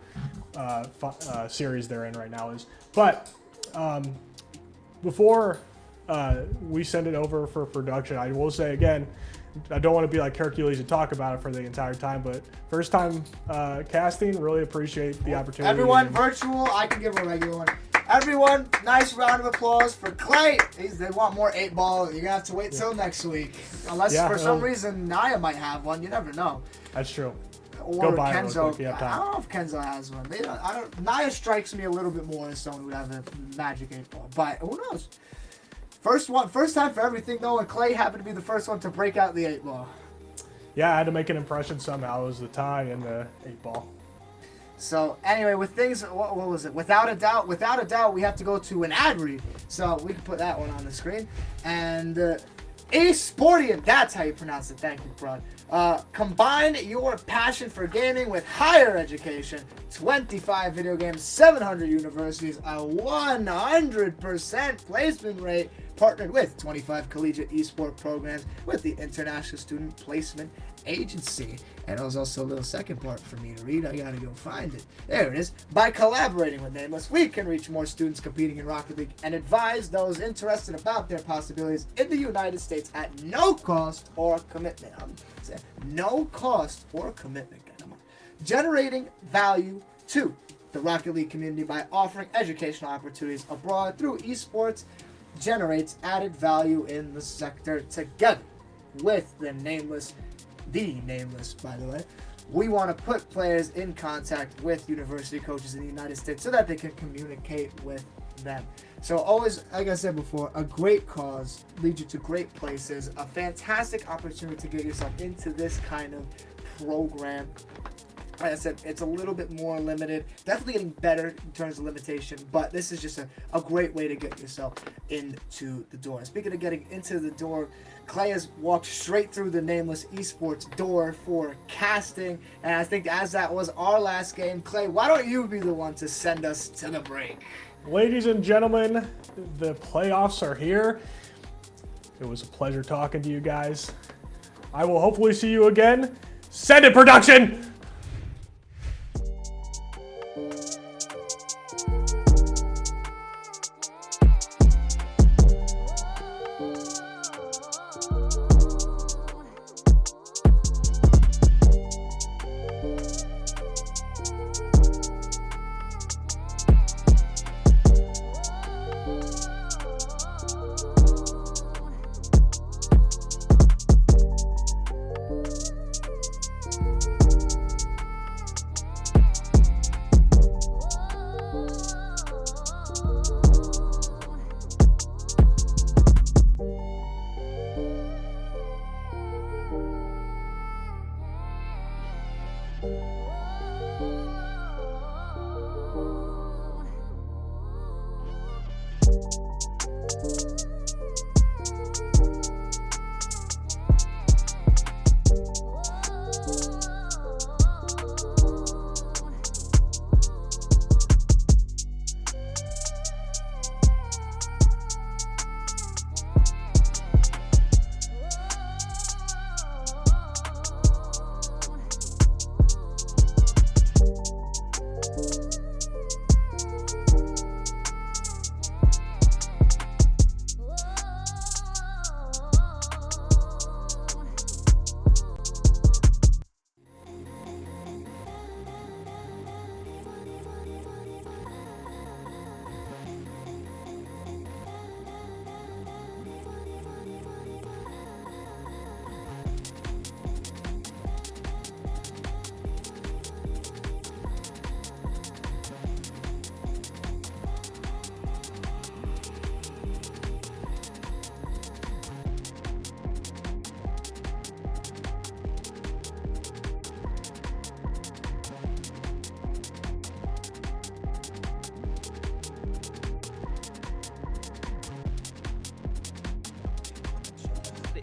series they're in right now is. But before we send it over for production, I will say again, I don't want to be like Hercules and talk about it for the entire time, but first time casting, really appreciate the opportunity. Everyone virtual, I can give a regular one. Everyone, nice round of applause for Clay. They want more 8-ball. You're going to have to wait till next week. Unless for some reason Naya might have one. You never know. That's true. Or Go buy Kenzo. it real quick if you have time. I don't know if Kenzo has one. Naya strikes me a little bit more as someone who would have a magic 8-ball. But who knows? First time for everything, though, and Clay happened to be the first one to break out the 8-ball. Yeah, I had to make an impression somehow. It was the tie and the 8-ball. So anyway, with things, what was it? Without a doubt, we have to go to an ad read. So we can put that one on the screen. And Esportian, that's how you pronounce it. Thank you, Prod. Combine your passion for gaming with higher education. 25 video games, 700 universities, a 100% placement rate. Partnered with 25 collegiate esport programs with the International Student Placement Agency. And it was also a little second part for me to read. I gotta go find it. There it is. By collaborating with Nameless, we can reach more students competing in Rocket League and advise those interested about their possibilities in the United States at no cost or commitment. No cost or commitment. Generating value to the Rocket League community by offering educational opportunities abroad through esports generates added value in the sector. Together with the Nameless, by the way, we want to put players in contact with university coaches in the United States so that they can communicate with them. So always, like I said before, a great cause leads you to great places, a fantastic opportunity to get yourself into this kind of program. Like I said, it's a little bit more limited, definitely getting better in terms of limitation, but this is just a great way to get yourself into the door. And speaking of getting into the door, Clay has walked straight through the Nameless Esports door for casting, and I think as that was our last game, Clay, why don't you be the one to send us to the break? Ladies and gentlemen, the playoffs are here. It was a pleasure talking to you guys. I will hopefully see you again. Send it, production!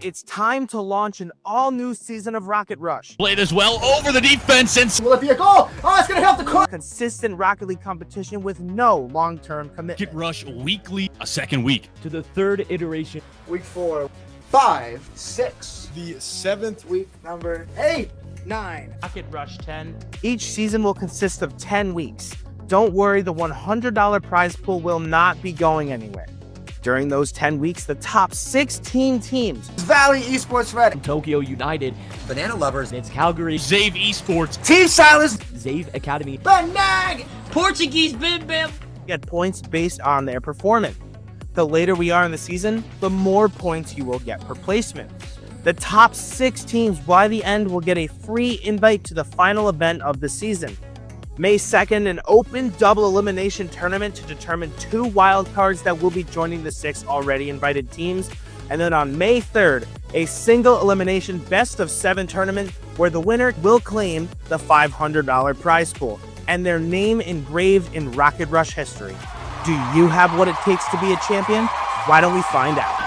It's time to launch an all-new season of Rocket Rush. Played as well over the defense and Will it be a goal? Oh, it's going to help the court. Consistent Rocket League competition with no long-term commitment. Rocket Rush weekly, a second week. To the third iteration. Week 4, 5, 6. The 7th Week number 8, 9. Rocket Rush 10. Each season will consist of 10 weeks. Don't worry, the $100 prize pool will not be going anywhere. During those 10 weeks, the top 16 teams, Valley Esports Red, Tokyo United. Banana Lovers, It's Calgary. Zave Esports. Team Silence, Zave Academy. Benag, Portuguese Bim Bam. get points based on their performance. The later we are in the season, the more points you will get per placement. The top 6 teams by the end will get a free invite to the final event of the season. May 2nd, an open double elimination tournament to determine 2 wildcards that will be joining the 6 already invited teams. And then on May 3rd, a single elimination best of 7 tournament where the winner will claim the $500 prize pool and their name engraved in Rocket Rush history. Do you have what it takes to be a champion? Why don't we find out?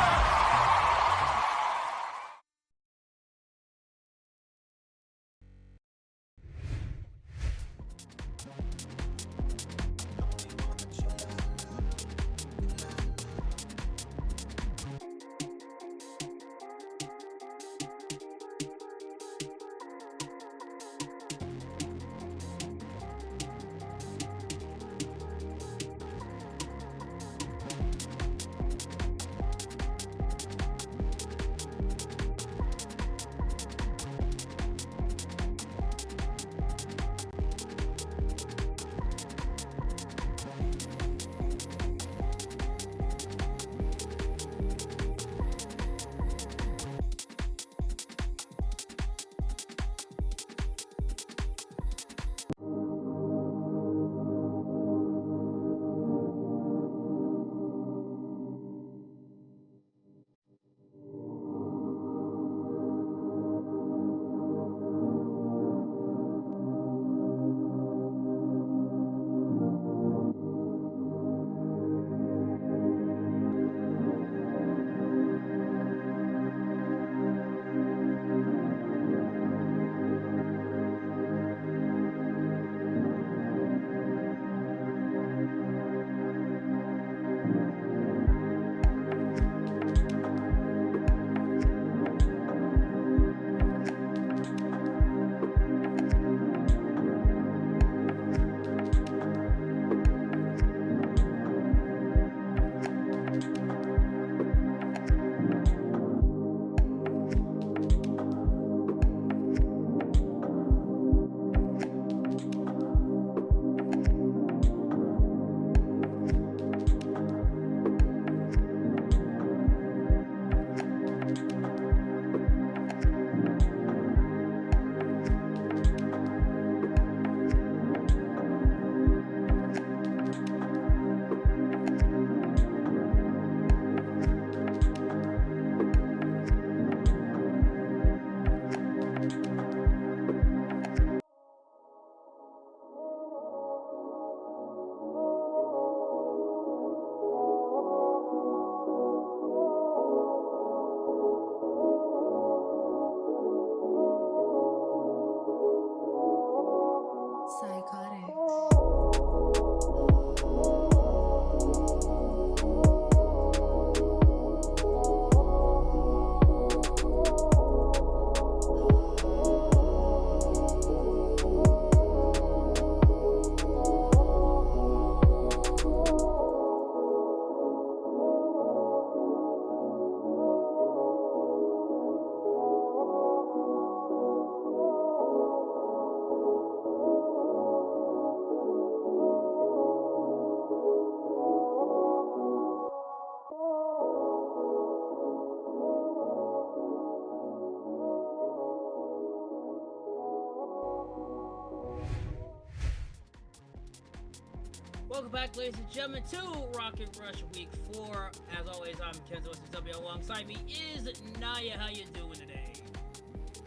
Welcome back, ladies and gentlemen, to Rocket Rush Week 4. As always, I'm Kenzo SW. Alongside me is Naya. How you doing today?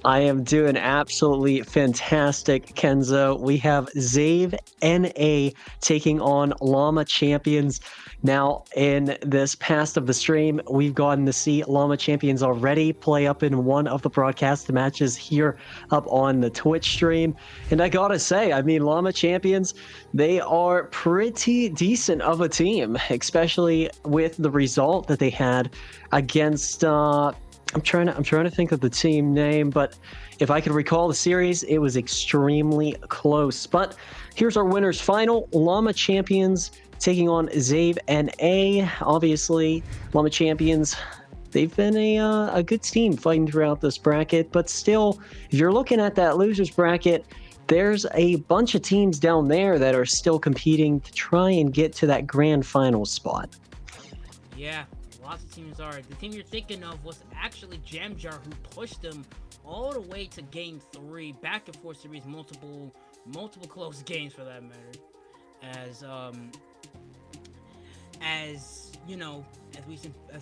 I am doing absolutely fantastic, Kenzo. We have Zave NA taking on Llama Champions. Now, in this past of the stream, we've gotten to see Llama Champions already play up in one of the broadcast matches here up on the Twitch stream. And I gotta say, I mean, Llama Champions, they are pretty decent of a team, especially with the result that they had against, I'm trying to think of the team name, but if I could recall the series, it was extremely close. But here's our winners final. Llama Champions taking on Zave NA. Obviously, Llama Champions, they've been a good team fighting throughout this bracket, but still, if you're looking at that losers bracket, there's a bunch of teams down there that are still competing to try and get to that grand final spot. Yeah, lots of teams are. The team you're thinking of was actually Jamjar, who pushed them all the way to Game 3, back and forth series, multiple close games for that matter. As you know, as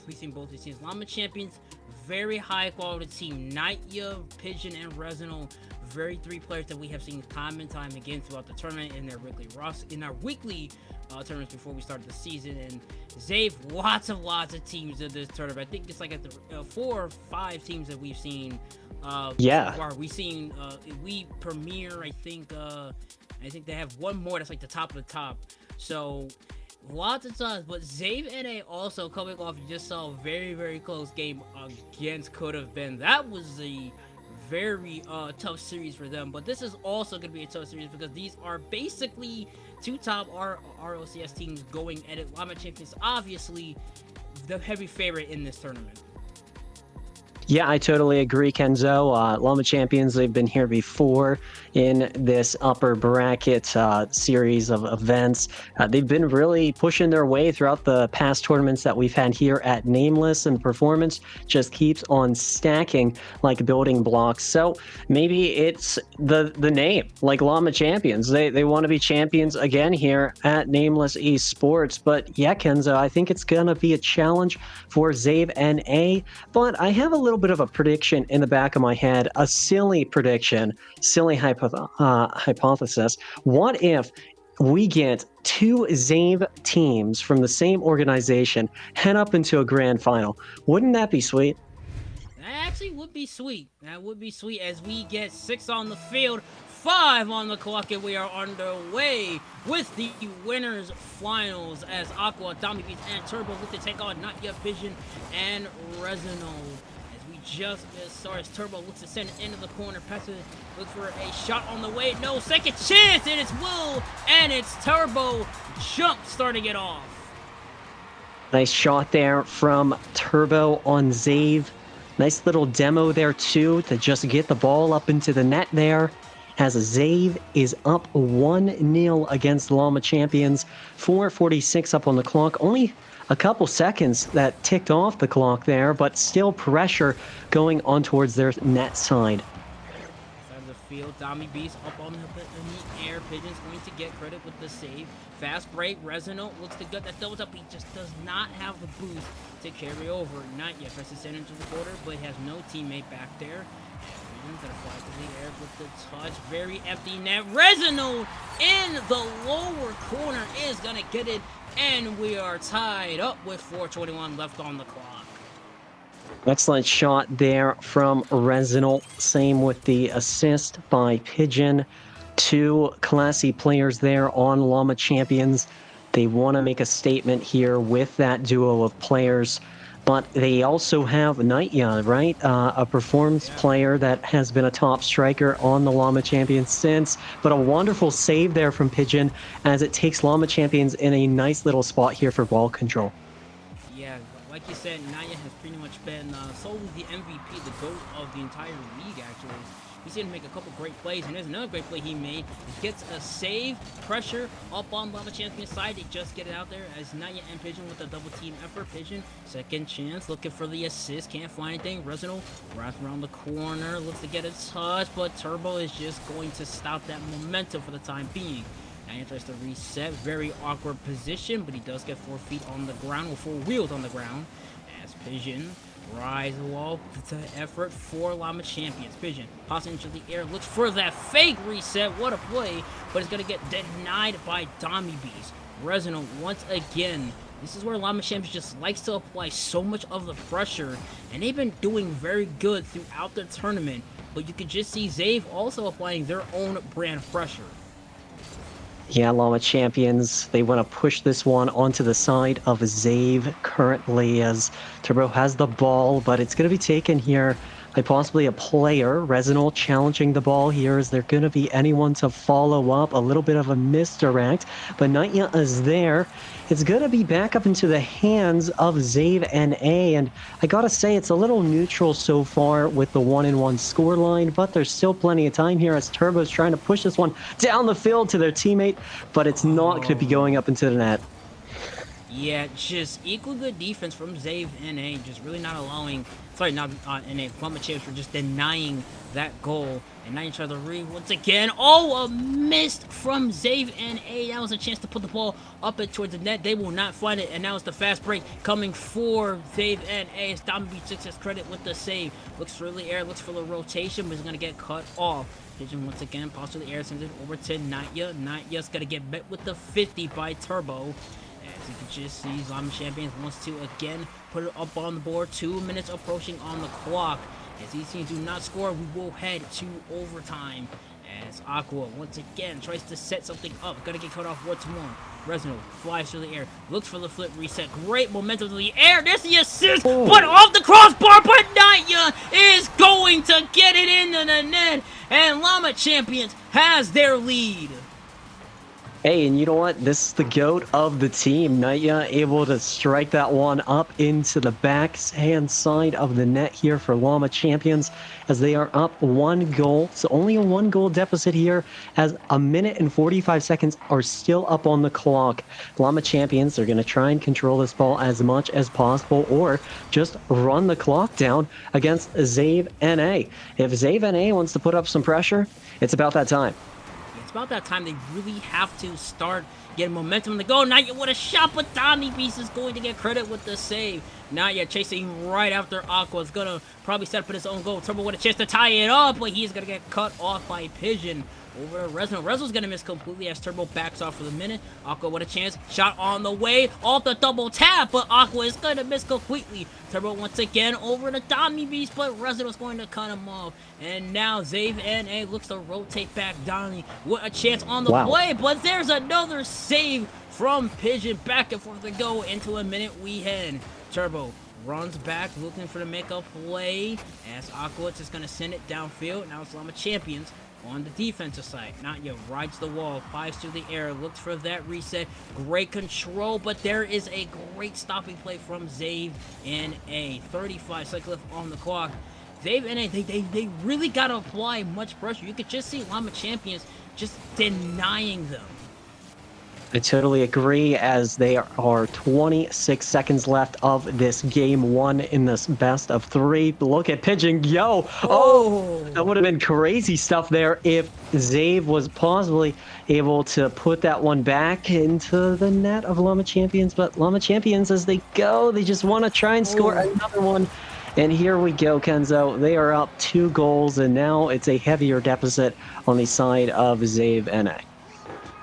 we've seen both these teams, Llama Champions, very high quality team. Nightya, Pigeon, and Resinal, very three players that we have seen time and time again throughout the tournament in our weekly tournaments before we started the season. And Zave, lots of teams in this tournament. I think it's like at the 4 or 5 teams that we've seen. Yeah. So far. We've seen we Premier. I think they have one more that's like the top of the top. So lots of times, but Zave NA also coming off, you just saw a very, very close game against Could Have Been. That was a very tough series for them, but this is also going to be a tough series because these are basically 2 top ROCS teams going at it. Llama Champions, obviously, the heavy favorite in this tournament. Yeah, I totally agree, Kenzo. Llama Champions, they've been here before in this upper bracket series of events. They've been really pushing their way throughout the past tournaments that we've had here at Nameless, and performance just keeps on stacking like building blocks. So maybe it's the name, like Llama Champions. They want to be champions again here at Nameless Esports. But yeah, Kenzo, I think it's going to be a challenge for Zave NA. But I have a little bit of a prediction in the back of my head, a silly prediction, silly hypothesis. What if we get 2 Zave teams from the same organization head up into a grand final? Wouldn't that be sweet? That actually would be sweet. That would be sweet as we get 6 on the field, 5 on the clock, and we are underway with the winners finals as Aqua, Dami Beats, and Turbo look to take on Not Yet Vision and Resino. Just as Turbo looks to send it into the corner, passes, looks for a shot on the way. No, second chance, and it's Will, and it's Turbo jump starting it off. Nice shot there from Turbo on Zave. Nice little demo there too to just get the ball up into the net there. As Zave is up 1-0 against Llama Champions. 4:46 up on the clock. Only a couple seconds that ticked off the clock there, but still pressure going on towards their net side. Side of the field, Dami Beast up on the air. Pigeon's going to get credit with the save. Fast break, Resonant looks to get that double up. He just does not have the boost to carry over. Not yet. Tries to send into the quarter, but he has no teammate back there. Pigeon's gonna fly to the air with the touch. Very empty net. Resonant in the lower corner is gonna get it. And we are tied up with 4:21 left on the clock. Excellent shot there from Resinal. Same with the assist by Pigeon. 2 classy players there on Llama Champions. They want to make a statement here with that duo of players. But they also have Nightya, right? A performance player that has been a top striker on the Llama Champions since. But a wonderful save there from Pigeon as it takes Llama Champions in a nice little spot here for ball control. Yeah, like you said, Naya has pretty much been solely the MVP, the GOAT of the entire league, actually. He's going to make a couple great plays, and there's another great play he made. He gets a save, pressure up on Llama Champion's side. They just get it out there as Naya and Pigeon with a double team effort. Pigeon, second chance, looking for the assist, can't find anything. Resinal wraps around the corner, looks to get a touch, but Turbo is just going to stop that momentum for the time being. Naya tries to reset, very awkward position, but he does get 4 feet on the ground, or 4 wheels on the ground, as Pigeon rise wall to effort for Llama Champions. Pigeon pops into the air, looks for that fake reset. What a play, but it's going to get denied by Dami Beast. Resonant once again. This is where Llama Champions just likes to apply so much of the pressure, and they've been doing very good throughout the tournament, but you can just see Zave also applying their own brand pressure. Yeah, Llama Champions, they want to push this one onto the side of Zave currently as Turbo has the ball, but it's going to be taken here by possibly a player. Resinol challenging the ball here. Is there going to be anyone to follow up? A little bit of a misdirect, but Naya is there. It's going to be back up into the hands of Zave NA, and I gotta say, it's a little neutral so far with the 1-1 scoreline, but there's still plenty of time here as Turbo's trying to push this one down the field to their teammate, but it's not going to be going up into the net. Yeah, just equal good defense from Zave NA, just really not allowing, sorry, not NA, Plummet Champs for just denying that goal. And now you try to read once again. Oh, a missed from Zave NA. That was a chance to put the ball up and towards the net. They will not find it, and now it's the fast break coming for Zave NA. It's Dom-B6 has credit with the save. Looks for the air, looks for the rotation, but he's going to get cut off. Pigeon once again, pass to the air, sends it over to Naya. Naya's going to get met with the 50 by Turbo. As you can just see, Llama Champions wants to again put it up on the board. 2 minutes approaching on the clock. As these teams do not score, we will head to overtime. As Aqua once again tries to set something up. Gonna get cut off once more. Resinol flies through the air, looks for the flip reset. Great momentum to the air. There's the assist, but off the crossbar. But Naya is going to get it into the net, and Llama Champions has their lead. Hey, and you know what? This is the GOAT of the team. Naya able to strike that one up into the backhand side of the net here for Llama Champions as they are up 1 goal. So only a 1 goal deficit here as a minute and 45 seconds are still up on the clock. Llama Champions are going to try and control this ball as much as possible or just run the clock down against Zave NA. If Zave NA wants to put up some pressure, it's about that time. It's about that time they really have to start getting momentum in the goal. Naya with a shot, but Dom-B6 is going to get credit with the save. Naya chasing right after Aqua. Is going to probably set up his own goal. Turbo with a chance to tie it up, but he's going to get cut off by Pigeon. Over to Resinol. Resinol's going to miss completely as Turbo backs off for the minute. Aqua with a chance. Shot on the way. Off the double tap, but Aqua is going to miss completely. Turbo once again over to Dom-B6, but Resinol's going to cut him off. And now Zave NA looks to rotate back Donnie with a chance on the play, but there's another save from Pigeon. Back and forth to go into a minute we head. Turbo runs back looking for the make-up play as Aqua is just going to send it downfield. Now it's Llama Champions on the defensive side. Naya rides the wall, flies through the air, looks for that reset. Great control, but there is a great stopping play from Zave NA. 35 seconds left on the clock. Zave NA, they really got to apply much pressure. You could just see Llama Champions just denying them. I totally agree as there are 26 seconds left of this game 1 in this best of 3. Look at Pigeon go. Oh, that would have been crazy stuff there if Zave was possibly able to put that one back into the net of Llama Champions. But Llama Champions, as they go, they just want to try and score another one. And here we go, Kenzo. They are up 2 goals, and now it's a heavier deficit on the side of Zave NA.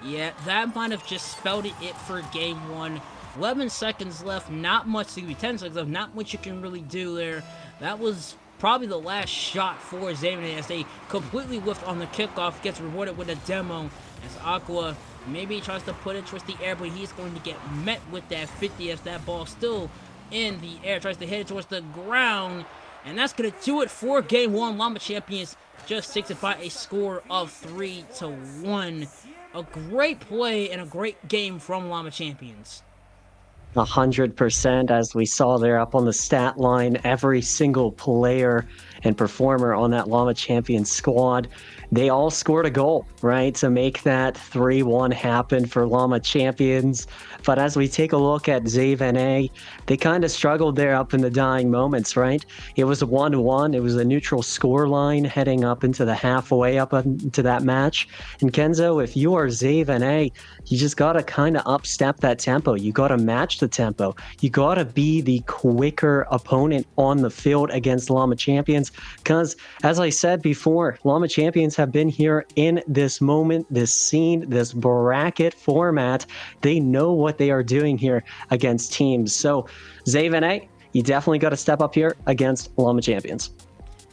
Yeah, that might have just spelled it for game 1. 11 seconds left, not much, 10 seconds left, not much you can really do there. That was probably the last shot for Xavier as they completely whiffed on the kickoff, gets rewarded with a demo as Aqua maybe tries to put it towards the air, but he's going to get met with that 50 as that ball still in the air, tries to hit it towards the ground, and that's going to do it for game 1. Llama Champions just takes it by a score of 3-1. A great play and a great game from Llama Champions. 100%, as we saw there up on the stat line. Every single player and performer on that Llama Champions squad, they all scored a goal, right, to make that 3-1 happen for Llama Champions. But as we take a look at Zave NA, they kind of struggled there up in the dying moments, right? It was a 1-1. It was a neutral score line heading up into the halfway up into that match. And Kenzo, if you are Zave NA, you just got to kind of upstep that tempo. You got to match the tempo. You got to be the quicker opponent on the field against Llama Champions. Because, as I said before, Llama Champions have been here in this moment, this scene, this bracket format. They know what they are doing here against teams. So, Zave NA, you definitely got to step up here against Llama Champions.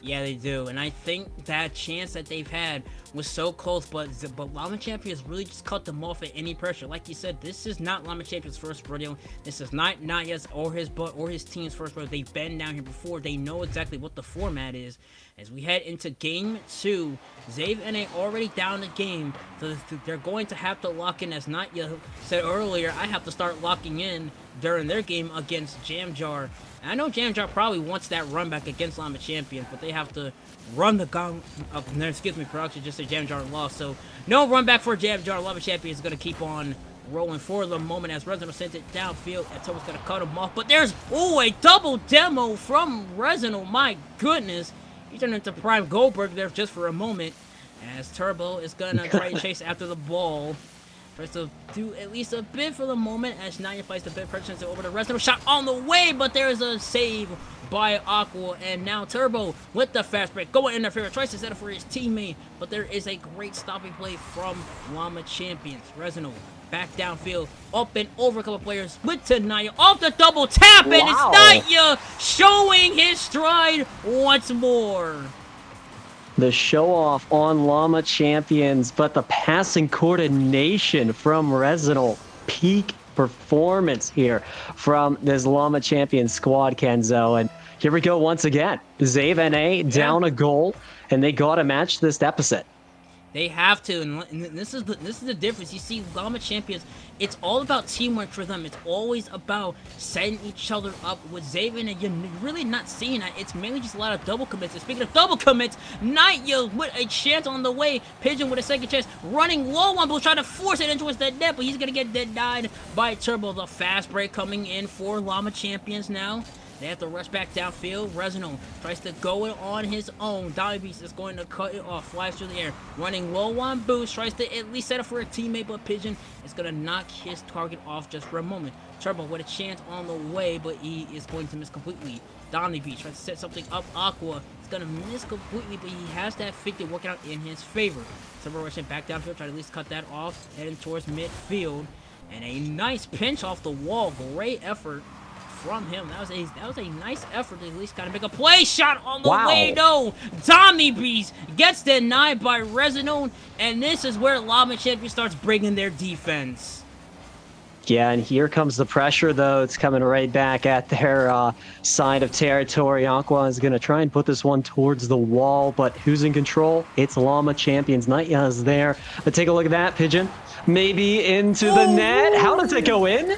Yeah, they do, and I think that chance that they've had was so close, but Llama Champions really just cut them off at any pressure. Like you said, this is not Llama Champions' first rodeo. This is not Naya's or his team's first rodeo. They've been down here before. They know exactly what the format is. As we head into Game 2, Zave and A already down the game, so they're going to have to lock in. As Naya said earlier, I have to start locking in during their game against Jamjar. I know Jamjar probably wants that run back against Llama Champions, but they have to run the gun. Excuse me, production just said Jamjar lost, so no run back for Jamjar. Llama Champions is going to keep on rolling for the moment as Resinal sends it downfield, and Turbo's going to cut him off. But there's, a double demo from Resinal. My goodness. He turned into Prime Goldberg there just for a moment, as Turbo is going to try to chase after the ball. Tries to do at least a bit for the moment as Naya fights the bit pressure over the rest of the shot on the way, but there's a save by Aqua, and now Turbo with the fast break going interfere, tries to set up for his teammate, but there is a great stopping play from Llama Champions. Resinal back downfield, up and over a couple players with Naya off the double tap, and it's Naya showing his stride once more. The show off on Llama Champions, but the passing coordination from Resinal. Peak performance here from this Llama Champions squad, Kenzo. And here we go once again. Zave NA down a goal, and they got to match this deficit. They have to, and this is the difference. You see, Llama Champions, it's all about teamwork for them. It's always about setting each other up. With Zaven, and you're really not seeing that. It's mainly just a lot of double commits. And speaking of double commits, Naya with a chance on the way. Pigeon with a second chance, running low on Boost, trying to force it into his dead net, but he's gonna get denied by Turbo. The fast break coming in for Llama Champions now. They have to rush back downfield. Resinal tries to go it on his own. Beast is going to cut it off. Flies through the air. Running low on Boost. Tries to at least set up for a teammate, but Pigeon is going to knock his target off just for a moment. Turbo with a chance on the way, but he is going to miss completely. Beast tries to set something up. Aqua is going to miss completely, but he has that figure working out in his favor. Turbo rushing back downfield. Try to at least cut that off. Heading towards midfield. And a nice pinch off the wall. Great effort from him. That was a nice effort to at least kind of make a play. Shot on the way, no. Beast gets denied by Resinone, and this is where Llama Champion starts bringing their defense. Yeah, and here comes the pressure, though. It's coming right back at their side of territory. Aqua is going to try and put this one towards the wall, but who's in control? It's Llama Champions. Naya is there. But take a look at that, Pigeon. Maybe into the net. How does it go in?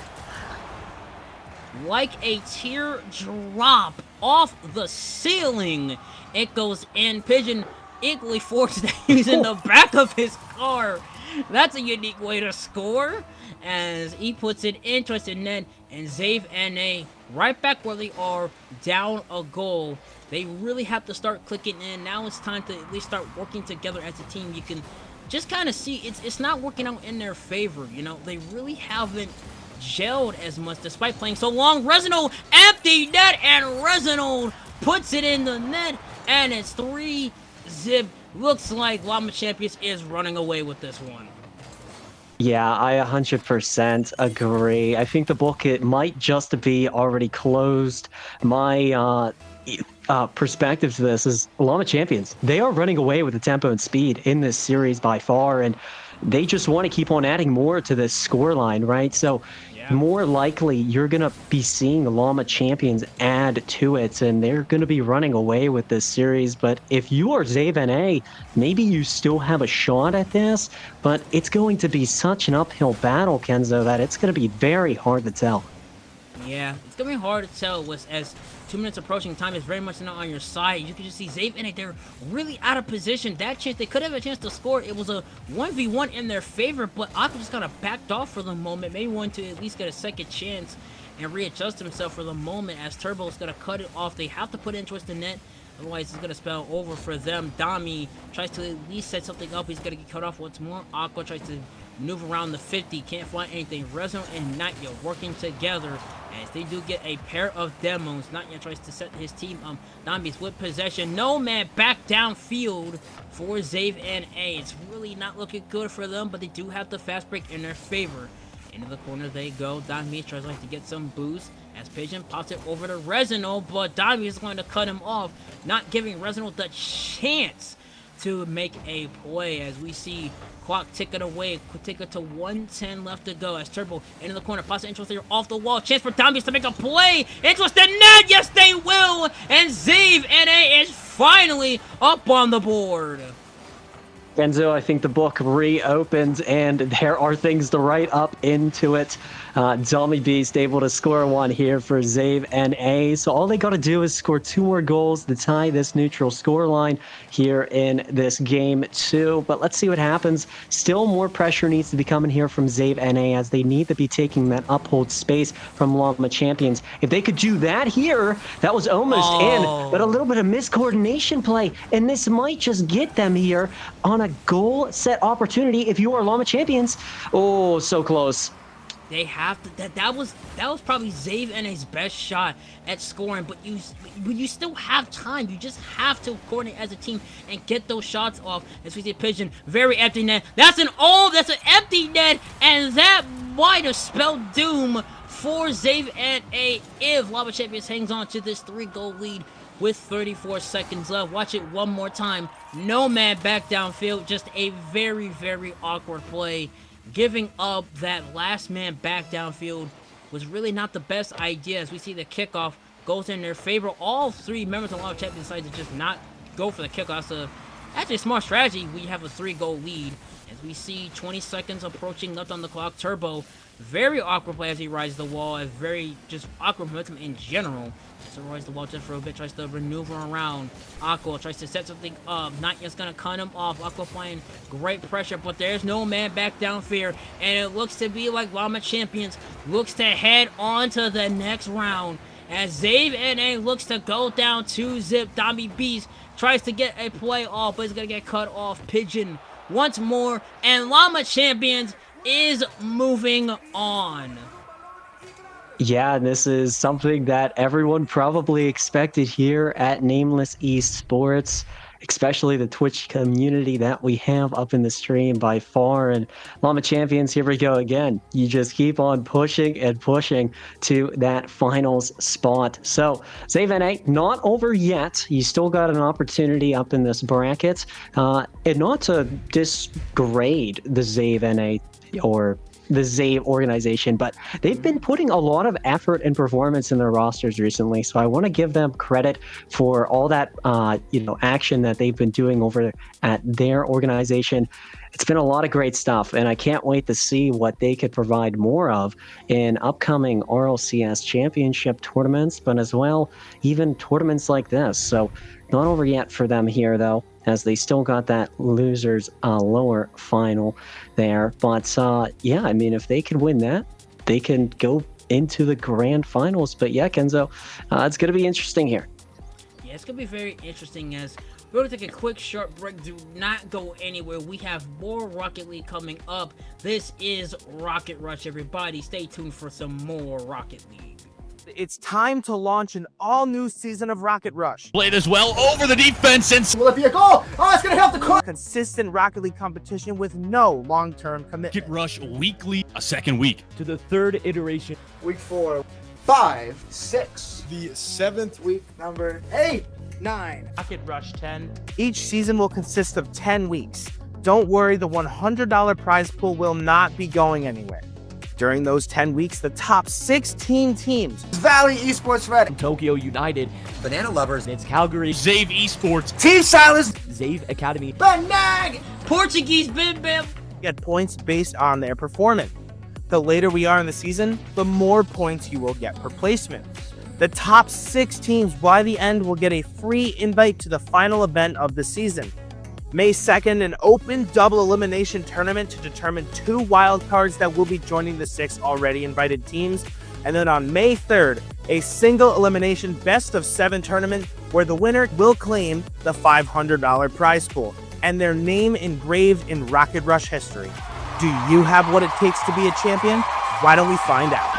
Like a teardrop off the ceiling, it goes in. Pigeon equally fortunate that he's in the back of his car. That's a unique way to score, as he puts it in towards the net, and Zave NA right back where they are, down a goal. They really have to start clicking in. Now it's time to at least start working together as a team. You can just kind of see it's not working out in their favor. You know, they really haven't gelled as much despite playing so long. Resinal empty net, and Resinal puts it in the net, and it's 3-zip. Looks like Llama Champions is running away with this one. Yeah, I 100% agree. I think the book, it might just be already closed. My perspective to this is Llama Champions. They are running away with the tempo and speed in this series by far, and they just want to keep on adding more to this scoreline, right? So more likely you're going to be seeing the Llama Champions add to it, and they're going to be running away with this series. But if you are Zaven A, maybe you still have a shot at this, but it's going to be such an uphill battle, Kenzo, that it's going to be very hard to tell. Yeah, it's going to be hard to tell as 2 minutes approaching. Time is very much not on your side. You can just see Zave and they're really out of position. That chance, they could have a chance to score. It was a 1v1 in their favor, but Aqua just kind of backed off for the moment. Maybe wanted to at least get a second chance and readjust himself for the moment, as Turbo is going to cut it off. They have to put it in towards the net. Otherwise, it's going to spell over for them. Dami tries to at least set something up. He's going to get cut off once more. Aqua tries to maneuver around the 50. Can't find anything. Rezo and Natya working together as they do get a pair of demos. Natya tries to set his team up. Dami's with possession. No man back downfield for Zave and A. It's really not looking good for them, but they do have the fast break in their favor. Into the corner they go. Dami tries to get some boost as Pigeon pops it over to Resinald, but Dami is going to cut him off, not giving Resinald the chance to make a play. As we see clock ticking away, ticking to 1:10 left to go as Turbo into the corner, pops the intro here off the wall, chance for Dami to make a play, into the net, yes they will, and Zave NA is finally up on the board. Kenzo, I think the book reopens and there are things to write up into it. Dummy Beast able to score one here for Zave NA. So all they got to do is score 2 more goals to tie this neutral score line here in this game 2. But let's see what happens. Still more pressure needs to be coming here from Zave NA as they need to be taking that uphold space from Llama Champions. If they could do that here, that was almost in, but a little bit of miscoordination play. And this might just get them here on a goal set opportunity if you are Llama Champions. Oh, so close. They have to. That was probably Zave NA's best shot at scoring, but you still have time. You just have to coordinate as a team and get those shots off. As we see Pigeon, very empty net. That's an empty net, and that might have spelled doom for Zave NA if Llama Champions hangs on to this 3-goal lead with 34 seconds left. Watch it one more time. No man back downfield. Just a very, very awkward play. Giving up that last man back downfield was really not the best idea. As we see the kickoff goes in their favor. All 3 members of the Llama Champions decide to just not go for the kickoff. So actually a smart strategy when you have a 3-goal lead. As we see 20 seconds approaching left on the clock. Turbo, very awkward play as he rides the wall. A very just awkward momentum in general. So rides the wall just for a bit, tries to maneuver around. Aqua tries to set something up. Not just gonna cut him off. Aqua applying great pressure, but there's no man back downfield. And it looks to be like Llama Champions looks to head on to the next round. As Zave NA looks to go down 2-zip. Dami Beast tries to get a play off, but he's gonna get cut off. Pigeon once more, and Llama Champions is moving on. Yeah, this is something that everyone probably expected here at Nameless Esports, especially the Twitch community that we have up in the stream by far. And Llama Champions, here we go again. You just keep on pushing and pushing to that finals spot. So, Zave NA, not over yet. You still got an opportunity up in this bracket. And not to disgrade the Zave NA or the Zave organization, but they've been putting a lot of effort and performance in their rosters recently. So I want to give them credit for all that, action that they've been doing over at their organization. It's been a lot of great stuff, and I can't wait to see what they could provide more of in upcoming RLCS championship tournaments, but as well, even tournaments like this. So not over yet for them here, though, as they still got that losers lower final there. But yeah, I mean, if they can win that, they can go into the grand finals. But yeah, Kenzo, it's going to be interesting here. Yeah, it's going to be very interesting as we're going to take a quick short break. Do not go anywhere. We have more Rocket League coming up. This is Rocket Rush, everybody. Stay tuned for some more Rocket League. It's time to launch an all-new season of Rocket Rush. Played as well over the defense and Will it be a goal? Oh, it's gonna help the corner. Consistent Rocket League competition with no long-term commitment. Rocket Rush weekly, a second week. To the 3rd iteration. Week 4, 5, 6. The 7th Week number 8, 9. Rocket Rush 10. Each season will consist of 10 weeks. Don't worry, the $100 prize pool will not be going anywhere. During those 10 weeks, the top 16 teams, Valley Esports Red, Tokyo United. Banana Lovers, It's Calgary. Zave Esports. Team Silence, Zave Academy. Banag, Portuguese Bim Bam. get points based on their performance. The later we are in the season, the more points you will get per placement. The top 6 teams by the end will get a free invite to the final event of the season. May 2nd, an open double-elimination tournament to determine 2 wildcards that will be joining the 6 already invited teams. And then on May 3rd, a single elimination best-of-7 tournament where the winner will claim the $500 prize pool and their name engraved in Rocket Rush history. Do you have what it takes to be a champion? Why don't we find out?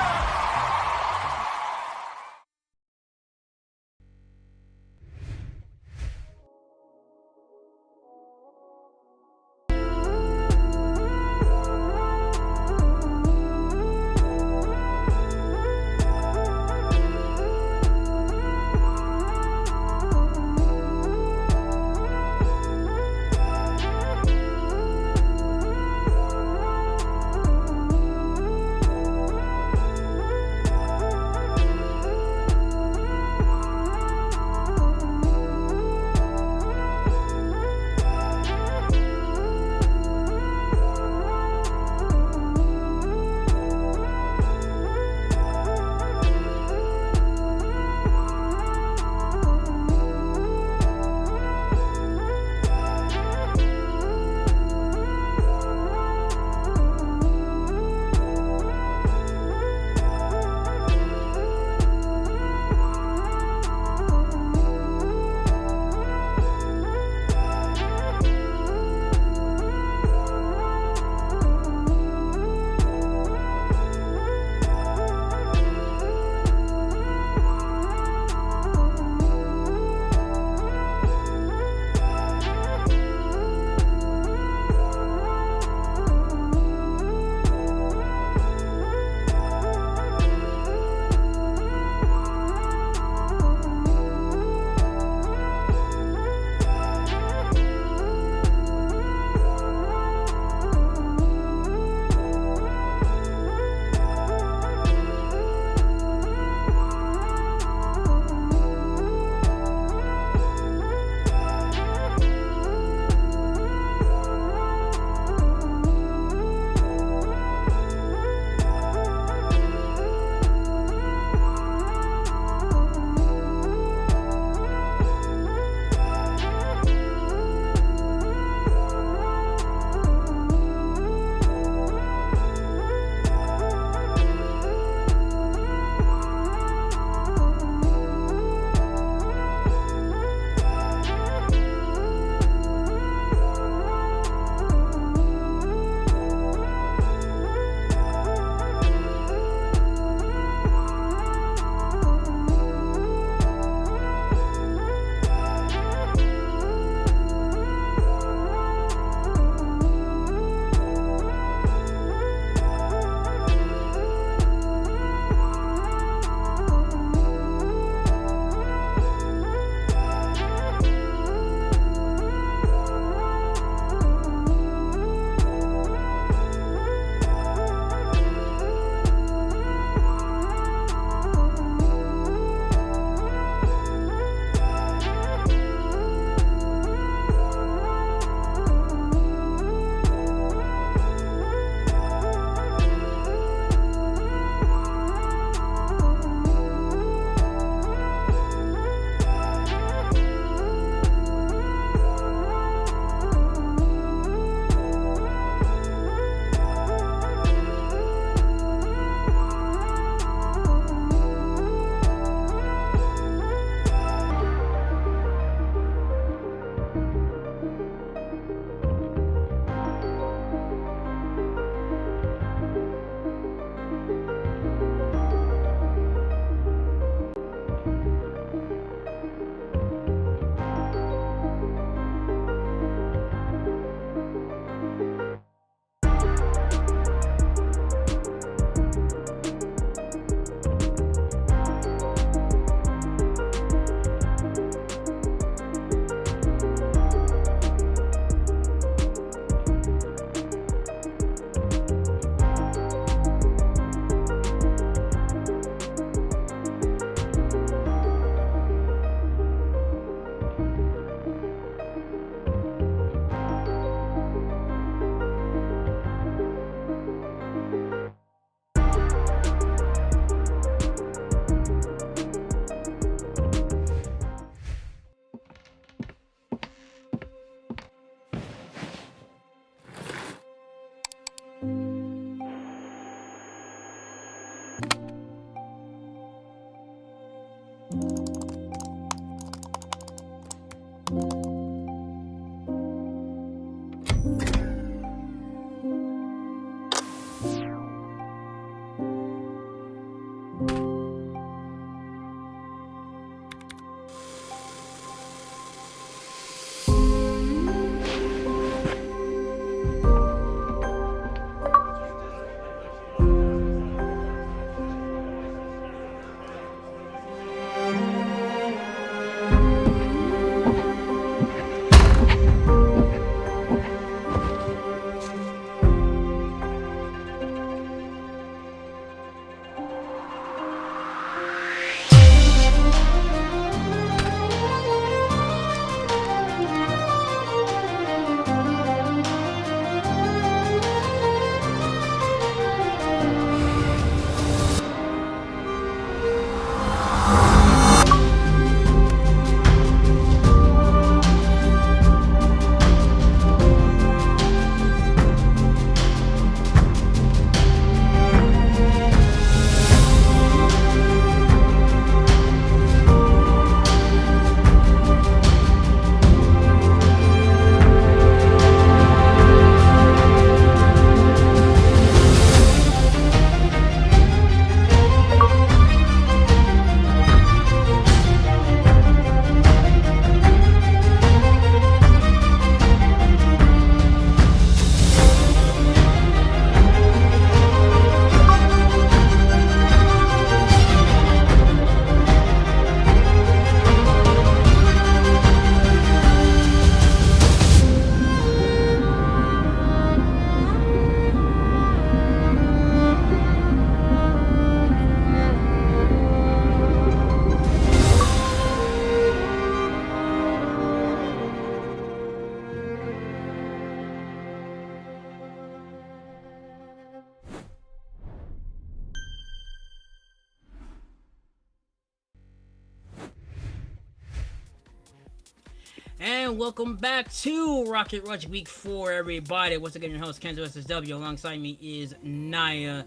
And welcome back to Rocket Rush Week 4, everybody. Once again, your host, Kenzo SSW. Alongside me is Naya.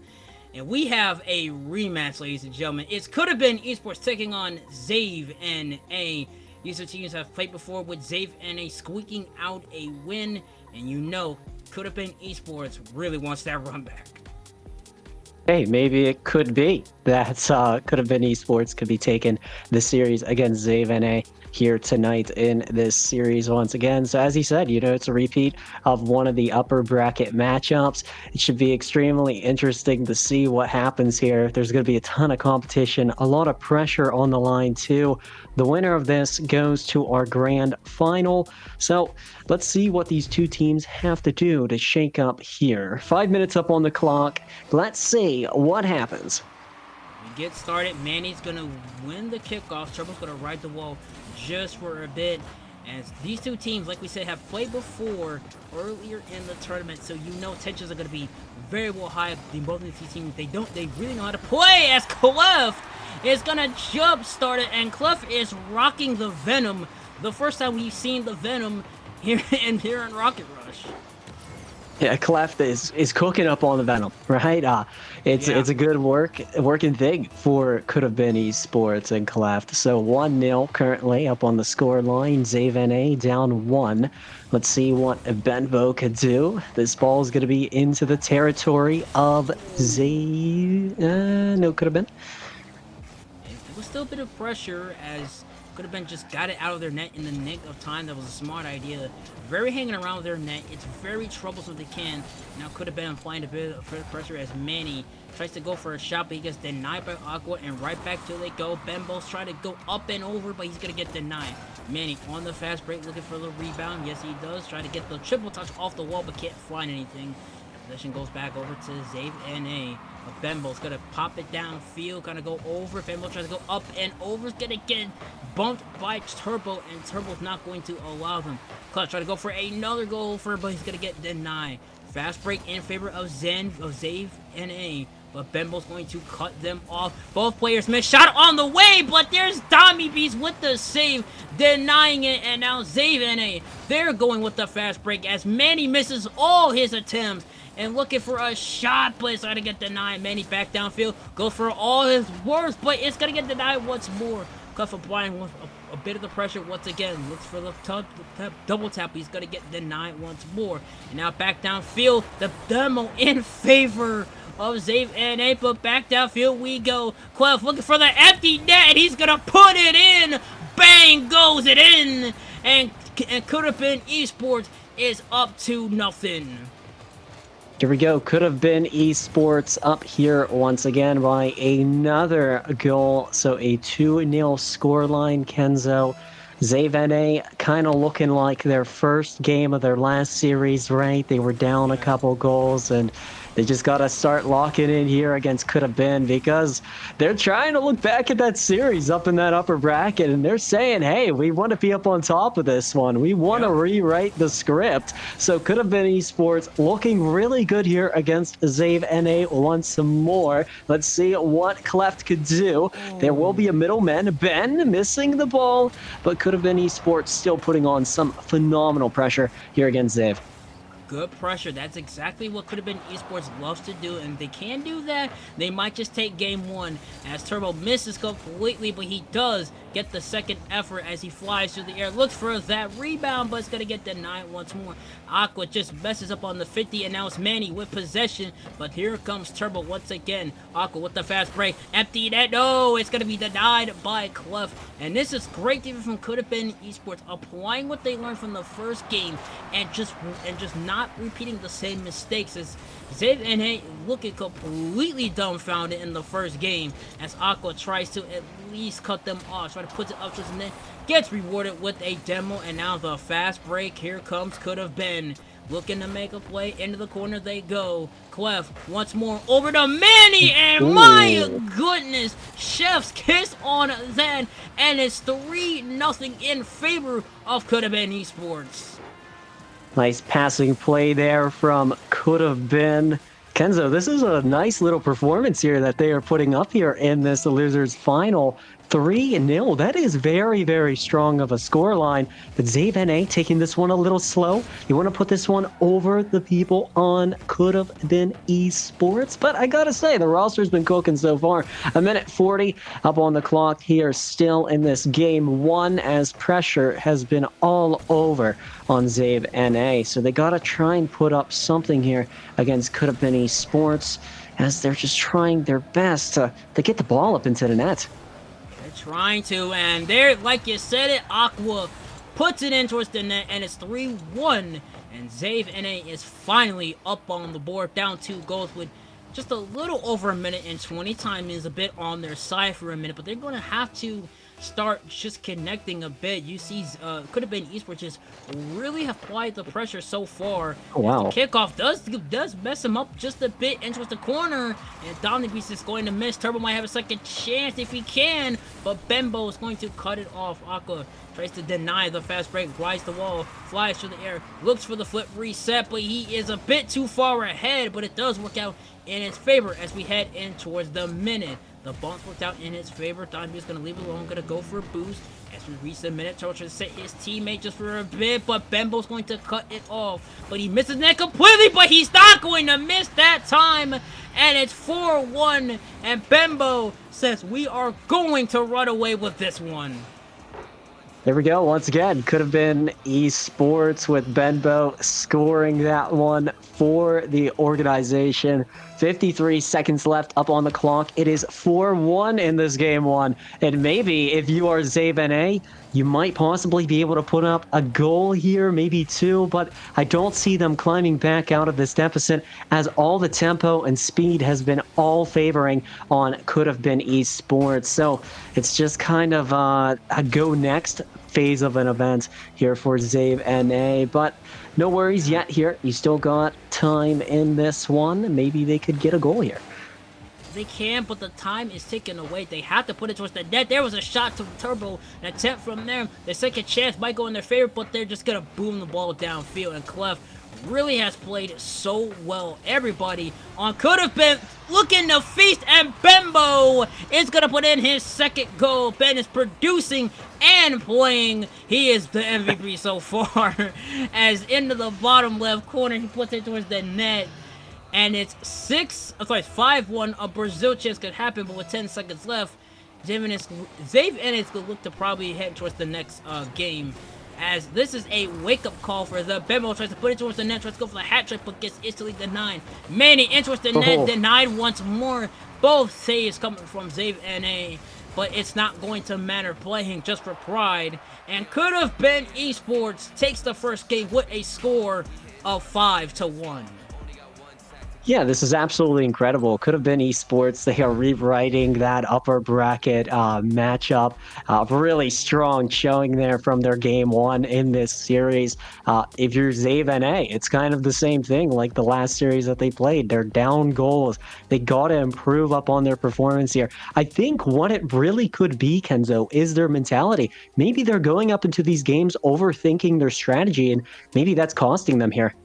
And we have a rematch, ladies and gentlemen. It could have been Esports taking on Zave NA. These two teams have played before with Zave NA squeaking out a win. And you know, could have been Esports really wants that run back. Hey, maybe it could be that could have been Esports could be taking the series against Zave NA here tonight in this series once again. So as he said, you know, it's a repeat of one of the upper bracket matchups. It should be extremely interesting to see what happens here. There's going to be a ton of competition, a lot of pressure on the line too. The winner of this goes to our grand final. So let's see what these two teams have to do to shake up here. 5 minutes up on the clock. Let's see what happens. We get started. Manny's going to win the kickoff. Trouble's going to ride the wall just for a bit. And these two teams, like we said, have played before earlier in the tournament. So you know tensions are going to be very well high. Both of these teams, they really know how to play, as Clef is going to jump start it. And Clef is rocking the Venom. The first time we've seen the Venom here in Rocket Rush. Yeah, Cleft is cooking up on the Venom, right? It's a good working thing for could have been Esports and Cleft. So 1-0 currently up on the score line. Zave NA down 1. Let's see what Benvo could do. This ball is going to be into the territory of Zave. No, could have been. It was still a bit of pressure as could have been just got it out of their net in the nick of time. That was a smart idea. Very hanging around with their net. It's very troublesome if they can. Now could have been applying a bit of pressure as Manny tries to go for a shot, but he gets denied by Aqua, and right back till they go. Bembo's trying to go up and over, but he's going to get denied. Manny on the fast break looking for the rebound. Yes, he does. Try to get the triple touch off the wall, but can't find anything. Possession goes back over to Zave NA. But Bembo's going to pop it downfield, going to go over. Bembo tries to go up and over. Is going to get bumped by Turbo, and Turbo's not going to allow them. Clutch try to go for another goal for, but he's going to get denied. Fast break in favor of Zave NA. But Bembo's going to cut them off. Both players miss shot on the way, but there's Dami Beast with the save, denying it, and now Zave NA, they're going with the fast break as Manny misses all his attempts and looking for a shot, but it's going to get denied. Manny back downfield, goes for all his worst, but it's going to get denied once more. Cuff applying with a bit of the pressure once again. Looks for the double tap. He's going to get denied once more. And now back downfield, the demo in favor of Zave NA, but back downfield we go. Clef looking for the empty net, and he's going to put it in. Bang goes it in. And could have been Esports is up to nothing. Here we go. Could have been Esports up here once again by another goal. So a 2-0 scoreline, Kenzo. Zave NA kind of looking like their first game of their last series, right? They were down a couple goals, and they just got to start locking in here against could have been, because they're trying to look back at that series up in that upper bracket, and they're saying, hey, we want to be up on top of this one. We want to rewrite the script. So could have been Esports looking really good here against Zave NA once more. Let's see what Cleft could do. There will be a middleman. Ben missing the ball, but could have been Esports still putting on some phenomenal pressure here against Zave. Good pressure. That's exactly what could have been Esports loves to do, and if they can do that, they might just take game one, as Turbo misses completely, but he does get the second effort as he flies through the air, looks for that rebound, but it's going to get denied once more. Aqua just messes up on the 50, and now it's Manny with possession, but here comes Turbo once again. Aqua with the fast break, empty net, no, it's going to be denied by Clef, and this is great even from could have been Esports, applying what they learned from the first game, and just not repeating the same mistakes as Zave NA looking completely dumbfounded in the first game as Aqua tries to at least cut them off, try to put it up to the net, gets rewarded with a demo, and now the fast break, here comes could have been. Looking to make a play, into the corner they go. Clef once more over to Manny, and my goodness, chef's kiss on that, and it's 3-0 in favor of could have been Esports. Nice passing play there from could have been. Kenzo, this is a nice little performance here that they are putting up here in this Losers final. 3-0. That is very, very strong of a scoreline. But Zave NA taking this one a little slow. You want to put this one over the people on Could Have Been Esports. But I got to say, the roster's been cooking so far. A minute 40 up on the clock here, still in this game one, as pressure has been all over on Zave NA. So they got to try and put up something here against Could Have Been Esports, as they're just trying their best to get the ball up into the net. They're trying to, and there, like you said it, Aqua puts it in towards the net, and it's 3-1. And Zave NA is finally up on the board, down 2 goals with just a little over a minute and 20. Time is a bit on their side for a minute, but they're going to have to start just connecting a bit. You see, Could Have Been Esports just really have applied the pressure so far. Oh, wow. The kickoff does mess him up just a bit in towards the corner, and Dominic is going to miss. Turbo might have a second chance if he can, but Bembo is going to cut it off. Aqua tries to deny the fast break, rides the wall, flies through the air, looks for the flip reset, but he is a bit too far ahead, but it does work out in its favor as we head in towards the minute. The bounce worked out in his favor. Don is going to leave it alone, going to go for a boost. As we reach the minute, Torch to set his teammate just for a bit, but Bembo's going to cut it off. But he misses net completely, but he's not going to miss that time. And it's 4-1, and Bembo says we are going to run away with this one. There we go. Once again, Could Have Been Esports with Benbow scoring that one for the organization. 53 seconds left up on the clock. It is 4-1 in this game one. And maybe if you are Zave NA, you might possibly be able to put up a goal here, maybe 2, but I don't see them climbing back out of this deficit, as all the tempo and speed has been all favoring on Could Have Been Esports. So it's just kind of a go next phase of an event here for Zave NA, but no worries yet here. You still got time in this one. Maybe they could get a goal here. They can, but the time is taken away. They have to put it towards the net. There was a shot to Turbo, an attempt from them. The second chance might go in their favor, but they're just going to boom the ball downfield. And Clef really has played so well. Everybody on Could Have Been looking to feast, and Bembo is going to put in his second goal. Ben is producing and playing. He is the MVP so far. As into the bottom left corner, he puts it towards the net. And it's 5-1. A Brazil chance could happen, but with 10 seconds left, Zave NA is going to look to probably head towards the next game. As this is a wake-up call for the Bembo. Tries to put it towards the net, tries to go for the hat trick, but gets instantly denied. Manny in towards the net, denied once more. Both saves coming from Zave NA, but it's not going to matter. Playing just for pride. And Could Have Been Esports takes the first game with a score of 5-1. Yeah, this is absolutely incredible. Could Have Been Esports. They are rewriting that upper bracket matchup. Really strong showing there from their game one in this series. If you're Zave NA, it's kind of the same thing like the last series that they played. They're down goals. They got to improve up on their performance here. I think what it really could be, Kenzo, is their mentality. Maybe they're going up into these games overthinking their strategy, and maybe that's costing them here.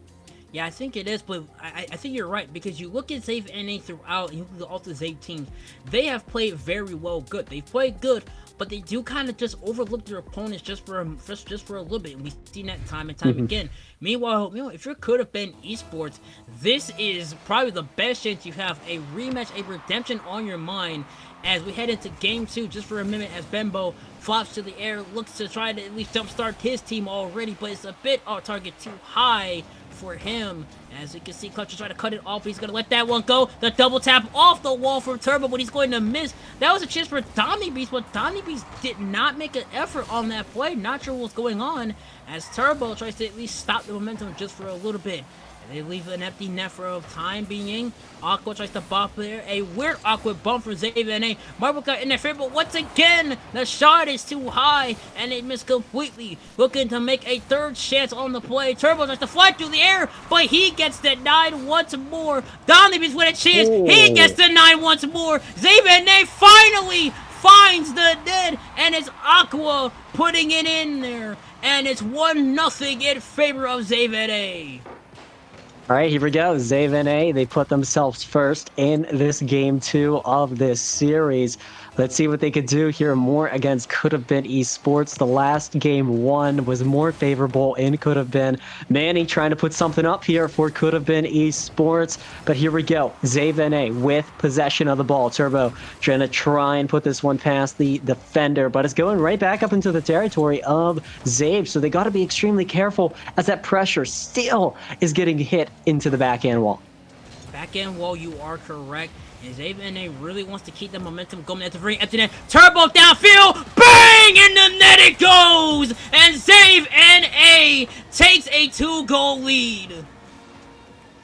Yeah, I think it is, but I think you're right, because you look at Zave NA throughout, and you look at all the Zave teams, they have played very well good. They've played good, but they do kind of just overlook their opponents just for a little bit, and we've seen that time and time again. Meanwhile, if you Could Have Been Esports, this is probably the best chance you have, a rematch, a redemption on your mind, as we head into game 2, just for a minute, as Bembo flops to the air, looks to try to at least jumpstart his team already, but it's a bit off target, too high for him. As you can see, Clutch is trying to cut it off, but he's going to let that one go. The double tap off the wall from Turbo, but he's going to miss. That was a chance for Donny Beast, but Donny Beast did not make an effort on that play. Not sure what's going on, as Turbo tries to at least stop the momentum just for a little bit. And they leave an empty net for a time being. Aqua tries to bop there. A weird awkward bump for Zave NA. Marble got in their favor, but once again, the shot is too high, and they miss completely. Looking to make a third chance on the play. Turbo tries to fly through the air, but he gets denied once more. Donley with a chance. He gets denied once more. Zave NA finally finds the net, and it's Aqua putting it in there. And it's 1-0 in favor of Zave NA. All right, here we go. Zave NA, they put themselves first in this game 2 of this series. Let's see what they could do here more against Could Have Been Esports. The last game one was more favorable in Could Have Been. Manny trying to put something up here for Could Have Been Esports. But here we go. Zavene with possession of the ball. Turbo trying to try and put this one past the defender, but it's going right back up into the territory of Zave. So they got to be extremely careful as that pressure still is getting hit into the backhand wall. Backhand wall, you are correct. And Zavene really wants to keep the momentum going at the very empty net. Turbo downfield, bang! In the net it goes! And Zavene takes a 2-goal lead.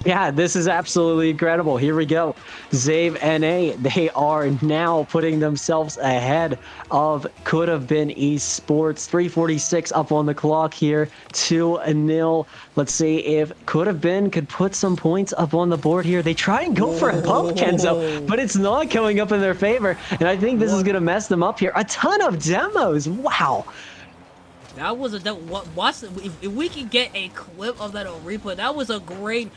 Yeah, this is absolutely incredible. Here we go. Zave NA, they are now putting themselves ahead of Could Have Been Esports. 3:46 up on the clock here, 2-0. Let's see if Could Have Been could put some points up on the board here. They try and go for a pump, Kenzo, but it's not coming up in their favor. And I think this is going to mess them up here. A ton of demos. Wow. That was if we could get a clip of that on replay, that was a great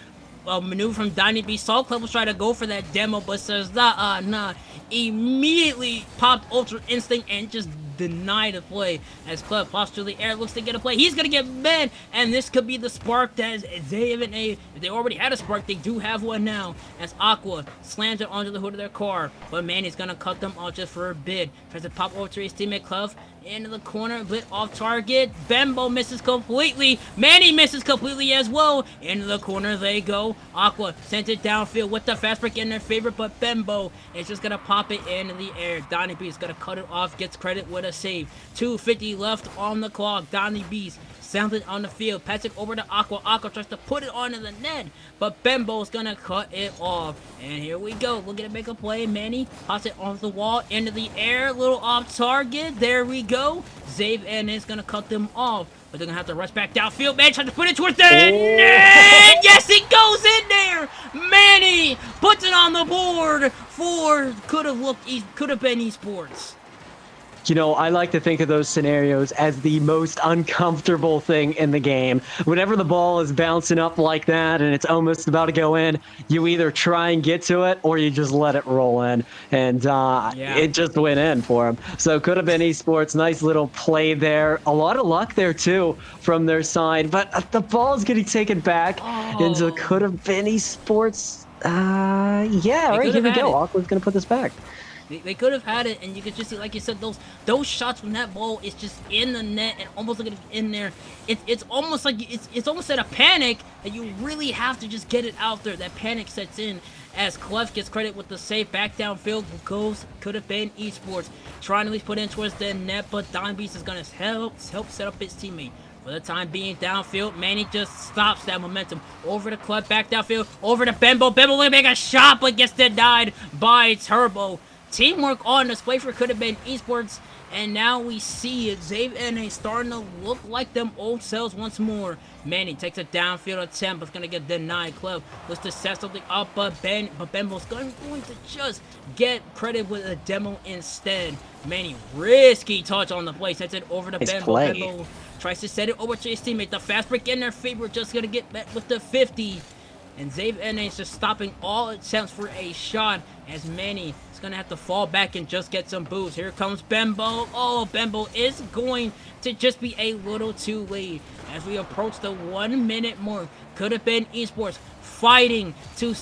maneuver from Donnie B. Saw Club was trying to go for that demo, but says nah. Immediately popped Ultra Instinct and just denied the play as Club pops through the air, looks to get a play. He's gonna get banned, and this could be the spark that if they already had a spark, they do have one now. As Aqua slams it onto the hood of their car, but Manny's gonna cut them off just for a bid. Tries to pop over to his teammate Club into the corner, a bit off target. Bembo misses completely. Manny misses completely as well. Into the corner they go. Aqua sends it downfield with the fast break in their favor, but Bembo is just gonna pop it into the air. Donnie B is gonna cut it off, gets credit with a save. 2:50 left on the clock. Donnie B's sounded on the field. Pass it over to Aqua. Aqua tries to put it onto the net, but Bembo's gonna cut it off. And here we go. Looking to make a play. Manny pops it off the wall, into the air. Little off target. There we go. Zave and is gonna cut them off, but they're gonna have to rush back downfield. Man tries to put it towards the net. Yes, it goes in there. Manny puts it on the board for Could Have Been Esports. You know, I like to think of those scenarios as the most uncomfortable thing in the game. Whenever the ball is bouncing up like that and it's almost about to go in, you either try and get to it or you just let it roll in. And it just went in for him. So Could Have Been Esports. Nice little play there. A lot of luck there, too, from their side. But the ball is getting taken back into Could Have Been Esports. Yeah, all right, here we go. Aqua's going to put this back. They could have had it, and you could just see, like you said, those shots from that ball is just in the net and almost looking in there. It's almost like it's almost at a panic that you really have to just get it out there. That panic sets in as Clef gets credit with the save. Back downfield goes Could Have Been Esports, trying to at least put in towards the net, but Don Beast is gonna help set up his teammate. For the time being, downfield, Manny just stops that momentum. Over to Club, back downfield, over to Bembo. Bembo will make a shot, but gets denied by Turbo. Teamwork on display for Could Have Been Esports, and now we see it. Zave NA starting to look like them old selves once more. Manny takes a downfield attempt, but it's gonna get denied. Club looks to set something up, but Bembo's going to just get credit with a demo instead. Manny, risky touch on the play, sets it over to Bembo. Bembo tries to set it over to his teammate. The fast break in their favor, just gonna get met with the 50. And Zave NA is just stopping all attempts for a shot as Manny is going to have to fall back and just get some boost. Here comes Bembo. Oh, Bembo is going to just be a little too late as we approach the 1 minute mark. Could Have Been Esports fighting to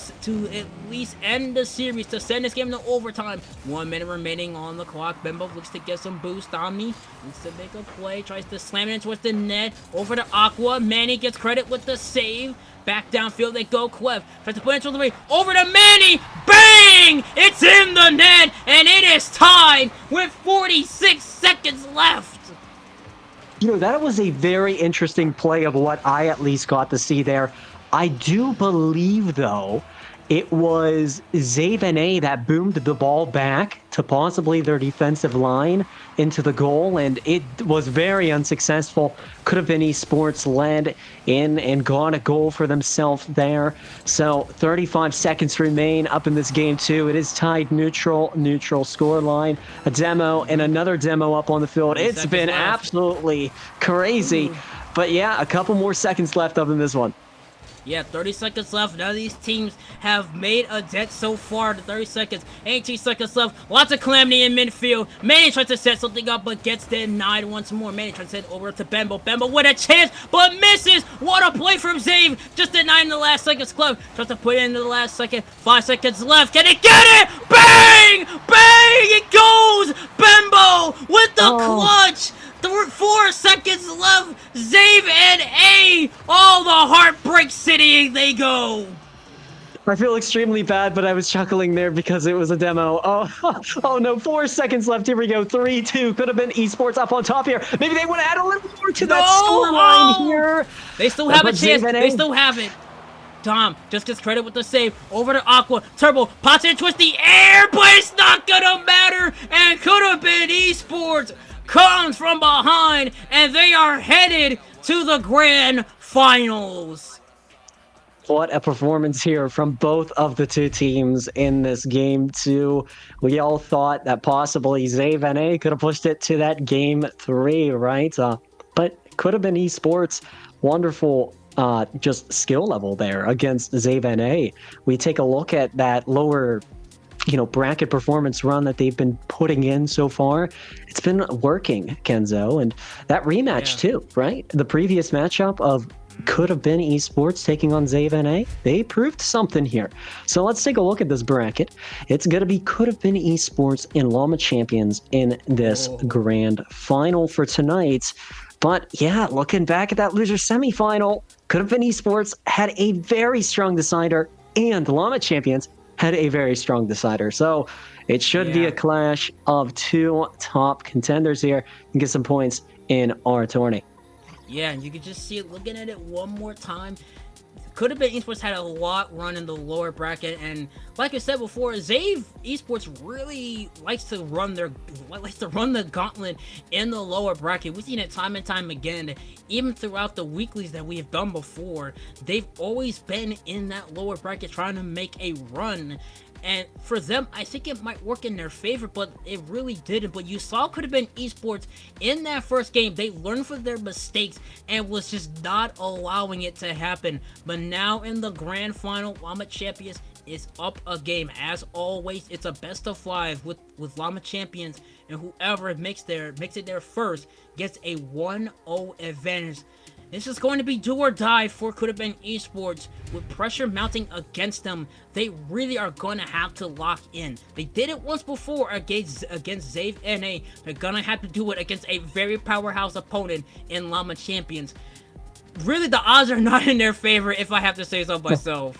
at least end the series, to send this game to overtime. 1 minute remaining on the clock. Bembo looks to get some boost on me. Needs to make a play. Tries to slam it in towards the net. Over to Aqua. Manny gets credit with the save. Back downfield they go. Clef tries to put it into the way. Over to Manny. Bang! It's in the net, and it is tied with 46 seconds left. You know, that was a very interesting play of what I at least got to see there. I do believe, though, it was Zave NA that boomed the ball back to possibly their defensive line into the goal, and it was very unsuccessful. Could Have Been Esports led in and got a goal for themselves there. So 35 seconds remain up in this game too. It is tied neutral score line. A demo and another demo up on the field. It's been absolutely crazy. But yeah, a couple more seconds left up in this one. Yeah, 30 seconds left. None of these teams have made a dent so far. The 30 seconds, 18 seconds left. Lots of calamity in midfield. Manny tries to set something up, but gets denied once more. Manny tries to send over to Bembo. Bembo with a chance, but misses. What a play from Zave. Just denied in the last seconds. Club tries to put it in the last second. 5 seconds left. Can it get it? Bang! Bang! It goes! Bembo with the clutch! 4 seconds left. Zave and A. Oh, the Heartbreak City they go. I feel extremely bad, but I was chuckling there because it was a demo. Oh, oh no, 4 seconds left. Here we go. 3-2. Could have been Esports up on top here. Maybe they would add a little more to that scoreline here. They still have a But chance. Zave and A- They still have it. Dom just gets credit with the save. Over to Aqua. Turbo pots and twists the air, but it's not gonna matter. And could have been Esports. Comes from behind, and they are headed to the grand finals. What a performance here from both of the two teams in this game two. We all thought that possibly Zave and A could have pushed it to that game 3, right? But could have been Esports. Wonderful just skill level there against Zave and A. We take a look at that lower bracket performance run that they've been putting in so far. It's been working, Kenzo, and that rematch too, right? The previous matchup of could have been Esports taking on Zave and A. They proved something here. So let's take a look at this bracket. It's going to be could have been Esports and Llama Champions in this grand final for tonight. But yeah, looking back at that loser semifinal, could have been Esports had a very strong decider, and Llama Champions had a very strong decider. So it should be a clash of two top contenders here and get some points in our tourney. Yeah, and you can just see it looking at it one more time. Could have been Esports had a lot run in the lower bracket, and like I said before, Zave Esports really likes to run the gauntlet in the lower bracket. We've seen it time and time again, even throughout the weeklies that we have done before. They've always been in that lower bracket trying to make a run. And for them, I think it might work in their favor, but it really didn't. But you saw could have been Esports in that first game. They learned from their mistakes and was just not allowing it to happen. But now in the grand final, Llama Champions is up a game. As always, it's a best of 5 with Llama Champions, and whoever makes it there first gets a 1-0 advantage. This is going to be do or die for could have been Esports. With pressure mounting against them, they really are going to have to lock in. They did it once before against Zave NA. They're going to have to do it against a very powerhouse opponent in Llama Champions. Really, the odds are not in their favor, if I have to say so myself.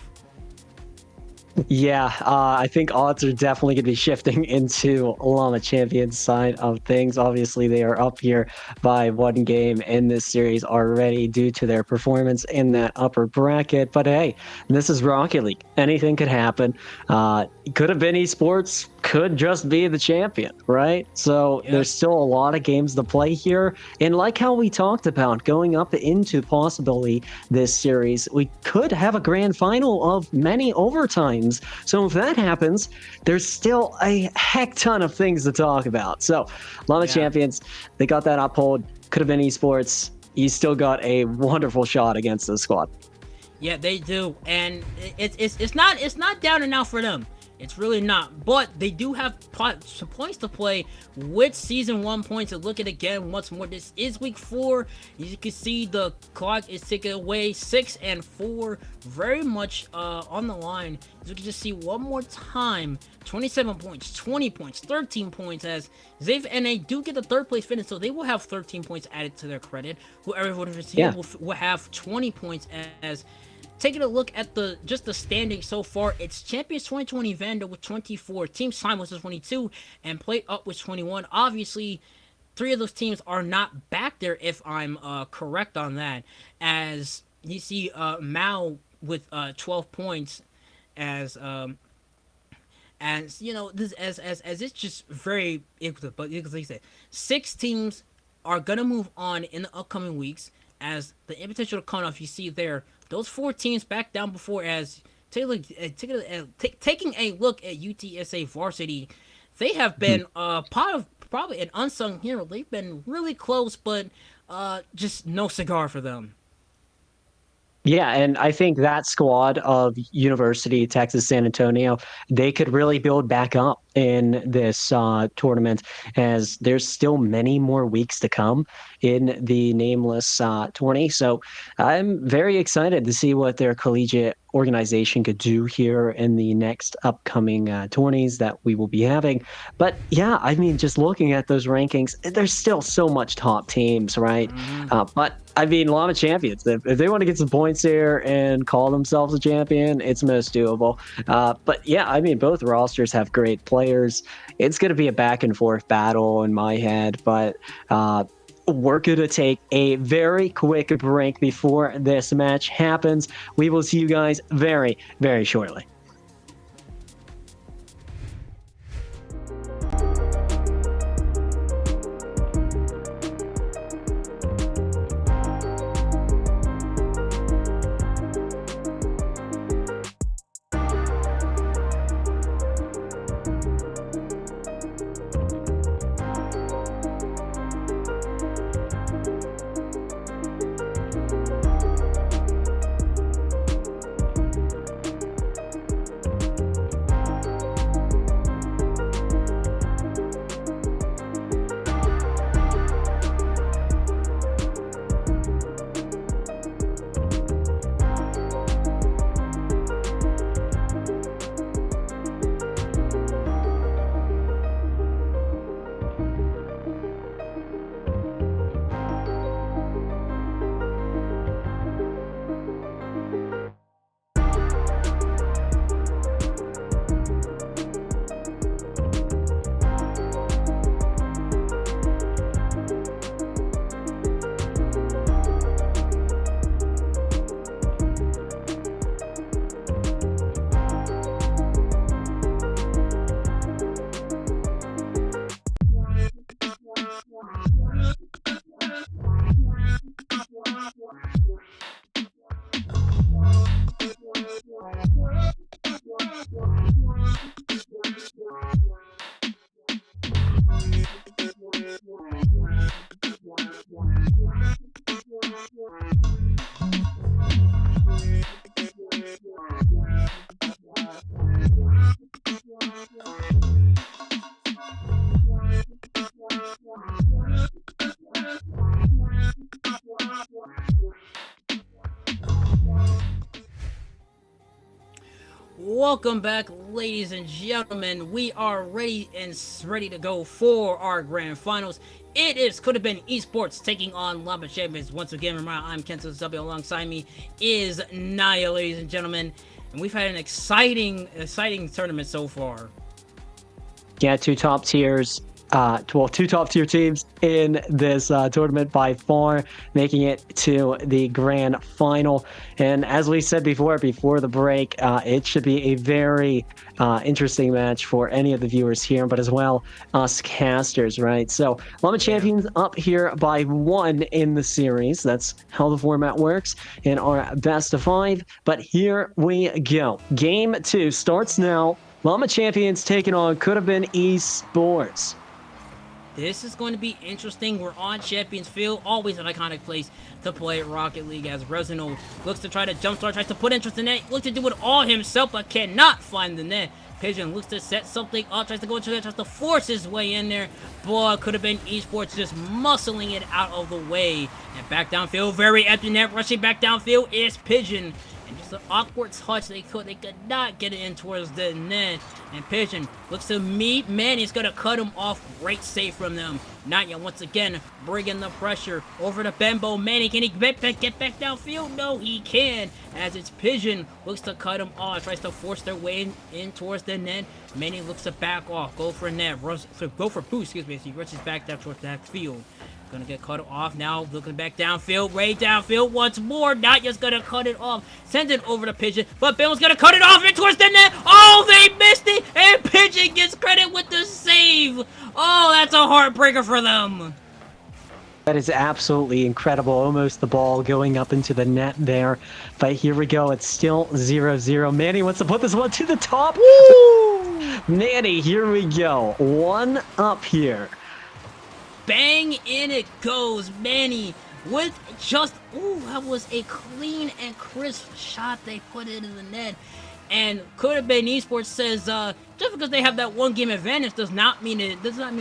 Yeah, I think odds are definitely going to be shifting into Llama Champions side of things. Obviously, they are up here by 1 game in this series already due to their performance in that upper bracket. But hey, this is Rocket League. Anything could happen. Could have been Esports, could just be the champion, right? So there's still a lot of games to play here. And like how we talked about going up into possibly this series, we could have a grand final of many overtimes. So if that happens, there's still a heck ton of things to talk about. So Llama Champions, they got that uphold. Could have been Esports. You still got a wonderful shot against this squad. Yeah, they do, and it's not down and out for them. It's really not, but they do have some points to play with Season 1 points. To look at again once more, this is Week 4. As you can see, the clock is ticking away. 6 and 4, very much on the line. As you can just see one more time, 27 points, 20 points, 13 points, as Zave and they do get the 3rd place finish, so they will have 13 points added to their credit. Whoever would have received will have 20 points. As taking a look at the standings so far, it's Champions 2020 Vandal with 24, Team Slime with 22, and Play Up with 21. Obviously, 3 of those teams are not back there, if I'm correct on that. As you see, Mao with 12 points, as you know, this as it's just very equal. But like I said, 6 teams are gonna move on in the upcoming weeks. As the Invitational Cutoff, you see there, those 4 teams back down before. As taking a look at UTSA Varsity, they have been part of probably an unsung hero. They've been really close, but just no cigar for them. Yeah, and I think that squad of University of Texas San Antonio, they could really build back up in this tournament, as there's still many more weeks to come in the Nameless tourney. So I'm very excited to see what their collegiate organization could do here in the next upcoming tourneys that we will be having. But yeah, I mean, just looking at those rankings, there's still so much top teams, right? But I mean, Llama champions. If they want to get some points here and call themselves a champion, it's most doable. But yeah, I mean, both rosters have great players. It's going to be a back and forth battle in my head, but we're going to take a very quick break before this match happens. We will see you guys very, very shortly. Welcome back, ladies and gentlemen. We are ready to go for our grand finals. It is could have been esports taking on Llama Champions. Once again, remember, I'm Kento W. Alongside me is Naya, ladies and gentlemen. And we've had an exciting tournament so far. Yeah, two top tiers. Two top tier teams in this tournament by far, making it to the grand final. And as we said before the break, it should be a very interesting match for any of the viewers here, but as well us casters, right? So Llama Champions up here by 1 in the series. That's how the format works in our best of 5. But here we go. Game 2 starts now. Llama Champions taking on Could Have Been Esports. This is going to be interesting. We're on Champions Field, always an iconic place to play at Rocket League, as Resino looks to try to jumpstart, tries to put interest in net, looks to do it all himself, but cannot find the net. Pigeon looks to set something up, tries to go into there, tries to force his way in there. Boy, Could Have Been Esports just muscling it out of the way. And back downfield, very empty net, rushing back downfield is Pigeon. And just an awkward touch, they could not get it in towards the net. And Pigeon looks to meet man, he's gonna cut him off. Great save from them. Naya once again bringing the pressure over to Bembo. Manny, can he get back downfield? No, he can. As it's Pigeon looks to cut him off, tries to force their way in towards the net. Manny looks to back off, go for net, go for boost, excuse me, as he rushes back down towards that field. Gonna get cut off now, looking back downfield, way downfield once more. Naya's gonna cut it off, send it over to Pigeon, but Bill's gonna cut it off in towards the net. Oh, they missed it, and Pigeon gets credit with the save. Oh, that's a heartbreaker for them. That is absolutely incredible. Almost the ball going up into the net there. But here we go. It's still 0-0. Manny wants to put this one to the top. Woo! Manny, here we go. 1 up here. Bang, in it goes. Manny with just, ooh, that was a clean and crisp shot they put into the net. And could have been Esports says, just because they have that one game advantage does not mean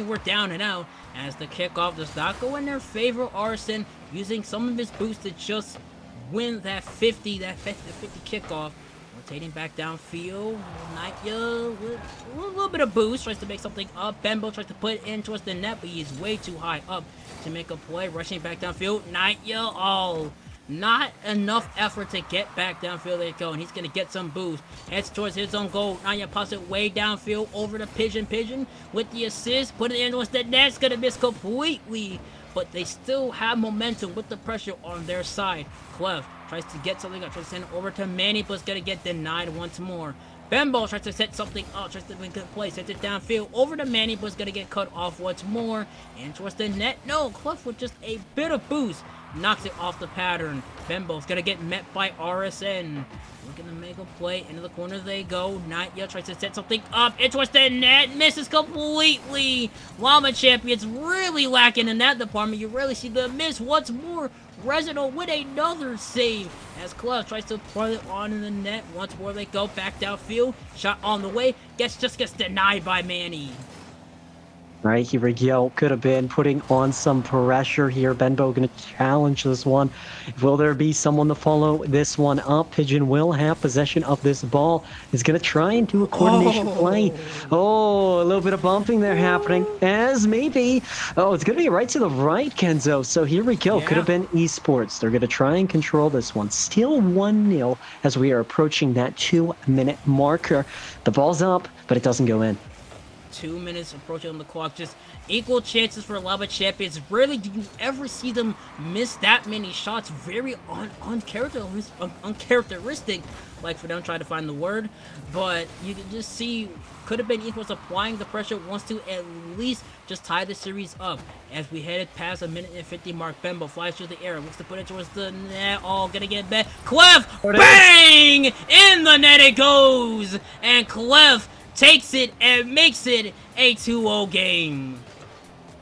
we're down and out. As the kickoff does not go in their favor, Arson using some of his boosts to just win that 50 kickoff. Rotating back downfield, Nightya with a little bit of boost, tries to make something up. Bembo tries to put it in towards the net, but he is way too high up to make a play. Rushing back downfield, Nightya, oh, not enough effort to get back downfield. There you go, and he's going to get some boost. Heads towards his own goal. Nightya pops it way downfield over to Pigeon. Pigeon with the assist, put it in towards the net. It's going to miss completely, but they still have momentum with the pressure on their side. Clef tries to get something up, tries to send it over to Manny, but it's going to get denied once more. Bembo tries to set something up, tries to make a play, sets it downfield, over to Manny, but it's going to get cut off once more. And towards the net, no, Clef with just a bit of boost, knocks it off the pattern. Bembo's going to get met by RSN. Looking to make a play, into the corner they go. Nightya tries to set something up, it towards the net, misses completely. Llama Champions really lacking in that department. You rarely see them miss. Once more, Resident with another save as Clef tries to put it on in the net. Once more they go back downfield. Shot on the way. Just gets denied by Manny. Right, here we go. Could have been putting on some pressure here. Benbow going to challenge this one. Will there be someone to follow this one up? Pigeon will have possession of this ball. He's going to try and do a coordination play. Oh, a little bit of bumping there happening. As maybe. Oh, it's going to be right to the right, Kenzo. So here we go. Yeah. Could have been Esports. They're going to try and control this one. Still 1-0 as we are approaching that 2-minute marker. The ball's up, but it doesn't go in. 2 minutes approaching on the clock. Just equal chances for Llama Champions. Rarely do you ever see them miss that many shots. Very uncharacteristic, like for them trying to find the word. But you can just see, could have been Esports applying the pressure, wants to at least just tie the series up. As we headed past a minute and 50 mark, Bembo flies through the air, looks to put it towards the net. Oh, gonna get back. Clef, bang! In the net it goes! And Clef takes it and makes it a 2-0 game.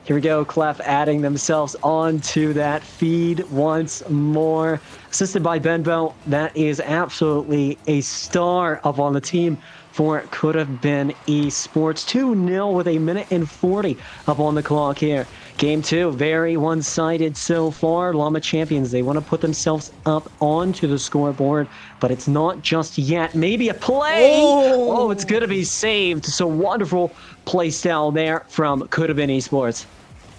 Here we go, Clef adding themselves onto that feed once more. Assisted by Benbow, that is absolutely a star up on the team for Could Have Been Esports. 2-0 with a minute and 40 up on the clock here. Game 2, very one-sided so far. Llama Champions, they want to put themselves up onto the scoreboard, but it's not just yet. Maybe a play! Oh, it's going to be saved. So wonderful play style there from Could Have Been Esports.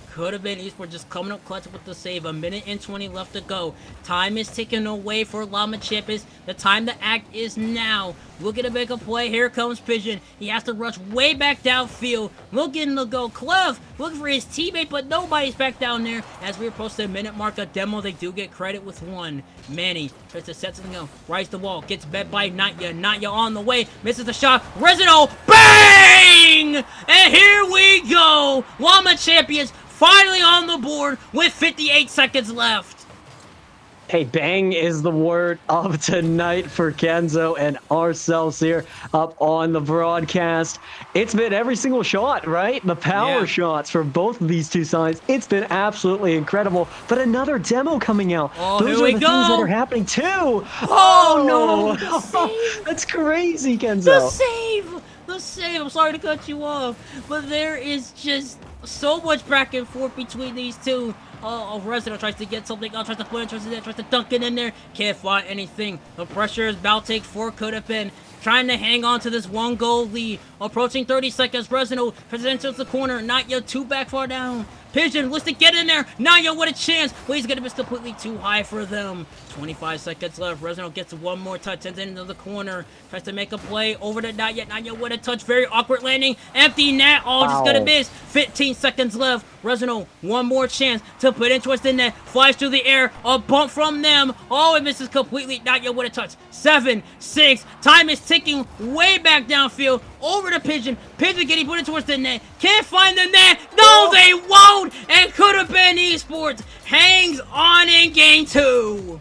Could Have Been Esports just coming up clutch with the save. A minute and 20 left to go. Time is ticking away for Llama Champions. The time to act is now. Looking to make a play. Here comes Pigeon. He has to rush way back downfield. Looking to go. Clef looking for his teammate, but nobody's back down there. As we approach the minute mark of demo, they do get credit with one. Manny tries to set something up. Rides the wall. Gets bet by Nightya. Nightya on the way. Misses the shot. Resident, bang! And here we go. Llama Champions finally on the board with 58 seconds left. Hey, bang is the word of tonight for Kenzo and ourselves here up on the broadcast. It's been every single shot, right? The power shots for both of these two sides. It's been absolutely incredible. But another demo coming out. Oh, Those here are we the go. things that are happening too. Oh, no. The save. That's crazy, Kenzo. The save. The save. I'm sorry to cut you off, but there is just so much back and forth between these two. Resident tries to get something up, tries to put it, tries to dunk it in there. Can't find anything. The pressure is about to take 4. Could Have Been trying to hang on to this 1-goal lead. Approaching 30 seconds. Resident presents the corner. Nightya 2 back far down. Pigeon looks to get in there. Nightya with a chance, but he's gonna miss completely too high for them. 25 seconds left. Resident gets one more touch, sends it into the corner. Tries to make a play over to Nightya. Nightya with a touch, very awkward landing. Empty net. Oh, just gonna miss. 15 seconds left. Resident, one more chance to put in towards the net. Flies through the air. A bump from them. Oh, it misses completely. Nightya with a touch. 7, 6. Time is ticking way back downfield. Over to Pigeon. Pigeon getting put in towards the net. Can't find the net. No, they won't. And Could Have Been Esports hangs on in game 2.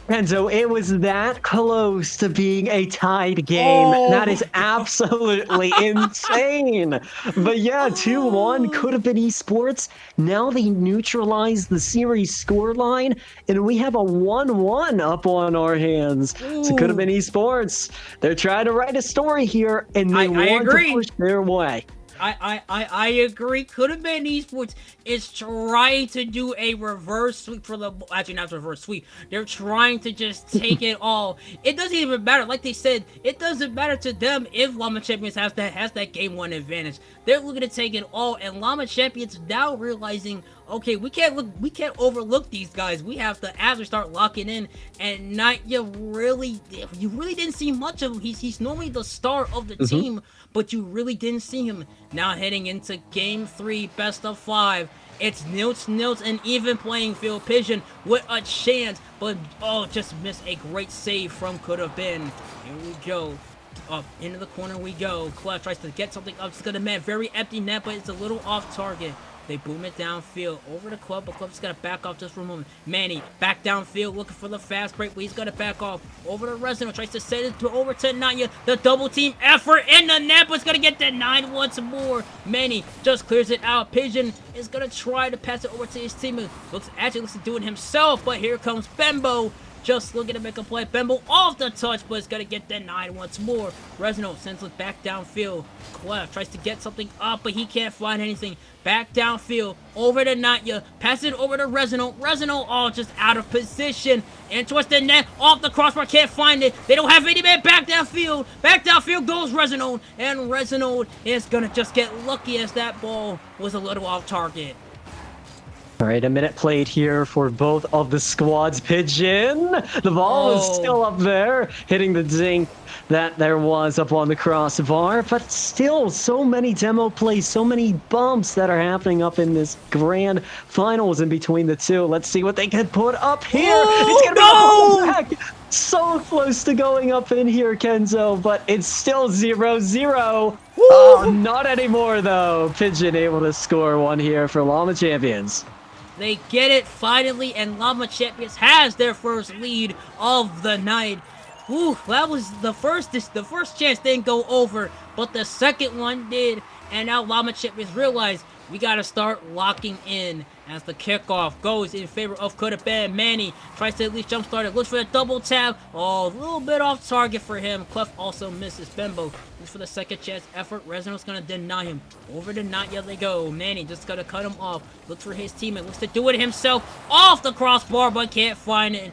Enzo, it was that close to being a tied game. That is absolutely insane. But yeah, 2-1 could have been esports. Now they neutralize the series scoreline, and we have a 1-1 up on our hands. So it could have been esports. They're trying to write a story here, and they want to push their way. I agree. Could have been esports is trying to do a reverse sweep for the, actually not reverse sweep. They're trying to just take it all. It doesn't even matter. Like they said, it doesn't matter to them if Llama Champions has that game one advantage. They're looking to take it all, and Llama Champions now realizing, okay, we can't overlook these guys. We have to, as we start locking in, and you really didn't see much of him. He's normally the star of the team, but you really didn't see him. Now heading into game 3, best of 5. It's nils, an even playing field. Pigeon with a chance, but just missed a great save from could have been. Here we go. Up into the corner we go. Clef tries to get something up. It's gonna man, very empty net, but it's a little off target. They boom it downfield over to Club, but Club's gonna back off just for a moment. Manny back downfield looking for the fast break, but he's gonna back off over to Resident. Tries to set it over to Nanya. The double team effort in the net, but it's gonna get denied once more. Manny just clears it out. Pigeon is gonna try to pass it over to his teammate. Looks to do it himself, but here comes Bembo. Just looking to make a play. Bembo off the touch, but it's going to get denied once more. Resino sends it back downfield. Clef tries to get something up, but he can't find anything. Back downfield, over to Natya. Pass it over to Resino. Resino, just out of position. And towards the net, off the crossbar, can't find it. They don't have any man back downfield. Back downfield goes Resino. And Resino is going to just get lucky as that ball was a little off target. All right, a minute played here for both of the squads. Pigeon, the ball is still up there, hitting the zinc that there was up on the crossbar, but still so many demo plays, so many bumps that are happening up in this grand finals in between the two. Let's see what they can put up here. It's gonna be back. So close to going up in here, Kenzo, but it's still 0-0. Not anymore though. Pigeon able to score one here for Llama Champions. They get it finally, and Llama Champions has their first lead of the night. Ooh, that was the first chance didn't go over, but the second one did. And now Llama Champions realize we gotta start locking in as the kickoff goes in favor of could have been. Manny tries to at least jumpstart it, looks for the double tap. A little bit off target for him. Clef also misses. Bembo looks for the second chance effort. Resino's gonna deny him. Over to Natya they go. Manny just gonna cut him off. Looks for his teammate, looks to do it himself off the crossbar, but can't find it.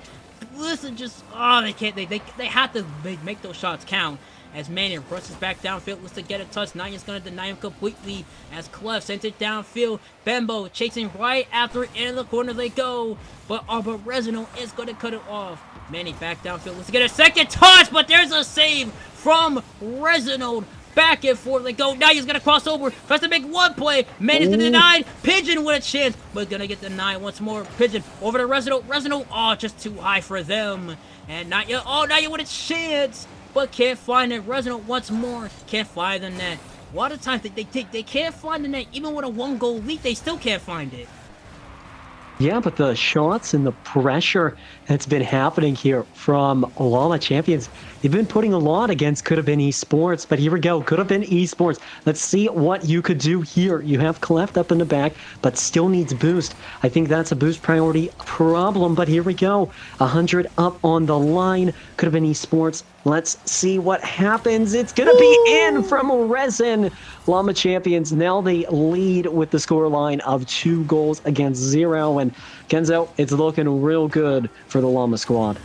Listen, just they can't. They have to make those shots count. As Manny rushes back downfield, looks to get a touch. Nanya's going to deny him completely as Clef sends it downfield. Bembo chasing right after it. In the corner they go. But Resino is going to cut it off. Manny back downfield, looks to get a second touch, but there's a save from Resino. Back and forth they go. Now he's going to cross over. Tries to make one play. Manny's going to deny. Pigeon with a chance, but going to get denied once more. Pigeon over to Resino. Resino, just too high for them. And Nanya, Nanya with a chance, but can't find it. Resino once more can't find the net. A lot of times they can't find the net. Even with a 1-goal lead, they still can't find it. Yeah, but the shots and the pressure that's been happening here from Llama Champions, they've been putting a lot against could have been esports, but here we go. Could have been esports. Let's see what you could do here. You have Cleft up in the back, but still needs boost. I think that's a boost priority problem, but here we go. 100 up on the line. Could have been esports. Let's see what happens. It's going to be in from Resin. Llama Champions, now they lead with the scoreline of 2 goals against 0. And Kenzo, it's looking real good for the Llama squad.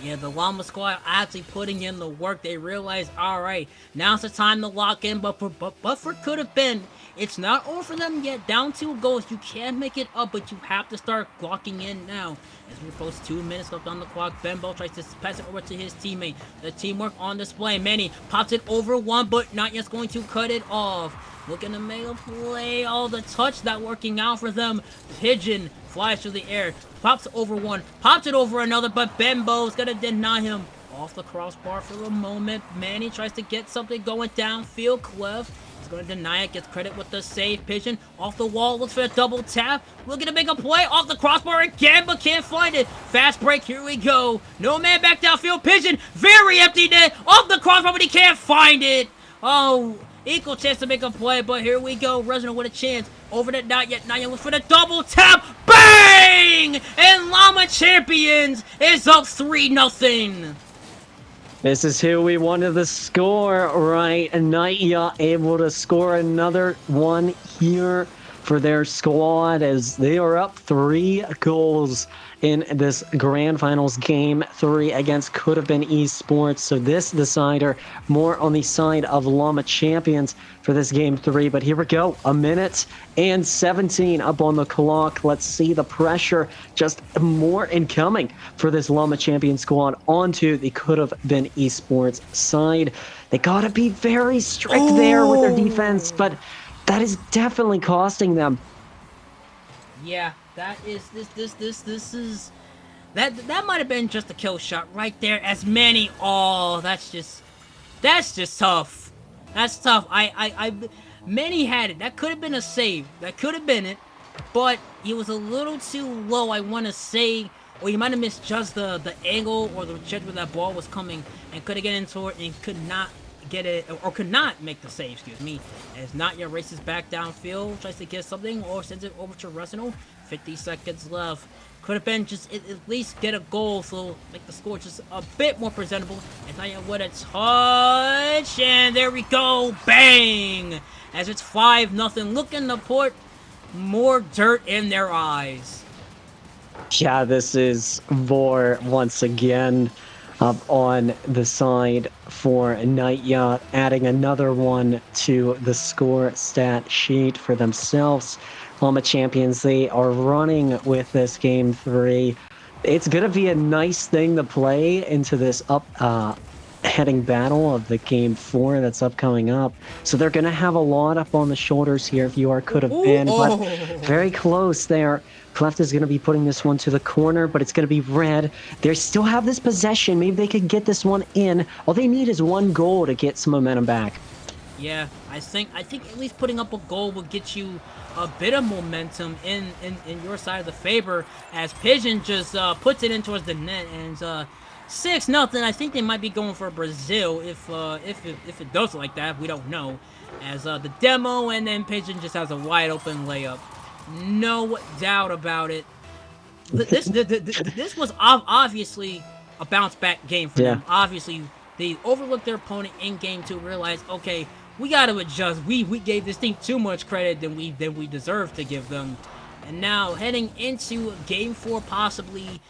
Yeah, the Llama squad actually putting in the work. They realize, all right, now's the time to lock in. But for could have been, it's not over for them yet. Down 2 goals, you can make it up, but you have to start locking in now. As we approach 2 minutes left on the clock, Bembo tries to pass it over to his teammate. The teamwork on display. Manny pops it over one, but not yet going to cut it off. Looking to make a play. The touch not working out for them. Pigeon flies through the air. Pops over one. Pops it over another, but Bembo's going to deny him. Off the crossbar for a moment. Manny tries to get something going downfield. Clef going to deny it. Gets credit with the save. Pigeon off the wall. Looks for a double tap. Looking to make a play off the crossbar again, but can't find it. Fast break. Here we go. No man back downfield. Pigeon. Very empty net. Off the crossbar, but he can't find it. Oh, equal chance to make a play, but here we go. Resident with a chance. Over to Not Yet. Not Yet looks for the double tap. Bang! And Llama Champions is up 3-0. This is who we wanted to score, right? Naya able to score another one here for their squad as they are up 3 goals in this grand finals game 3 against could have been esports. So this decider more on the side of Llama Champions for this game 3. But here we go, 1:17 up on the clock. Let's see the pressure, just more incoming for this Llama Champion squad onto the could have been esports side. They gotta be very strict there with their defense, but that is definitely costing them. Yeah, that is this is that might have been just a kill shot right there. As many, oh, that's just tough. That's tough. Many had it. That could have been a save. That could have been it, but he was a little too low. I want to say, or he might have misjudged the angle or the judge where that ball was coming and could have get into it and could not get it, or could not make the save, excuse me, as Not Yet races back downfield, tries to get something, or sends it over to Resino. 50 seconds left. Could have been just at least get a goal, so make the score just a bit more presentable. And Not Yet with a touch, and there we go, bang! As it's 5-0, looking to put more dirt in their eyes. Yeah, this is Vor once again up on the side for Nightya, adding another one to the score stat sheet for themselves. Llama Champions, they are running with this game 3. It's going to be a nice thing to play into this heading battle of the game 4 that's coming up. So they're going to have a lot up on the shoulders here if you are could have been, but very close there. Cleft is going to be putting this one to the corner, but it's going to be red. They still have this possession. Maybe they could get this one in. All they need is 1 goal to get some momentum back. Yeah, I think at least putting up a goal will get you a bit of momentum in your side of the favor, as Pigeon just puts it in towards the net, and 6-0. I think they might be going for Brazil if it does like that. We don't know. As the demo, and then Pigeon just has a wide open layup. No doubt about it. This was obviously a bounce back game for them. Obviously, they overlooked their opponent in game 2, realized, okay, we got to adjust. We gave this team too much credit than we deserve to give them. And now heading into game 4 possibly,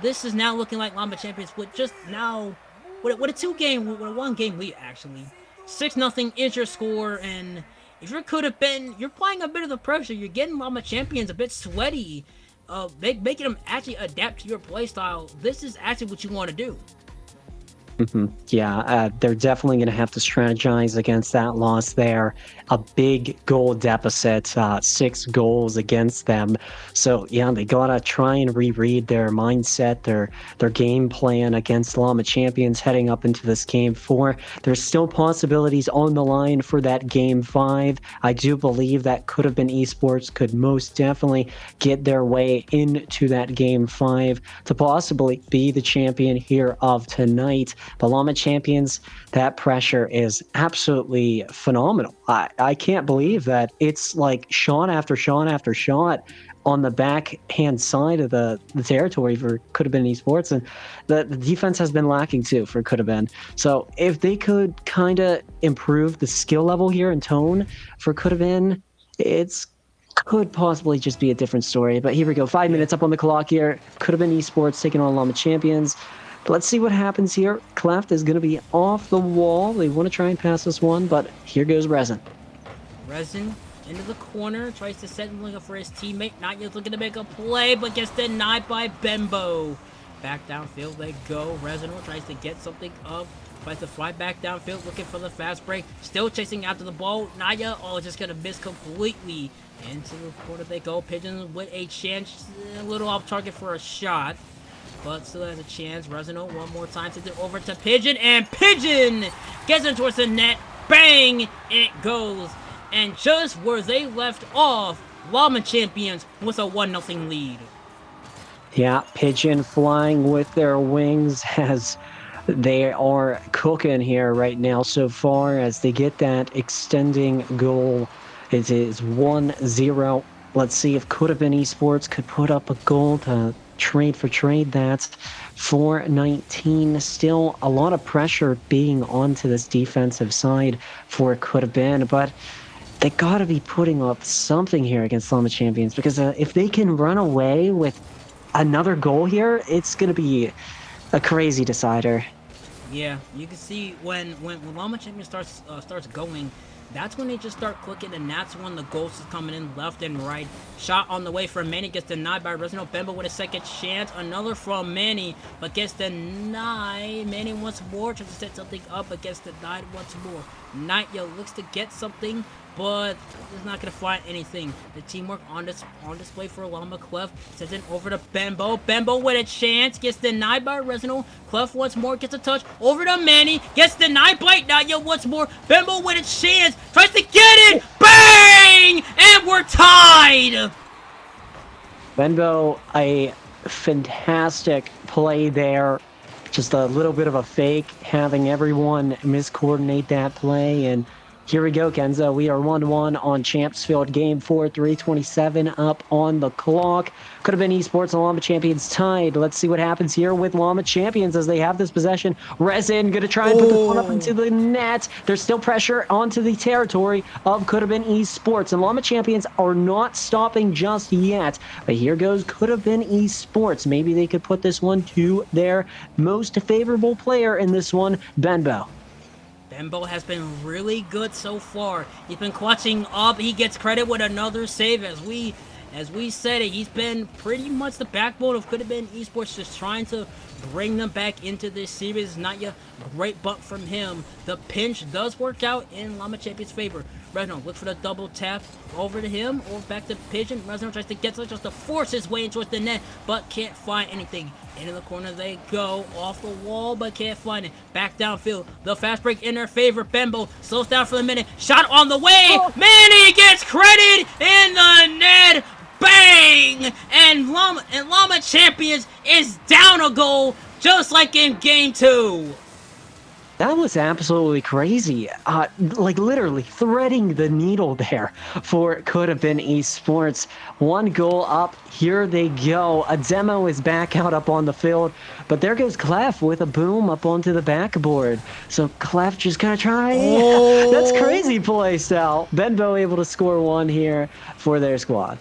this is now looking like Llama Champions with just now with a 1-game lead actually. 6-0 is your score, and if you could have been, you're playing a bit of the pressure. You're getting Llama Champions a bit sweaty, making them actually adapt to your playstyle. This is actually what you want to do. Yeah, they're definitely going to have to strategize against that loss there. A big goal deficit, 6 goals against them. So, yeah, they got to try and reread their mindset, their game plan against Llama Champions heading up into this game 4. There's still possibilities on the line for that game 5. I do believe that could have been esports, could most definitely get their way into that game 5 to possibly be the champion here of tonight. But Llama Champions, that pressure is absolutely phenomenal. I can't believe that it's like shot after shot after shot on the backhand side of the territory for could have been esports, and the defense has been lacking too for could have been. So if they could kind of improve the skill level here and tone for could have been, it's could possibly just be a different story. But here we go, 5 minutes up on the clock here. Could have been esports taking on Llama Champions. Let's see what happens here. Cleft is going to be off the wall. They want to try and pass this one, but here goes Resin. Resin into the corner, tries to set him up for his teammate. Not yet looking to make a play, but gets denied by Bembo. Back downfield they go. Resin tries to get something up. Tries to fly back downfield, looking for the fast break. Still chasing after the ball. Naya, just going to miss completely. Into the corner they go. Pigeon with a chance. A little off target for a shot, but still has a chance. Resino one more time, sends it over to Pigeon, and Pigeon gets in towards the net. bang, it goes. And just where they left off, Llama Champions with a 1-0 lead. Yeah, Pigeon flying with their wings as they are cooking here right now so far as they get that extending goal. It is 1-0. Let's see if Could Have Been Esports could put up a goal to trade for trade that. 4-19. Still a lot of pressure being onto this defensive side for Could Have Been, but they got to be putting up something here against Llama Champions, because if they can run away with another goal here, it's going to be a crazy decider. Yeah, you can see when Llama Champions starts going, that's when they just start clicking, and that's when the goals is coming in left and right. Shot on the way from Manny, gets denied by Resino. Bembo with a second chance. Another from Manny, but gets denied. Manny once more tries to set something up, but gets denied once more. Nightya looks to get something, but is not going to find anything. The teamwork on display for Llama. Clef sends it over to Bembo. Bembo with a chance, gets denied by Resino. Clef once more gets a touch over to Manny, gets denied by Nightya once more. Bembo with a chance, tries to get it, bang, and we're tied. Benbow, a fantastic play there. Just a little bit of a fake, having everyone miscoordinate that play. And here we go, Kenzo. We are 1-1 on Champs Field. Game 4, 3:27 up on the clock. Could Have Been Esports and Llama Champions tied. Let's see what happens here with Llama Champions as they have this possession. Resin going to try and put this one up into the net. There's still pressure onto the territory of Could Have Been Esports. And Llama Champions are not stopping just yet. But here goes Could Have Been Esports. Maybe they could put this one to their most favorable player in this one, Benbow. Bembo has been really good so far. He's been clutching up. He gets credit with another save. As we said it, he's been pretty much the backbone of Could Have Been Esports, just trying to bring them back into this series. Not yet great bump from him. The pinch does work out in Llama Champion's favor. Resno looks for the double tap over to him or back to Pigeon. Resno tries to get to just to force his way towards the net, but can't find anything. Into the corner they go, off the wall, but can't find it. Back downfield, the fast break in their favor. Bembo slows down for a minute. Shot on the way. Manny gets credit in the net. Bang! And Llama Champions is down a goal, just like in Game 2. That was absolutely crazy. Like literally threading the needle there for Could Have Been Esports. 1 goal up. Here they go. A demo is back out up on the field. But there goes Clef with a boom up onto the backboard. So Clef just gonna try. That's crazy play style. Benbow able to score 1 here for their squad.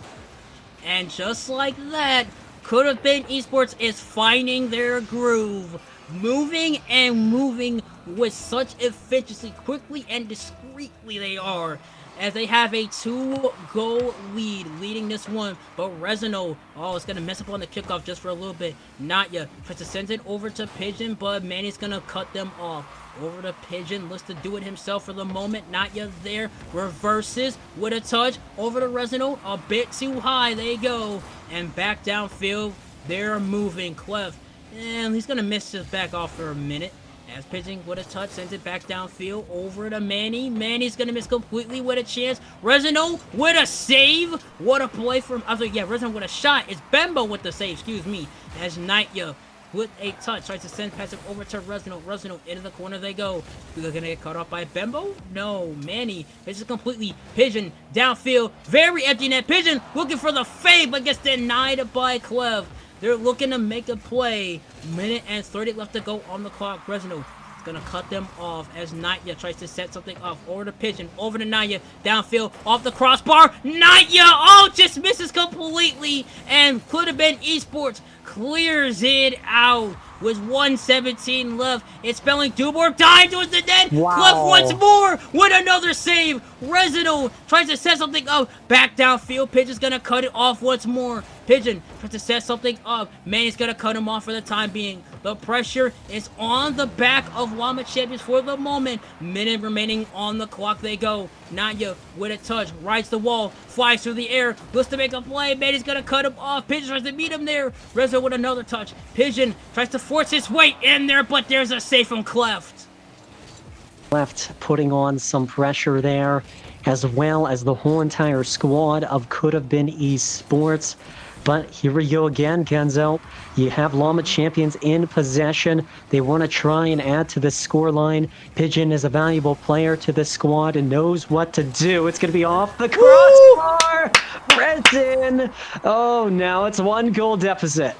And just like that, Could Have Been Esports is finding their groove. Moving and moving with such efficiency, quickly and discreetly they are, as they have a 2-goal lead, leading this one. But Resino, it's going to mess up on the kickoff just for a little bit. Nightya tries to send it over to Pigeon, but Manny's going to cut them off. Over to Pigeon, looks to do it himself for the moment. Nightya there, reverses with a touch. Over to Resino, a bit too high, they go. And back downfield, they're moving. Clef, and he's going to miss his back off for a minute. As Pigeon with a touch, sends it back downfield over to Manny. Manny's going to miss completely with a chance. Resino with a save. What a play from... Resino with a shot. It's Bembo with the save, excuse me. As Nightya with a touch tries to send pass it over to Resino. Resino into the corner they go. They're going to get caught off by Bembo? No, Manny. This is completely Pigeon downfield. Very empty net. Pigeon looking for the fade, but gets denied by Clef. They're looking to make a play. Minute and 30 left to go on the clock. Resino is going to cut them off as Nightya tries to set something up. Over to Pigeon. Over to Nightya. Downfield. Off the crossbar. Nightya! Just misses completely. And Could Have Been Esports clears it out. With 1:17 left, it's spelling Duborg dive towards the net. Wow. Clef once more with another save. Resino tries to set something up. Back downfield. Pigeon's gonna cut it off once more. Pigeon tries to set something up. Manny's gonna cut him off for the time being. The pressure is on the back of Llama Champions for the moment. Minute remaining on the clock they go. Nightya with a touch, rides the wall, flies through the air, looks to make a play. Manny's gonna cut him off. Pigeon tries to meet him there. Resino with another touch. Pigeon tries to force his way in there, but there's a save from Cleft. left putting on some pressure there, as well as the whole entire squad of Could Have Been Esports. But here we go again, Kenzo. You have Llama Champions in possession. They want to try and add to the scoreline. Pigeon is a valuable player to the squad and knows what to do. It's going to be off the crossbar. Resin. Oh, now it's 1 goal deficit.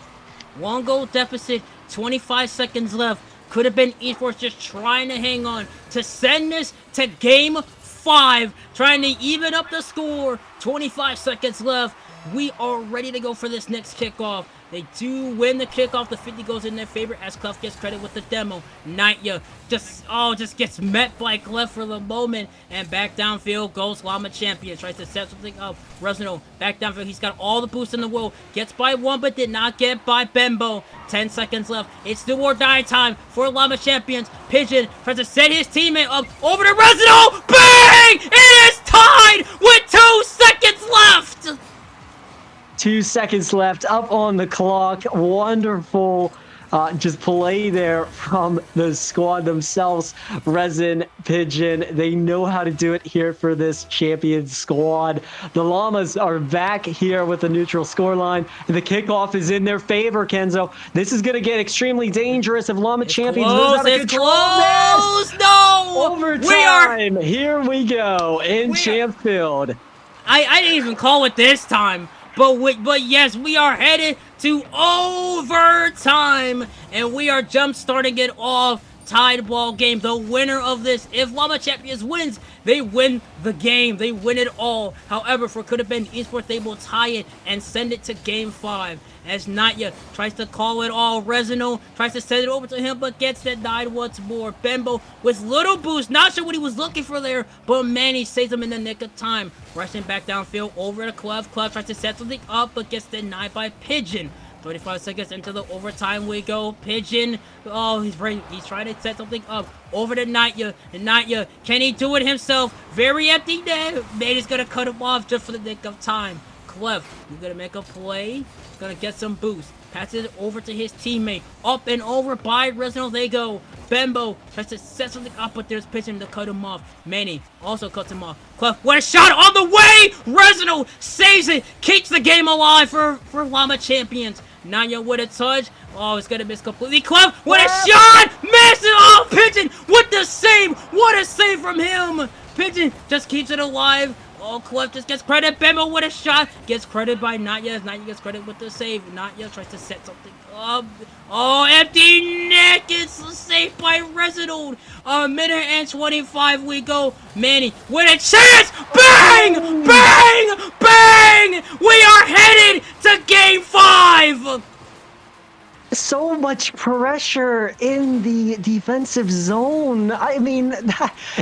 1 goal deficit, 25 seconds left. Could Have Been Esports just trying to hang on to send this to game 5, trying to even up the score. 25 seconds left. We are ready to go for this next kickoff. They do win the kickoff. The 50 goes in their favor as Clef gets credit with the demo. Nightya just gets met by Clef for the moment. And back downfield goes Llama Champions. Tries to set something up. Resino back downfield. He's got all the boosts in the world. Gets by 1 but did not get by Bembo. 10 seconds left. It's do or die time for Llama Champions. Pigeon tries to set his teammate up over to Resino. Bang! It is tied with 2 seconds left. 2 seconds left up on the clock. Wonderful just play there from the squad themselves. Resin, Pigeon, they know how to do it here for this champion squad. The Llamas are back here with the neutral scoreline. The kickoff is in their favor, Kenzo. This is going to get extremely dangerous if Llama Champions lose out of control of this. No! Overtime. Here we go in Champ Field. I didn't even call it this time. But yes, we are headed to overtime, and we are jump starting it off. Tied ball game. The winner of this, if Llama Champions wins, they win the game. They win it all. However, for Could Have Been Esports, they will tie it and send it to game 5. As Naya tries to call it all. Resino tries to send it over to him, but gets denied once more. Bembo with little boost. Not sure what he was looking for there, but Manny saves him in the nick of time. Rushing back downfield over to Clef. Clef tries to set something up, but gets denied by Pigeon. 35 seconds into the overtime we go. Pigeon, oh, he's ready. He's trying to set something up. Over to Nightya. And Nightya, can he do it himself? Very empty there. Manny's gonna cut him off just for the nick of time. Clef, he's gonna make a play. Gonna get some boost. Passes it over to his teammate. Up and over by Resino they go. Bembo tries to set something up, but there's Pigeon to cut him off. Manny also cuts him off. Clef, what a shot on the way! Resino saves it, keeps the game alive for Llama Champions. Nanya with a touch. Oh, it's gonna miss completely. Clef, what a shot! Massive! Oh, Pigeon with the save! What a save from him! Pigeon just keeps it alive. Oh, Clef just gets credit. Bembo with a shot. Gets credit by Nanya. Nanya gets credit with the save. Nanya tries to set something up. Oh, empty neck. It's saved by Resident. A minute and 25 we go. Manny with a chance. Bang! Bang! Bang! We are headed to game 5. So much pressure in the defensive zone. I mean,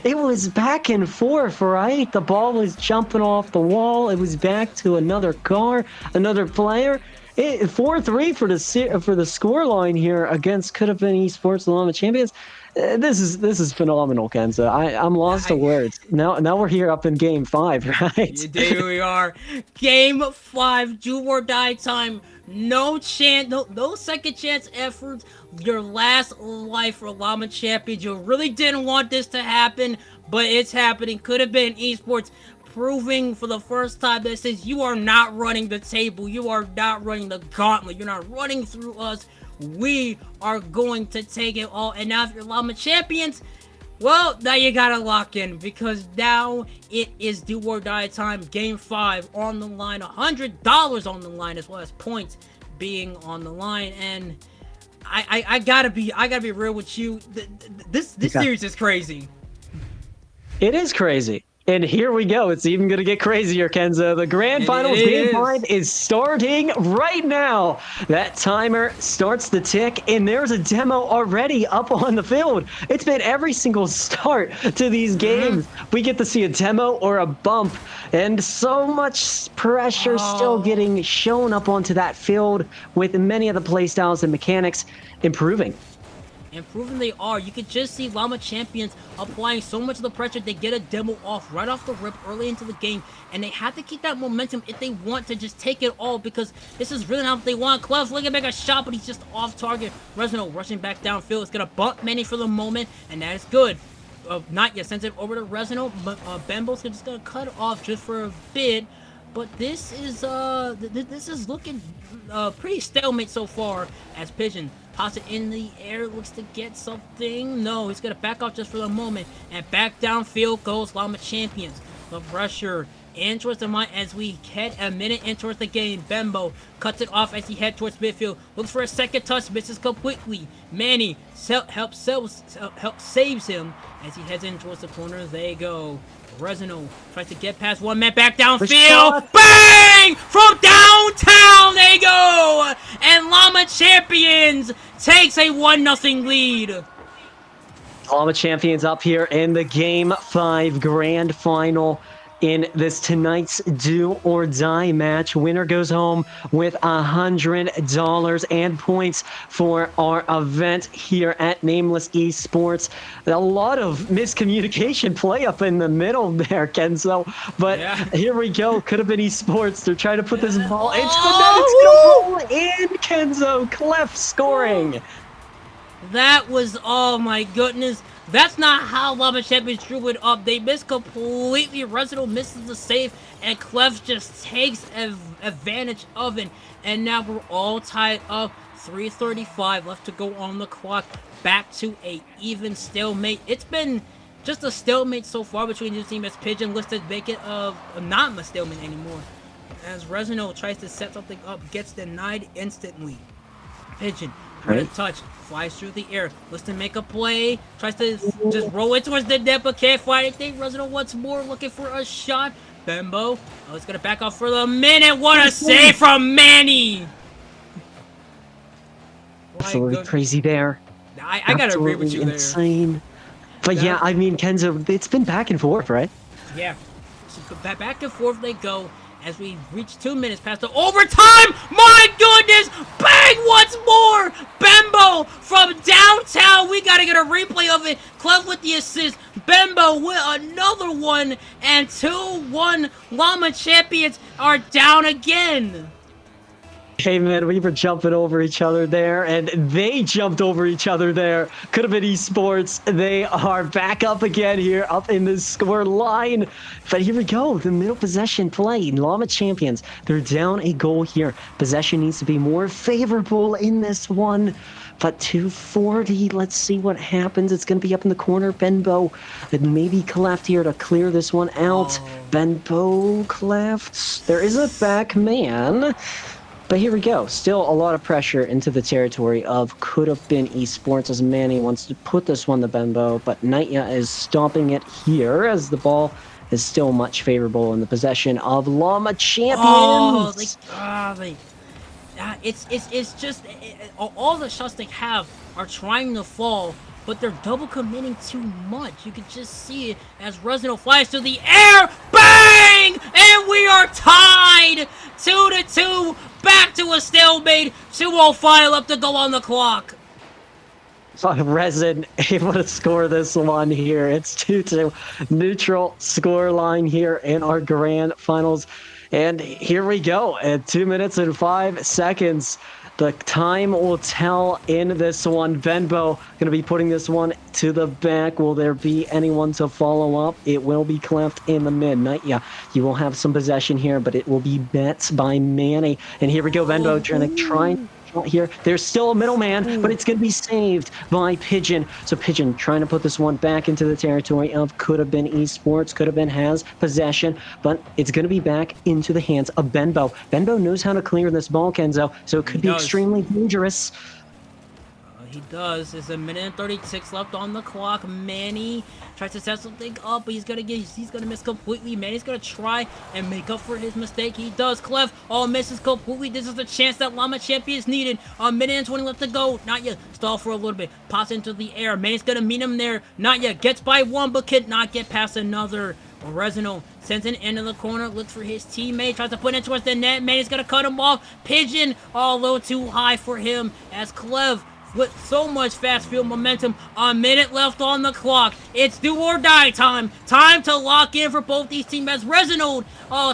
it was back and forth, right? The ball was jumping off the wall. It was back to another car, another player. 4-3 for the scoreline here against Could Have Been Esports, the Llama Champions. This is phenomenal, Kenza. I'm lost of words. Now we're here up in game 5, right? There we are. Game 5, do or die time. No chance, no second chance efforts. Your last life for Llama Champions. You really didn't want this to happen, but it's happening. Could Have Been Esports proving for the first time that says you are not running the table. You are not running the gauntlet. You're not running through us. We are going to take it all. And now if you're Llama Champions, well, now you gotta lock in, because now it is do or die time. Game 5 on the line, $100 on the line, as well as points being on the line. And I gotta be real with you. This series is crazy. It is crazy. And here we go. It's even going to get crazier, Kenza. The grand finals game 5 is starting right now. That timer starts to tick, and there's a demo already up on the field. It's been every single start to these games. We get to see a demo or a bump, and so much pressure still getting shown up onto that field, with many of the playstyles and mechanics improving. Improving they are. You could just see Llama Champions applying so much of the pressure. They get a demo off right off the rip early into the game, and they have to keep that momentum if they want to just take it all, because this is really not what they want. Clef looking to make a shot, but he's just off target. Resino rushing back downfield. It's gonna bump Manny for the moment, and that is good. not yet sends it over to Resino. Bembo's just gonna cut it off just for a bit. But this is this is looking pretty stalemate so far, as Pigeon toss it in the air, looks to get something. No, he's gonna back off just for the moment, and back downfield goes Llama Champions. The pressure in towards the mind as we head a minute in towards the game. Bembo cuts it off as he head towards midfield, looks for a second touch, misses completely. Manny helps saves him as he heads in towards the corner. They go. Resino tries to get past one man, back downfield. Bang! From downtown they go! And Llama Champions takes a 1-0 lead. Llama Champions up here in the Game 5 Grand Final in this tonight's Do or Die match. Winner goes home with $100 and points for our event here at Nameless Esports. A lot of miscommunication play up in the middle there, Kenzo. But here we go. Could have been Esports. They're trying to put this ball into the net. It's going to roll in, Kenzo. Clef scoring. That was, oh my goodness. That's not how Llama Champions drew it up. They missed completely. Resino misses the save, and Clef just takes advantage of it. And now we're all tied up. 3:35 left to go on the clock. Back to a even stalemate. It's been just a stalemate so far between these teams, as Pigeon looks to make it not a stalemate anymore. As Resino tries to set something up, gets denied instantly. Pigeon, with a touch, flies through the air, looks to make a play, tries to just roll it towards the net, but can't find anything. Resino once more looking for a shot. Bembo, he's gonna back off for the minute. What a save from Manny! Absolutely crazy there. I gotta agree with you there. Insane. But yeah, I mean, Kenzo, it's been back and forth, right? Yeah. So back and forth they go as we reach 2 minutes past the overtime. My goodness! Bang once more! Bembo from downtown. We gotta get a replay of it. Clef with the assist. Bembo with another one. And 2-1. Llama Champions are down again. Hey man, we were jumping over each other there, and they jumped over each other there. Could have been Esports. They are back up again here, up in the score line. But here we go, the middle possession play. Llama Champions, they're down a goal here. Possession needs to be more favorable in this one. But 240, let's see what happens. It's going to be up in the corner. Benbow, and maybe Cleft here to clear this one out. Benbow, Cleft. There is a back man. But here we go. Still a lot of pressure into the territory of could have been Esports, as Manny wants to put this one to Bembo, but Naitya is stopping it here as the ball is still much favorable in the possession of Llama Champions. It's just all the shots they have are trying to fall, but they're double committing too much. You can just see it as Resino flies to the air. Bang! And we are tied 2-2. Back to a stalemate. 2:05 left to go on the clock. Resin able to score this one here. It's 2-2. Neutral score line here in our grand finals. And here we go at 2 minutes and 5 seconds. The time will tell in this one. Benbow going to be putting this one to the back. Will there be anyone to follow up? It will be Cleft in the mid. Yeah, you will have some possession here, but it will be bet by Manny. And here we go. Benbow trying to here. There's still a middleman, but it's going to be saved by Pigeon. So Pigeon trying to put this one back into the territory of could have been Esports, could have been has possession, but it's going to be back into the hands of Benbow. Benbow knows how to clear this ball, Kenzo, so it could be extremely dangerous. He does. There's 1 minute and 36 left on the clock. Manny tries to set something up, but he's gonna miss completely. Manny's gonna try and make up for his mistake. He does. Clef misses completely. This is the chance that Llama Champions needed. 1 minute and 20 left to go. Not yet. Stall for a little bit. Pops into the air. Manny's gonna meet him there. Not yet. Gets by one, but cannot get past another. Resino sends it into the corner, looks for his teammate, tries to put it towards the net. Manny's gonna cut him off. Pigeon, a little too high for him as Clef with so much fast field momentum. 1 minute left on the clock. It's do or die time. Time to lock in for both these teams as Resino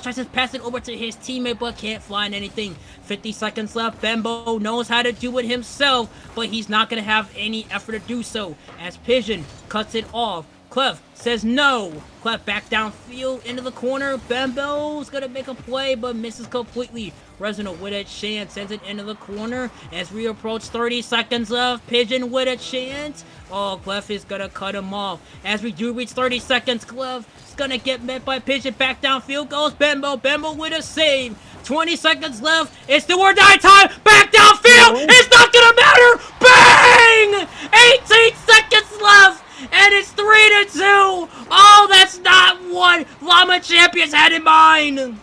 tries to pass it over to his teammate but can't find anything. 50 seconds left. Bembo knows how to do it himself, but he's not going to have any effort to do so as Pigeon cuts it off. Clef says no. Clef back downfield into the corner. Bembo's gonna make a play, but misses completely. Resident with a chance, sends it into the corner as we approach 30 seconds left. Pigeon with a chance. Oh, Clef is gonna cut him off. As we do reach 30 seconds, Clef is gonna get met by Pigeon. Back downfield goes Bembo. Bembo with a save. 20 seconds left. It's do or die time. Back downfield. It's not gonna matter. Bang! 18 seconds left. And it's 3-2. Oh, that's not what Llama Champions had in mind.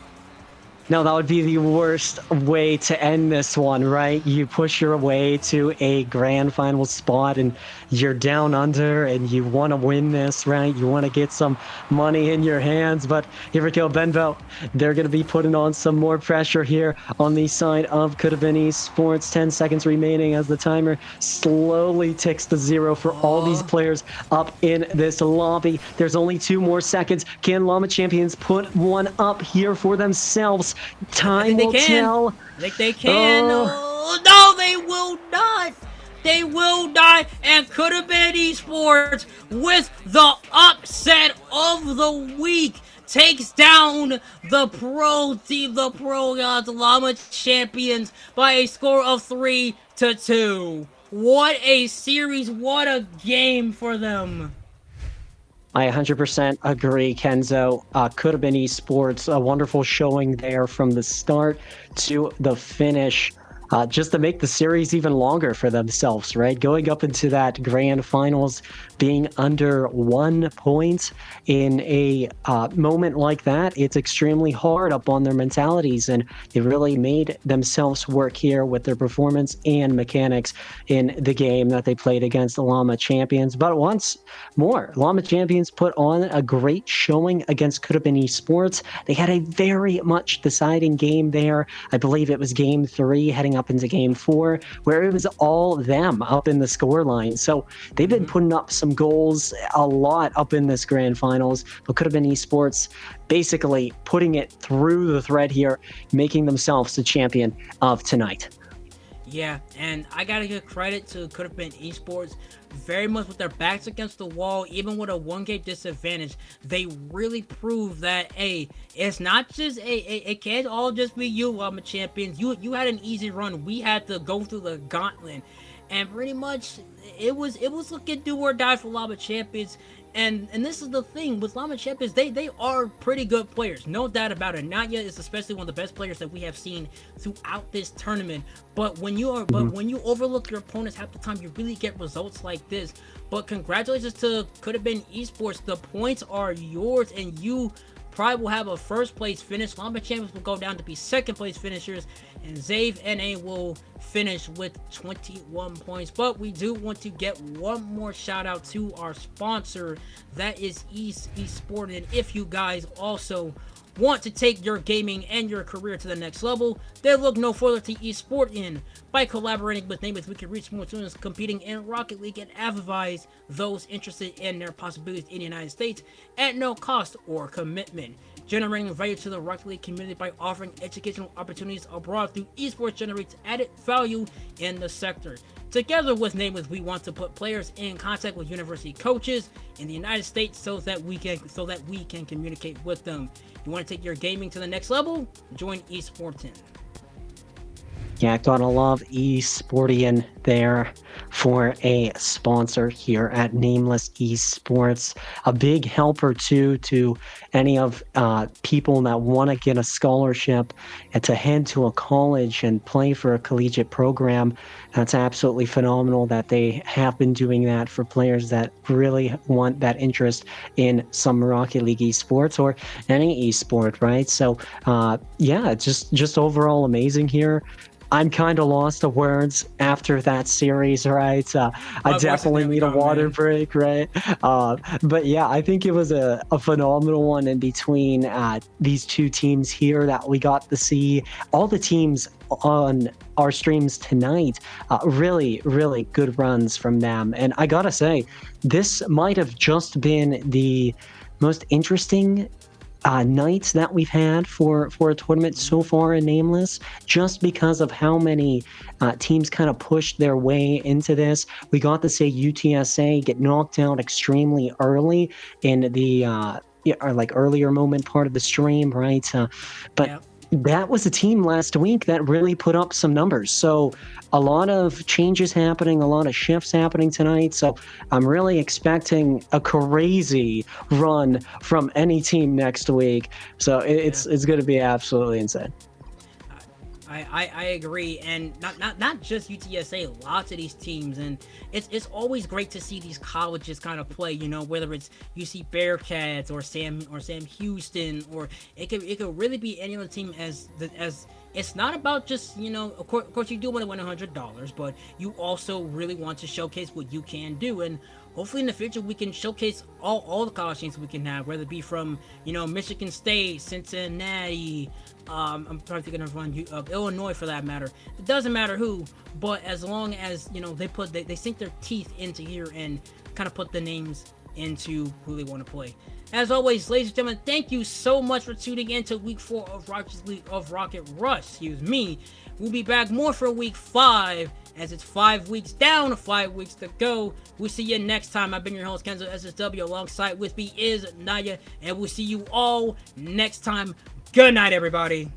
No, that would be the worst way to end this one, right? You push your way to a grand final spot and you're down under and you want to win this, right? You want to get some money in your hands, but here we go, Benvo. They're going to be putting on some more pressure here on the side of Could Have Been Esports. 10 seconds remaining as the timer slowly ticks to 0 for all these players up in this lobby. There's only 2 more seconds. Can Llama Champions put one up here for themselves? Time will tell. I think they can. Oh, no, they will not. They will not. And Could Have Been Esports with the upset of the week takes down the pro team, the pro gods, Llama Champions by a score of 3-2. What a series. What a game for them. I 100% agree, Kenzo. Could Have Been Esports, a wonderful showing there from the start to the finish. Just to make the series even longer for themselves, right? Going up into that grand finals, being under 1 point in a moment like that, it's extremely hard up on their mentalities, and they really made themselves work here with their performance and mechanics in the game that they played against the Llama Champions. But once more, Llama Champions put on a great showing against Could Have Been Esports. They had a very much deciding game there. I believe it was game 3 heading up into game 4, where it was all them up in the scoreline. So they've been putting up some goals a lot up in this grand finals, but Could Have Been Esports basically putting it through the thread here, making themselves the champion of tonight. Yeah, and I gotta give credit to Could Have Been Esports. Very much with their backs against the wall, even with a 1-game disadvantage, they really proved that, hey, it's not just it can't all just be you, Llama Champions. You had an easy run. We had to go through the gauntlet, and pretty much it was looking do or die for Llama Champions. And this is the thing with Llama Champions, they are pretty good players, no doubt about it. Naya is especially one of the best players that we have seen throughout this tournament. But when you overlook your opponents half the time, you really get results like this. But congratulations to Could Have Been Esports. The points are yours, and you probably will have a first place finish. Llama Champions will go down to be second place finishers, and Zave NA will finish with 21 points. But we do want to get one more shout out to our sponsor, that is Esports. And if you guys also want to take your gaming and your career to the next level, then look no further to Esports. By collaborating with Nameless, we can reach more students competing in Rocket League and advise those interested in their possibilities in the United States at no cost or commitment. Generating value to the Rocket League community by offering educational opportunities abroad through esports generates added value in the sector. Together with Nameless, we want to put players in contact with university coaches in the United States so that we can communicate with them. You want to take your gaming to the next level? Join Esports. Yeah, gotta love Esportian there for a sponsor here at Nameless Esports. A big helper too to any of people that want to get a scholarship and to head to a college and play for a collegiate program. That's absolutely phenomenal that they have been doing that for players that really want that interest in some Rocket League esports or any esport, right? So yeah, just overall amazing here. I'm kind of lost to words after that series, right? I definitely need a water break, right? But yeah, I think it was a phenomenal one in between these two teams here that we got to see. All the teams on our streams tonight, really, really good runs from them. And I gotta say, this might have just been the most interesting nights that we've had for a tournament so far in Nameless, just because of how many teams kind of pushed their way into this. We got to say UTSA get knocked out extremely early in the or like earlier moment part of the stream, right? But Yep. that was a team last week that really put up some numbers. So a lot of changes happening, a lot of shifts happening tonight. So I'm really expecting a crazy run from any team next week. So it's going to be absolutely insane. I agree, and not just UTSA, lots of these teams, and it's always great to see these colleges kind of play. You know, whether it's UC Bearcats or Sam Houston, or it could really be any other team. As it's not about just, you know, of course you do want to win $100, but you also really want to showcase what you can do, and hopefully in the future we can showcase all the college teams we can have, whether it be from, you know, Michigan State, Cincinnati, I'm probably thinking of one of Illinois for that matter. It doesn't matter who, but as long as, you know, they sink their teeth into here and kind of put the names into who they want to play. As always, ladies and gentlemen, thank you so much for tuning in to week 4 of Rocket Rush. Excuse me. We'll be back more for week 5, as it's 5 weeks down, 5 weeks to go. We'll see you next time. I've been your host, Kenzo SSW. Alongside with me is Naya, and we'll see you all next time. Good night, everybody.